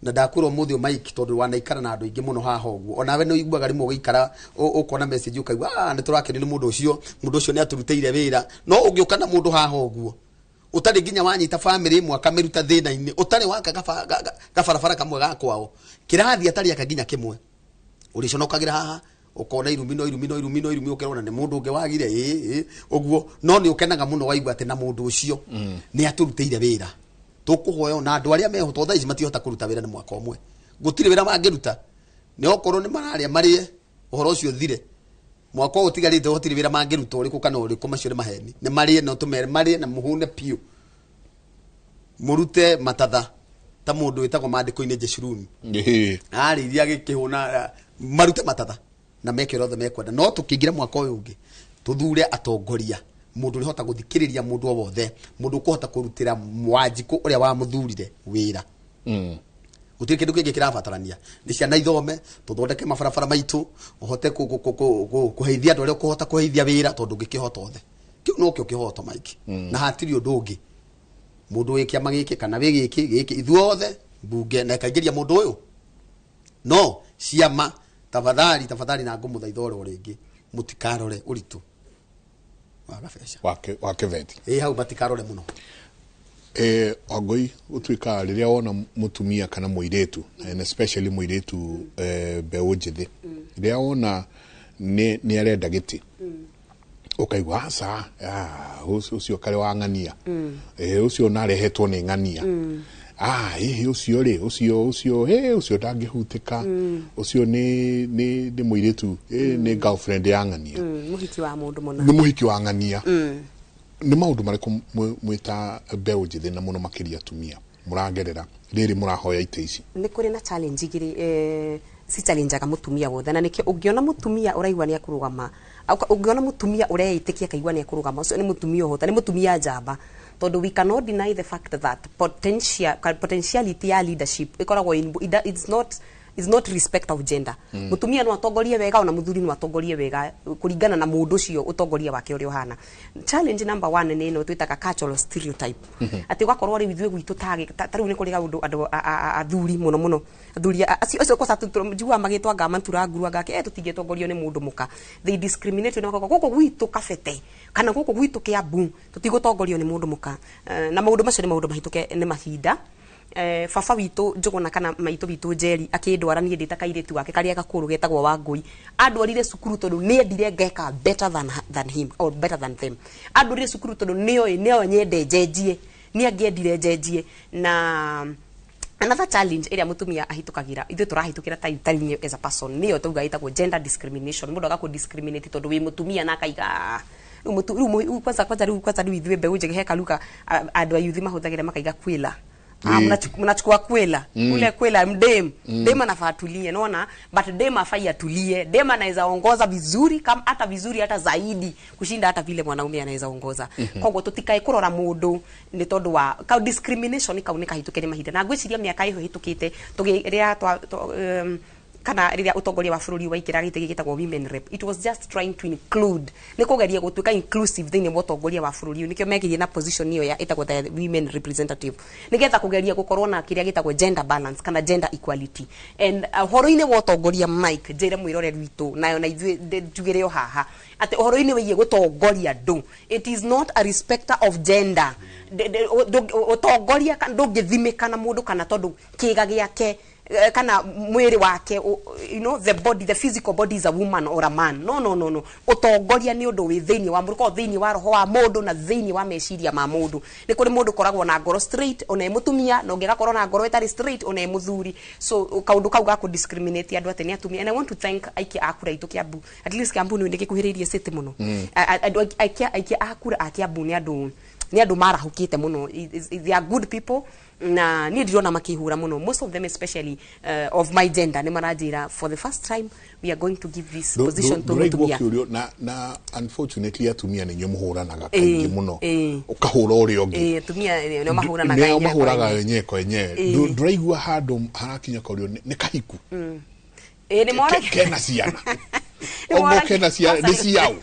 na ndakwĩrwo mũthĩ maiki tondũ wanaikara na andũ aingĩ mũno haha ũguo onawe nĩ ũiguaga rĩmwe ũgĩikara ũkona message ũkaigua nĩ tũrakenio nĩ mũndũ ũcio nĩ aturutĩire wĩra no ũngĩũka na mũndũ haha ũguo ũtarĩ nginya wanyita family mwaka mĩruta thĩna-inĩ ũtarĩ waka gabarabara kamwe ga kwao kĩrathi atarĩ aka nginya kĩmwe ũrĩconokagĩra haha ukona irumi ukerona nĩ mũndũ ũngĩ wagire ũguo no nĩ ũkenaga mũno waigua atĩ na mũndũ ũcio nĩ aturutĩire wĩra tũkũhoya na andũ arĩa meho tondũ ici matihota kũruta wĩra nĩ mwaka ũmwe gũtirĩ wĩra mangĩruta nĩ okorwo nĩ mararĩa marĩe ũhoro ũcio thire mwaka ũtigarĩte gũtirĩ wĩra mangĩruta ũrĩkũ kana ũrĩkũ macio nĩ maheni nĩ marĩe no tũmere marĩe na mũhũne piũ mũrute matatha ta mũndũ wĩtagwo mandĩko-inĩ Jeshuruni arĩithia gĩkĩhũna marute matatha na meke rothe mekwenda no tũkĩingĩra mwaka ũyũ ũngĩ tũthure atongoria mũndũ ũrĩhota gũthikĩrĩria mũndũ o wothe mũndũ ũkũhota kũrutĩra Wanjikũ ũrĩa wamũthurire wĩra gũtirĩ kĩndũ kĩngĩ kĩrabatarania nĩ ciana ithome tũthondeke mabarabara maitũ ũhote kũheithia andũ arĩa ũkũhota kũheithia wĩra tondũ ngĩkĩhota othe kĩu no kĩo kĩhoto maiki na hatirĩ ũndũ ũngĩ mũndũ wĩ kĩama gĩkĩ kana wĩ gĩkĩ ithuothe mbunge na ĩkaingĩria mũndũ ũyũ no ciama tafadhali na ngũmũthaitha oro rĩngĩ mũtikarore ũritũ wa kĩbeti hau matikarore mũno Wangui ũtuĩkaga rĩrĩa wona mũtumia kana mũirĩtu and especially mũirĩtu mbeũ njĩthĩ rĩrĩa wona nĩ arenda gĩtĩ ũkaigua aca ũcio karĩ wa ng'ania ũcio narehetwo nĩ ng'ania ũcio rĩ ũcio ndangĩhutĩka ũcio nĩ mũirĩtu nĩ girlfriend ya ng'ania mũhiki wa mũndũ mũna nĩ mũhiki wa ng'ania nĩ maũndũ marĩkũ mwĩta mbeũ njĩthĩ na mũno makĩria atumia mũragerera rĩrĩ mũrahoya itĩ ici nĩ kũrĩ na challenge igĩrĩ si challenge aga mũtumia wothe na nĩkĩo ũngĩona mũtumia ũraigua nĩ akũrũgama ũngĩona mũtumia ũreĩtĩkia kaigua nĩ akũrũgama ũcio nĩ mũtumia ũhota nĩ mũtumia njamba tondũ we cannot deny the fact that potentiality ya leadership ikoragwo is not respect of gender mutumia no atongorie wega ona muthuri no atongorie wega kuringana na mundu ucio utongoria wake uri ohana challenge number 1 ni no twitaga cultural stereotype ati ugakorwo ri withu gwitu tariu ni kuri gaundu andu athuri muno athuri acio ko satu njua magitwa ngama turangurwa ngake tutingetongorio ni mundu muka they discriminate no guku gwitu kabete kana guku gwitu kiambu tutigotongorio ni mundu muka na maundu macio ni maundu mahituke ni mahinda baba witũ Njũgũna kana maitũ witũ Njeri akĩndwara niĩ ndĩ ta kairĩtu wake karĩa gakũrũ getagwo Wangũi andwarire cukuru tondũ nĩ endire ngeka better than him or better than them andwarire cukuru tondũ nĩo nyende njenjie nĩ angĩendire njenjie na another challenge ĩrĩa mũtumia ahĩtũkagĩra ithuĩ tũrahĩtũkĩra time as a person nĩyo tuga ĩtagwo gender discrimination mũndũ agakũ discriminate tondũ wĩ mũtumia na akaiga kwanza rĩu ithuĩ mbeũ njĩthĩ hekaluka andũ a youth mahũthagĩra makaiga kwĩla mnachukua kwela kule kwela dem anafaa atulie naona but dem afai atulie dem anaweza ongoza vizuri kama hata vizuri hata zaidi kushinda hata vile mwanaume anaweza ongoza kwa hivyo tutikae kurora mundu ni tondu wa ka discrimination ikauneka hitukene mahinda na ngwiciria miaka iho hitukite tugiria kana riria utongoria wa bururi wa ikira gite gitagwo women rep it was just trying to include ni kugeria gutuika inclusive thini wa utongoria wa bururi nikio megirie na position iyo ya itagwo the women representative nigetha kugeria gukorwo na kiria gitagwo gender balance kana gender equality and horo-ini wa utongoria Mike njire mwiroreri witu nayo na ithuĩ njugire yo haha ati horo-ini wigie gutongoria ndu it is not a respecter of gender utongoria ndungithimika na mundu kana tondu kiga giake kana mwiri wake you know the physical body is a woman or a man no utongoria ni undu wi thiini wa mundu ko thiini wa roho wa mundu na thiini wa meciria ma mundu ni kuri mundu koragwo na ngoro straight ona mutumia na ungigakorwo na ngoro itari straight ona muthuri so kaundu kau ga ku discriminate andu atene atumia and I want to thank aiki akura itu Kiambu at least Kiambu ni ndikikuhiririe city muno aiki akura a Kiambu ni andu marahukite muno they are good people na ni ndirona makihura muno most of them especially of my gender ni maranjira for the first time we are going to give this position to mutumia na unfortunately atumia ni nyomuhuranaga kaingi muno ukahura uri ongi atumia ni mahuranaga ni mahuraga wenyewe kwa wenyewe ndiraigua handu harakinya korio ni kahiku ni mora kena ciana ogo kena ciana ni ciao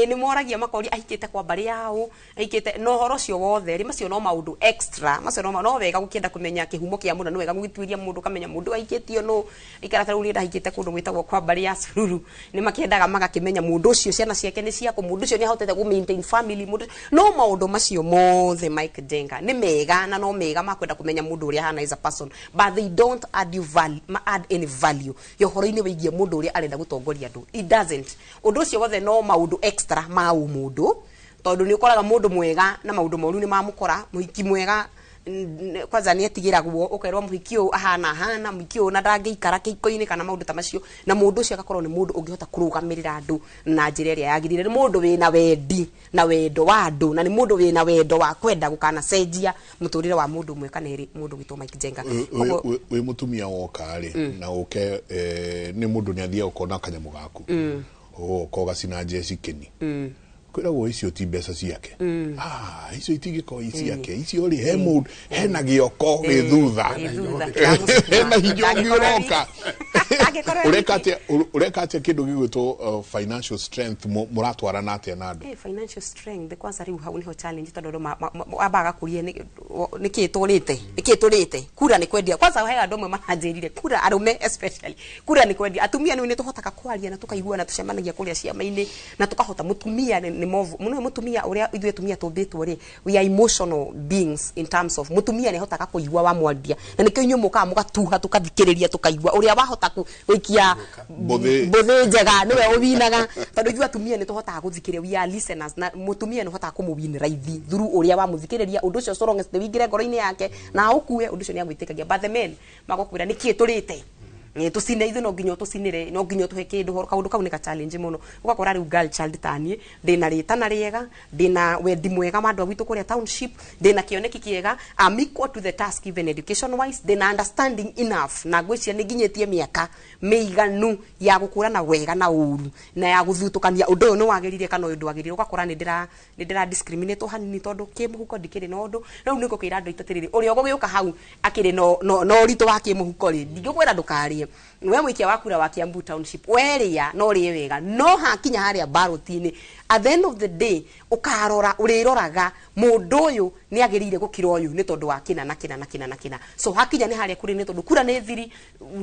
ni moragia makori ahikite kwa bari yao ahikite no horo cio wothe ri macio no maundu extra macio no wega gukienda kumenya kihumo kia mundu no wega gugituiria mundu kamenya mundu ahikitio no ikarata ru ni ndahikite kundu gwitagwo kwa bari ya sururu ni makiendaga magakimenya mundu ucio ciana ciake ni ciako mundu ucio ni ahotete gu maintain family mundu no maundu macio mothe Mike Jenga ni mega na no mega makwenda kumenya mundu uria hana as a person but they don't add any value yo horo-ini wigie mundu uria arenda gutongoria ndu it doesn't undu ucio wothe no maundu extra ma mundu tondu ni ukoraga mundu mwega na maundu moru ni mamukora muhiki mwega kwanza ni etigiragwo ukairwa muhiki u ahana muhiki u na ndangeikara kiko-ini kana maundu ta macio na mundu ucio agakorwo ni mundu ungihota kurugamirira andu na njira iria yagirire ni mundu wina wendi na wendo wa andu na ni mundu wina wendo wa kwenda gukana cenjia muturire wa mundu mwe kana iri mundu gitwo Mike Jenga we mutumia woka ri na uke ni mundu ni athia ukona kanyamu gaku koga sina jesi keni kwiragwo icio ti mbeca ciake icio itigiko ciake icio ri he mundu hena gioko githutha hena hijongi uroka ureka atia kindu gigwitwo financial strength muratwarana atia na andu financial strength kwanza riu hau niho challenge tondu abaga kurie nikiturite kura ni kwendia kwanza he andu amwe maranjirire kura arume especially kura ni kwendia atumia ni tuhotaka kwaria na tukaigua na tucemanagia kuria ciama-ini na tukahota mutumia ni muno mutumia uria ithuĩ tumia tumbitwo ri we are emotional beings in terms of mutumia ni hotaga kuigua wa mwandia na nikio inyuĩ muka mugatuha tukathikiriria tukaigua uria wahota guikia bothi njega niwe ubinaga tondu ithuĩ atumia ni tuhotaga guthikiriria we are listeners na mutumia ni hotaga kumuwin raithi through uria wa muthikiriria undu ucio so long as wingire ngoro-ini yake na ukue undu ucio ni agwitikagia but the men magokwira niki turite tusine ithu no nginyo tusinire no nginyo tuhe kindu kaundu kau ni ka challenge muno ugakora ri girl child tanie ndina ritana riega ndina wendi mwega mandu agwitu kuria township ndina kioneki kiega am equal to the task even education wise ndina understanding enough na ngwicia ni nginyetie miaka meiganu ya gukurana wega na uru na ya guthutukania undu no wagirire kana undu wagirire ugakora ni ndira discriminate hanini tondu kimuhuko ndikiri no undu riu niko kira andu itatiriri uria ugugiuka hau akiri no rito wa kimuhuko ri ndingikwira ndukarie we mwikia wa kura wa Kiambu Township weria no rie wega no hakinya haria barotini at the end of the day ukarora uriroraga mundu uyu ni agirire gukira uyu ni tondu wa kina na kina so hakinya ni haria kuri ni tondu kura ni thiri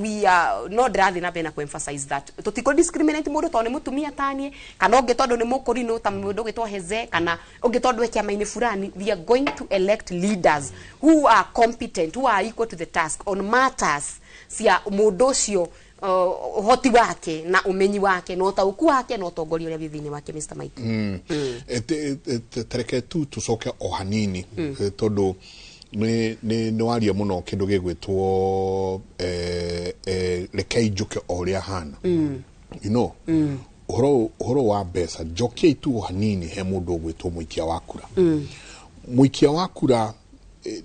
we are not rather na bena ku emphasize that tutiko discriminate mundu tondu mutumia tanie kana ungi tondu ni mukurino ta mundu gitwa heze kana ungi tondu we kiama-ini fulani. We are going to elect leaders who are competent, who are equal to the task on matters cia mundu ucio hoti wake na umenyi wake na utauku wake na utongoria uria thini wake Mr. Mike. Tereke tu tucoke o hanini tondu ni waria muno kindu gigwitwo rekei njuke oria hana you know uhoro wa mbeca njokie tu hanini he mundu gwitwo muikia wa kura muikia wa kura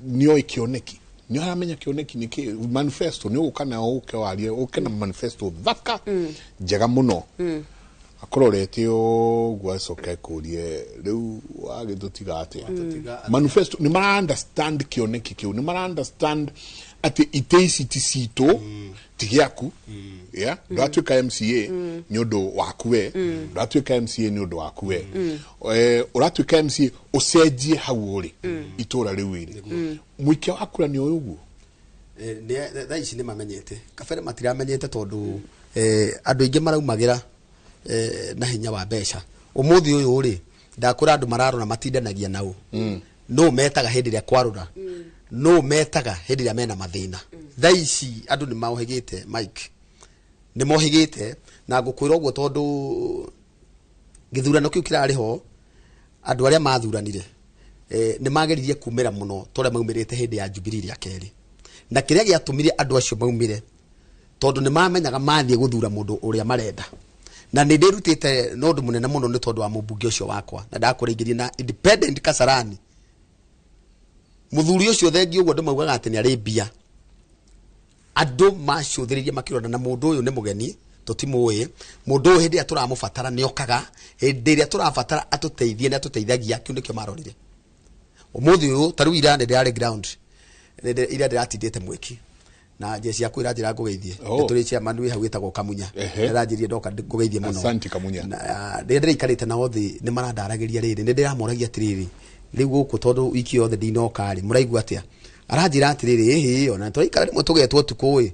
nio ikioneki nio aramenya kioneki niki manifesto nio ukana uke warie uke na manifesto thaka njega muno akororete o gwacoka kurie riu wagitutiga ate manifesto ni mara understand kioneki kiu ni mara understand ati itesi tisito tigiaku yeah ndatuika MCA nyodo wakuwe ndatuika MCA nyodo wakuwe uratuika MCA ucenjie hau uri itura riu iri muikia wakura ni uyugu thaici ni mamenyete kabere matiramenyete tondu andu ingi maraumagira na hinya wa mbeca umuthi uyu uri ndakura andu mararona matindanagia nao no metaga hindi ria kwarura no metaga hindi ria mena mathina thaici andu ni maohigite Mike ni mohigite na ngukwira uguo tondu githurano kiu kirariho andu aria mathuranire ni mageririe kumira muno tore maumirite hindi ya Jubilee ya keri na kiria giatumire andu acio maumire tondu ni mamenyaga mathie guthura mundu uria marenda na ni ndirutite nondu munene muno ni tondu wa mubunge ucio wakwa na ndakuringirie na independent Kasarani muthuri ucio thengi uguo ndimaugaga ati ni ari bia andu macuthiririe makirona na mundu uyu ni mugeni tutimuwe mundu uyu hindi aturamubatara ni okaga hindi ria turabatara atuteithie na atuteithagia kiu nikio marorire umuthi uyu taru ira ndi ari ground ira ndiratindite mwiki na jesi yaku iranjira ngugeithie turi cia manu hau itagwo Kamunya iranjirie ndoka ngugeithie muno asante Kamunya na ndire ikarite na othi ni marandaragiria riri ndi ndiramoragia atiriri riu guku tondu wiki yothe ndinoka ri muraigua atia aranjira atiriri hihi ona turaikara rimwe tugetwo tukui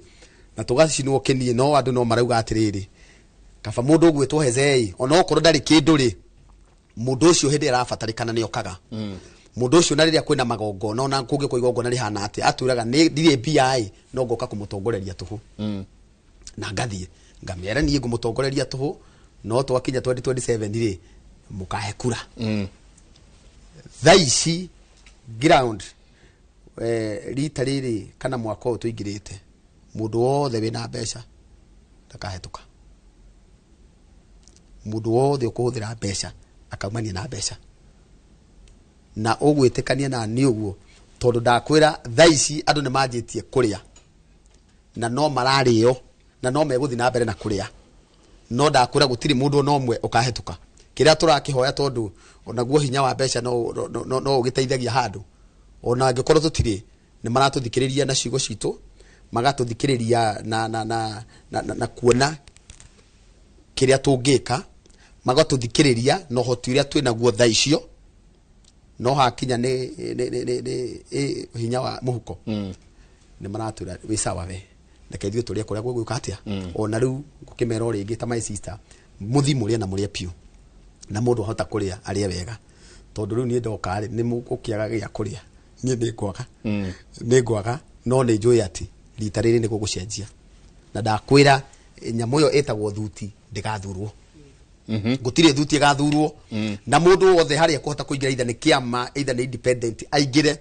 na tugacinwo kinie no andu no marauga atiriri kaba mundu gwitwo hezei ona okorwo ndari kindu ri mundu ucio hindi arabatarikana ni okaga mundu ucio na riria kwina magongona ona kungi kwa igongona rihana ati aturaga ni ndire BI no ngoka kumutongoreria tuhu na ngathie ngamera nie ngumutongoreria tuhu no twakinya 2027 ri mukahe kura thaici ground rita riri kana mwaka uyu tuingirite mundu wothe wina mbeca ndakahetuka mundu wothe ukuhuthira mbeca akaumania na mbeca na ugwitikania na ni uguo tondu ndakwira thaici andu ni manjitie kuria na no marario na no meguthi na mbere na kuria no ndakwira gutiri mundu no mwe ukahetuka kiria turakihoya tondu onaguo hinya wa mbeca no ugiteithagia handu ona angikorwo tutiri ni maratuthikiriria na ciugo citu magatuthikiriria na kuona kiria tungika magatuthikiriria no hoti uria twina guo thaicio no hakinya ni hinya wa muhuko ni maratura wisawa we ndakaithio turia kuria gwikuka atia ona riu ngukimera ringi ta my sister muthimu ria na muria piu na mundu hota kuria aria wega tondu riu ni ndoka ri ni mugukiaga gia kuria ni ngwaga no ni njui ati rita riri ni gugucenjia na ndakwira nyamu yo etagwo thuti ndigathurwo gutire thuti igathurwo na mundu wothe haria kuhota kuingira itha ni kiama itha ni independent aingire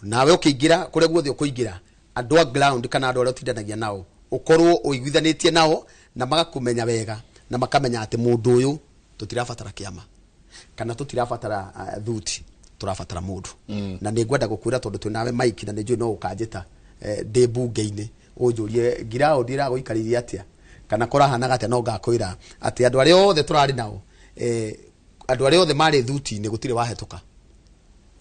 nawe ukiingira kuria guothe ukuingira andu a ground kana andu aria utindanagia nao ukorwo uiguithanitie nao na magakumenya wega na makamenya ati mundu uyu tutirabatara kiama kana tutirabatara thuti turabatara mundu na ni ngwenda gukwira tondu twinawe Mike na ninjui no ukanjita ndi bunge-ini unjurie ngirao ndira guikariria atia kana kora hanaga atia no ngakwira ati andu aria othe turari nao andu aria othe mari thuti ni gutire wahetuka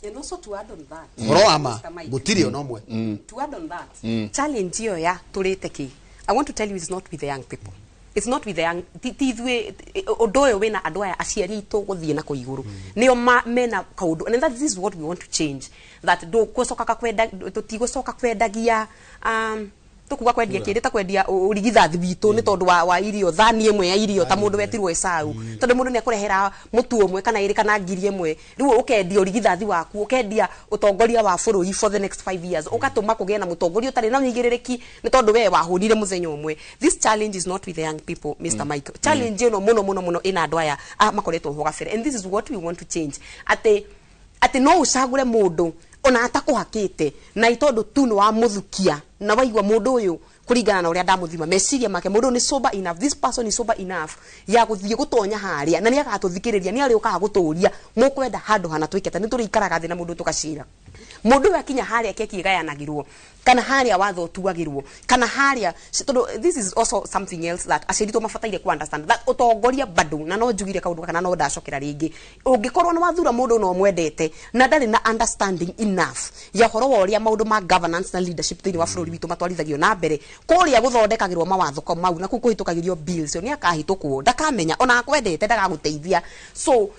and also to add on that oro ama gutire ono mwe to add on that challenge yo ya turite ki I want to tell you it's not with the young people. It's not with the young tithwe odoyo wena andu aya aciari itu guthie na kuiguru nio mena kaundu and that is what we want to change, that do gucoka kwenda tutigocoka kwendagia tukuga kwendia kindi ta kwendia urigithathi witu ni tondu wa irio thani imwe ya irio ta mundu wetirwo Esau tondu mundu ni akurehera mutu umwe kana iri kana ngiri imwe riu ukendia urigithathi waku ukendia utongoria wa bururi for the next 5 years ukatuma kugia na mutongoria utari na nyigiririki ni tondu we wahunire muthenya umwe. This challenge is not with the young people, Mr. Mike. Challenge no muno ina andu aya makoretwo ho gabere, and this is what we want to change. Ate no ucagure mundu ona atakuhakite na itondu tu no wa muthukia na waigwa mundu uyu kuringana na uria ndamuthima meciria make mundu ni sober enough, this person is sober enough ya guthie gutonya haria na ni agatuthikiriria ni ari ukaga guturia mukwenda handu hana twikete ni turikaraga thina mundu tukacira mundu akinya haria keki gayanagirwo kana haria watho tuagirwo kana haria this is also something else that acirito mafataire ku understand that utongoria bado na no njugire kaundu kana no ndacokera ringi ungikorwo na wathura mundu no mwendete na ndari na understanding enough ya horo wa uria maundu ma governance na leadership thini wa bururi witu matwarithagio na mbere kuria guthondekagirwo mawatho ko mau na kuhitukagirio bills yo ni akahitukwo ndakamenya ona akwendete ndagaguteithia. So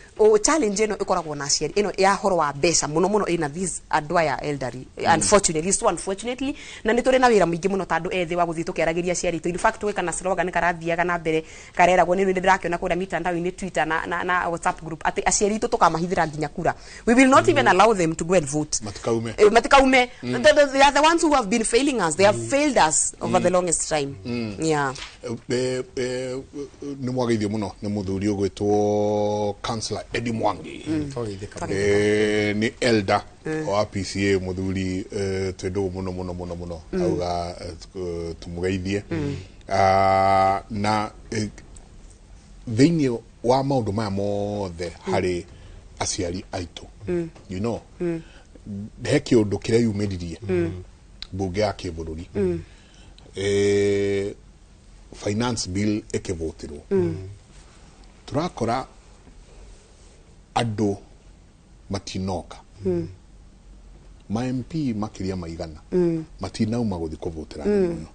challenge eno ikoragwo na aciari eno ya horo wa mbeca muno ina these adwire elderly unfortunately so unfortunately na ni turi na wira mwingi muno tandu ethi wa guthii tukeragiria aciari tu in fact we kana slogan karathiaga na mbere kareragwo ni ndirakiona kuria mitandao-ini Twitter na WhatsApp group ati aciari tu tukamahithira nginya kura. We will not even allow them to go and vote. Matikaume they are the ones who have been failing us. They have failed us over the longest time. Yeah. Ni mwageithio muno ni muthuri ugwitwo Councillor Eddie Mwangi ni elder wa PCA muthuri twendo muno auga tumugeithie na thĩinĩ wa maũndũ maya mothe harĩ aciari aitũ you know he kĩũndũ kĩrĩa yumĩririe mbunge ya kĩbũrũri finance bill ĩkĩvotirwo turakora andũ matinoka ma MP makiria maigana matinauma guthi kuvotera muno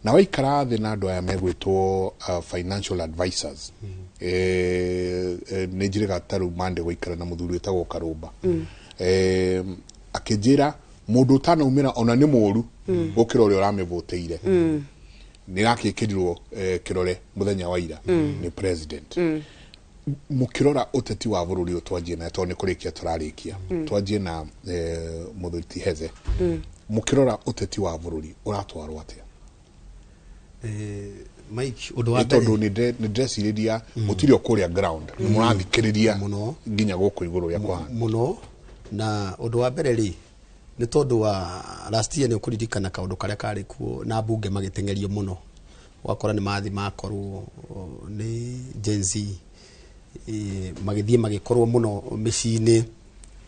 na waikara thĩ na andũ aya megwĩtwo financial advisors nĩ njĩrĩga taru mande gũikara na mũthuri wĩtagwo Karũmba akĩnjĩra mũndũ ũtanaumĩra ona nĩ mũru gũkĩra ũrĩa ũramĩvoteire nĩrakĩkĩrirwo kĩrore mũthenya wa ira nĩ president mukirora uteti wa bururi utwanjie na tone kurikia turarikia twanjie na muthiti heze mukirora uteti wa bururi uratwarwo atia Mike udwate ni ndressiriria mutirio kuria ground murathikiriria nginya guku iguru ya kwa muno na undu wa mbere ri ni tondu wa last year ni ukuririkana kaundu karia kari kuo na bunge magitengerio muno wakora ni mathi makorwo ni Gen Z magithie magikorwo muno micini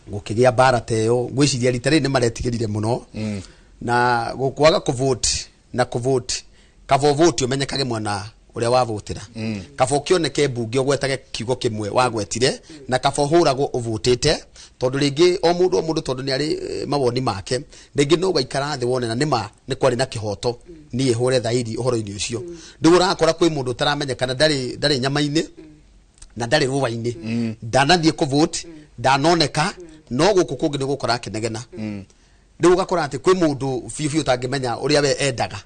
gukigia bara teyo gwiciria ritari ni maretigirire muno na gukwaga kuvote na kuvote kavovote umenyekage mwana uria wavotera kavo kioneke bunge ogwetage kiugo kimwe wagwetire na kavo huragwo uvotete tondu ringi o mundu tondu ni ari mawoni make ringi no gaikara thi wone na nima ni kwari na kihoto ni hure thairi uhoro-ini ucio ndigura akora kwi mundu taramenyekana ndari nyama-ini na ndari ruva-ini ndanathie kuvote ndanoneka no guku kungi ni gukora kinegena ndio ugakora ati kwi mundu fiu utangimenya uria we endaga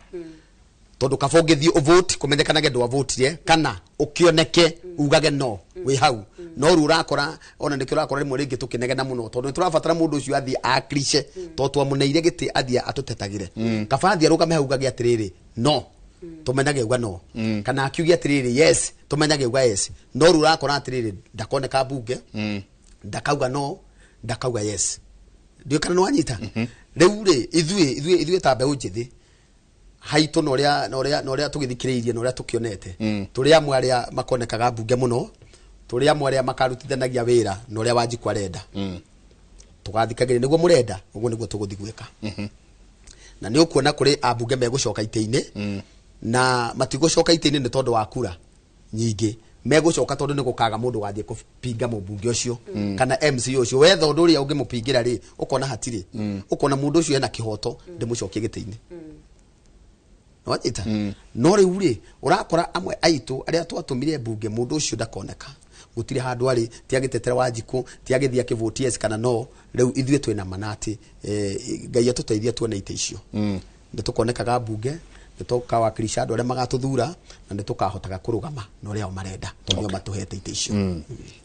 tondu kabongithie uvote kumenyekanage ndu avotire kana ukioneke ugage no wi hau no ru urakora ona ndikio urakora rimwe ringi tukinegena muno tondu turabatara mundu ucio athie akrice to twamuneire giti athie atutetagire kabathie arugame hau ugage atiriri no tumenyage uga no kana akiugia atiriri yes tumenyage uga yes no ru urakora atiriri ndakoneka bunge ndakauga no ndakauga yes ndio kana no anyita riu ri ithuĩ ta mbeũ njĩthĩ haitũ noria tugithikiriirie noria tukionete turi amwe aria makonekaga bunge muno turi amwe aria makarutithanagia wira noria wanjiku arenda tugathikagire niguo murenda uguo niguo tuguthi gwika na ni ukuona kuri abunge megucoka ite-ini na matigucoka ite-ini ni tondu wa kura nyingi megucoka tondu ni gukaga mundu wathie kupinga mubunge ucio kana MC ucio wetha undu uria ungimupingira ri ukona hatiri ukona mundu ucio ena kihoto ndimucokie gite-ini no wanyita no riu ri urakora amwe aitu aria twatumire bunge mundu ucio ndakoneka gutire handu ari tiagitetera Wanjiku tiagithia kivoties kana no riu ithue twina manati ngai atuteithia tuone ite icio nditukonekaga bunge tukawakilisha andu aria magatuthura na nditukahotaga kurugama no ria marenda tonyo matuhete ite icio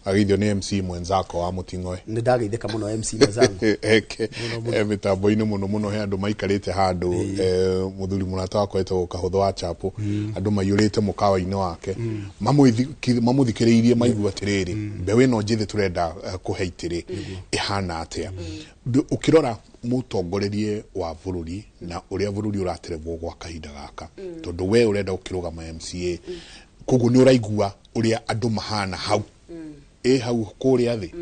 agithio ni MC mwenzako wa Mutingoe ndageitheka muno MC mwenzangu mitambo-ini muno he andu maikarite handu muthuri murata wako etwo kahutho wa chapo andu maiyurite mukawa-ini wake mamuthikiriirie maigua atiriri mbeũ ino njĩthĩ turenda kuheitiri ihana atia ukirora mutongorerie wa bururi na uria bururi uraterevwo gwa kahinda gaka tondu we urenda ukirugama MCA koguo ni uraigua uria andu mahana hau hau kuria thi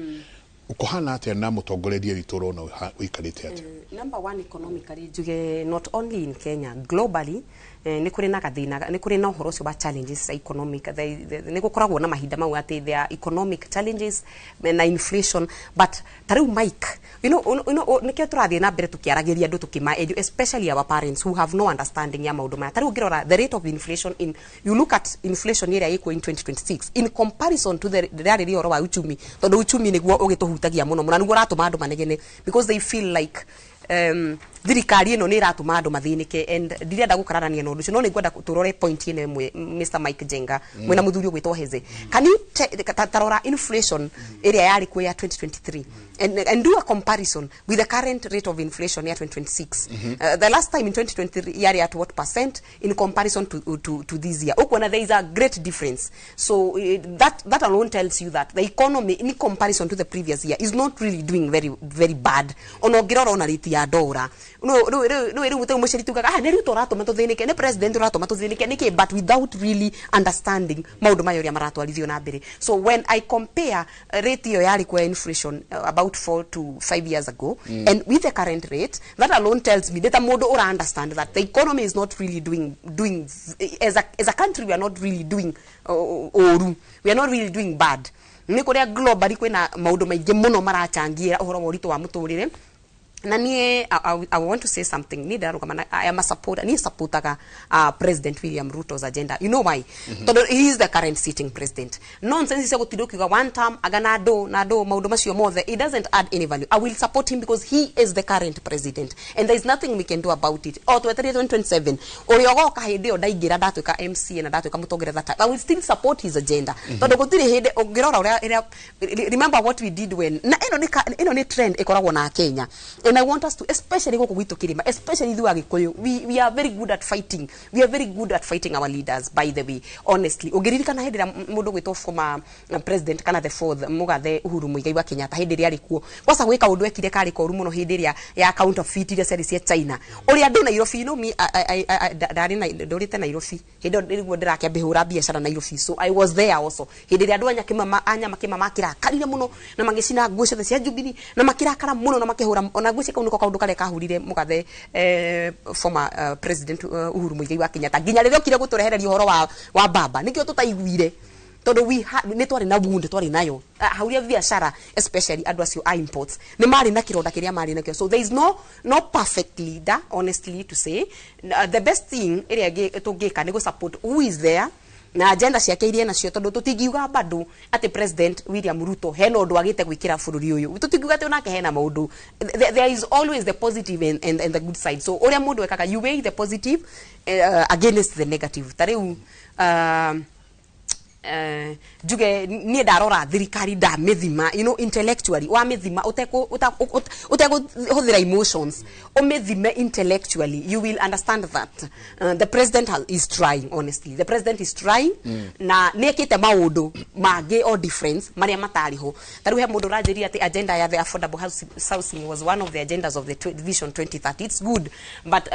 ukohana atia na mutongorerie witu rona uikarite atia number 1 economically juge not only in Kenya globally ni kuri na gathina ni kuri na uhoro cio ba challenges economic ni gukoragwo na mahinda mau ati there economic challenges na inflation but tariu Mike you know nikio turathie na mbere tukiaragiria andu tukima especially our parents who have no understanding ya maundu maya tariu ngirora the rate of inflation in you look at inflation area iko in 2026 in comparison to the rate wa uchumi tondu uchumi niguo ugituhutagia muno muno niguo ratuma andu manegene because they feel like thirikari ino ni iratuma andu mathinike and ndirenda gukararania na undu ucio no ni ngwenda turore point ine mwe Mr Mike Jenga mwena muthuri gwitwo Heze can you tarora inflation area yari kwa ya 2023 and do a comparison with the current rate of inflation ya 2026 the last time in 2023 yari at what percent in comparison to this year ukona there is a great difference so that alone tells you that the economy in comparison to the previous year is not really doing very bad ono ngirora ona rate ya dollar no eri mutu mushiri tugaga ne rito rato matuthinike ne president rato matuthinike niki but without really understanding maundu mayo ria maratwarithio na mbere so when I compare rate yo yari kwa inflation about 4 to 5 years ago and with the current rate that alone tells me that modo ora understand that the economy is not really doing as a country we are not really doing we are not really doing bad ni kuria globally kwina maundu maingi muno marachangia uhoro wa urito wa muturire na nie I want to say something ni darugama I am a supporter ni supportaga President William Ruto's agenda you know why he is the current sitting president nonsense is gutirukiga one term agana do maundu macio mothe it doesn't add any value I will support him because he is the current president and there is nothing we can do about it or 2027 ori ogoka hindi o ndaigira ndatuika MC na ndatuika mutongere that I will still support his agenda tondu gutire hindi ogirora remember what we did when na ino ni trend ikoragwo na Kenya and I want us to especially go gwitu kirima especially through Agikuyu we are very good at fighting our leaders by the way honestly ogiririkana hindira mundu gwitwo former president kana the fourth Mugathe Uhuru Muigai wa Kenyatta hindira arikuo kwasa gwika undu ekire kari koru muno hindira ya counterfeit iria ceri cia China uria ndu Nairobi no me ndari na ndorite Nairobi hindo ndiriguo ndirakia bihura biashara Nairobi so I was there also hindira andu anya makima makira karire muno na magicina nguo ciothe cia Jubilee na makira kara muno na makihura ona nguo cia niko kaundu kare kahurire Mugathe former president Uhuru Muigai wa Kenyatta nginya ririo kire guturehereria uhoro wa baba nikio tutaiguire tondu ni twari na wound twari nayo hauria biashara especially andu acio imports ni mari na kironda kiria mari nakio so there is no perfect leader honestly to say the best thing area tungika ni go support who is there na agenda ciake iria nacio tondu tutingiuga bado ati president William Ruto hena undu agite gwikira bururi uyu tutingiuga ati onake hena maundu there is always the positive and the good side so uria mundu ekaga you weigh the positive against the negative tariu juge ni ndarora thirikari da methima you know intellectually wa methima utego huthira emotions o methima intellectually you will understand that the president is trying honestly the president is trying na nekite maundu mage or difference maria matariho taru he mundu rajiria ati agenda ya the affordable housing was one of the agendas of the vision 2030 it's good but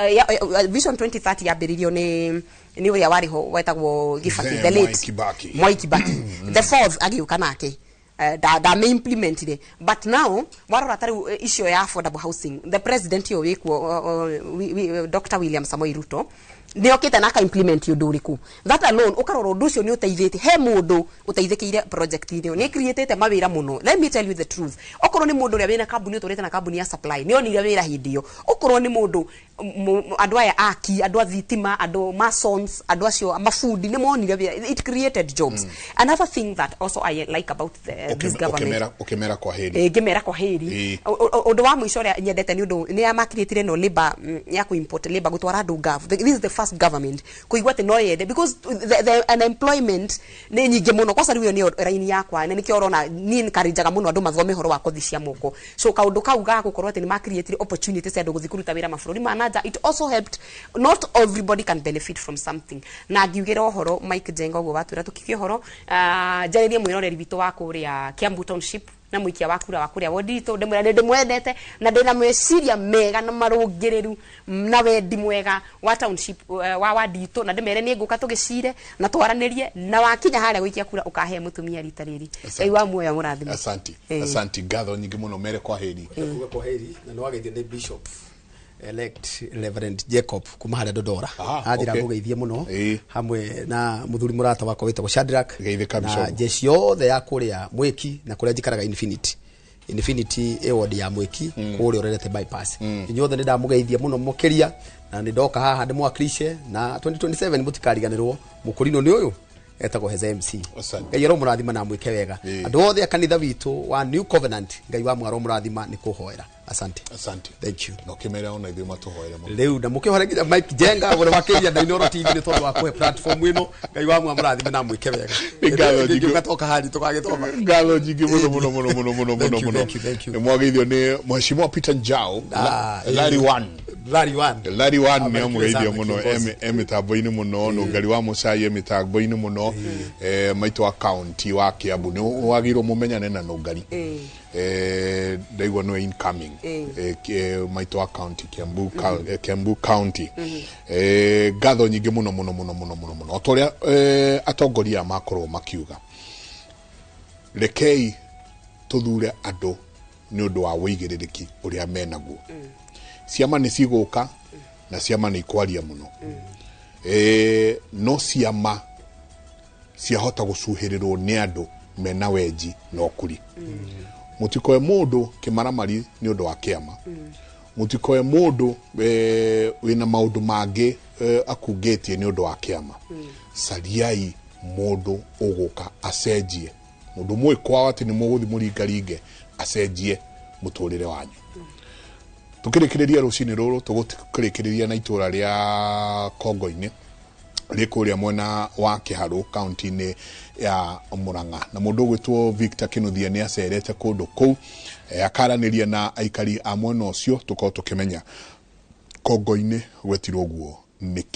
vision 2030 yabiririo ni uria wariho wetagwo Gibaki the late Mwai Kibaki the fourth agiuka nake da me implement it but now warora tari issue ya affordable housing the president yo wekwo Dr. William Samoei Ruto nä okite naka implement undu uriku that alone ukarora undu ucio ni uteithĩtie he mundu uteithĩkĩire project ino ni created mawira muno. Let me tell you the truth, okorwo ni mundu uria wina kambuni uturite na kambuni ya supply ni onire wira hindi yo, okorwo ni mundu andu aya aki andu a thitima andu masons andu acio mafudi ni monire wira, it created jobs. Another thing that also I like about this government ukimera kwa heri ngimera kwa heri undu wa mwisho ria nyendete ni undu ni amakirĩtire no labor ya ku import labor gutwara andu gav. This is the first government kuigwa te no yende because the unemployment ni nyingi muno kwa sababu ni raini yakwa na nikio rona ni nkarijaga muno andu mathome horo wa kuthisia moko so kaundu kau ga gukorwo te ni makirĩtire opportunities andu guthikuruta wira mabũrũri manaja. It also helped, not everybody can benefit from something. Na ngiugira horo Mike Jenga go batwira tukithio horo jaririe mwiroreri witu wa kuria Kiambu Township na muikia wakura wakuria wodito ndimwendete na ndina mweciria mega na marungiriru na wendi mwega wa township wa wadito na ndimere ni nguka tugicire na twaranirie na wakinya haria guikia kura ukahe mutumia rita riri ei wa muoyo murathima. Asante gatho nyingi muno mere kwa heri kwa heri na no ageithie ni bishop elect Reverend Jacob kuma haria Dodora athira mugeithie muno hamwe na muthuri murata wako witagwo Shadrack na jeshi yothe ya kuria mwiki na kuria njikaraga Infinity Award ya mwiki kuria urerete bypass inyothe ni ndamugeithie muno mukiria na ni ndoka haha ndimwakilishe na 2027 mutikariganirwo mukurino ni uyu etagwo Heza MC. Ngai ro murathima na mwike wega andu othe akanitha witu wa New Covenant ngai wa mwaro murathima ni kuhoera. Asante. Thank you. No kimera ona ithu matuhoera muno. Leu na mukihoera nginya Mike Jenga wore wakiria na Inoro TV ni tondu wa kuhe platform ino ngai wa mwaro murathima na mwike wega. Ngalo jingi gatoka hali tukagitoma. Ngalo jingi muno. Ni mwageithio ni Mheshimiwa Peter Njau Larry One ni amugeithio muno emitambo-ini muno no ngari wa Musai emitambo-ini muno maitu wa county wa Kiambu ni wagirwo mumenyane na no ngari ndaigwa no incoming maitu wa county Kiambu county gatho nyingi muno otoria atongoria makorwo makiuga rekei tuthure andu ni undu wa wigiriki uria menaguo ciama ni ciguka na ciama ni ikwaria muno no ciama ciahota gucuhirirwo ni andu mena wenji no kuri mutikoe mundu kimaramari ni undu wa kiama mutikoe mundu wina maundu mangi akungetie ni undu wa kiama sariai mundu uguka acenjie mundu mwikwa ati ni muguthi muringaringe acenjie muturire wanyu. Tukirikiria rucini ruru tugukirikiria na itura ria Kongo-ini rikuria mwena wa Kiharu county-ini ya Murang'a na mundu gwitwo Victor Kinuthia ni acerete kundu kuu akaraniria na aikari a mwena ucio tukao tukimenya Kongo-ini gwetirwo guo niki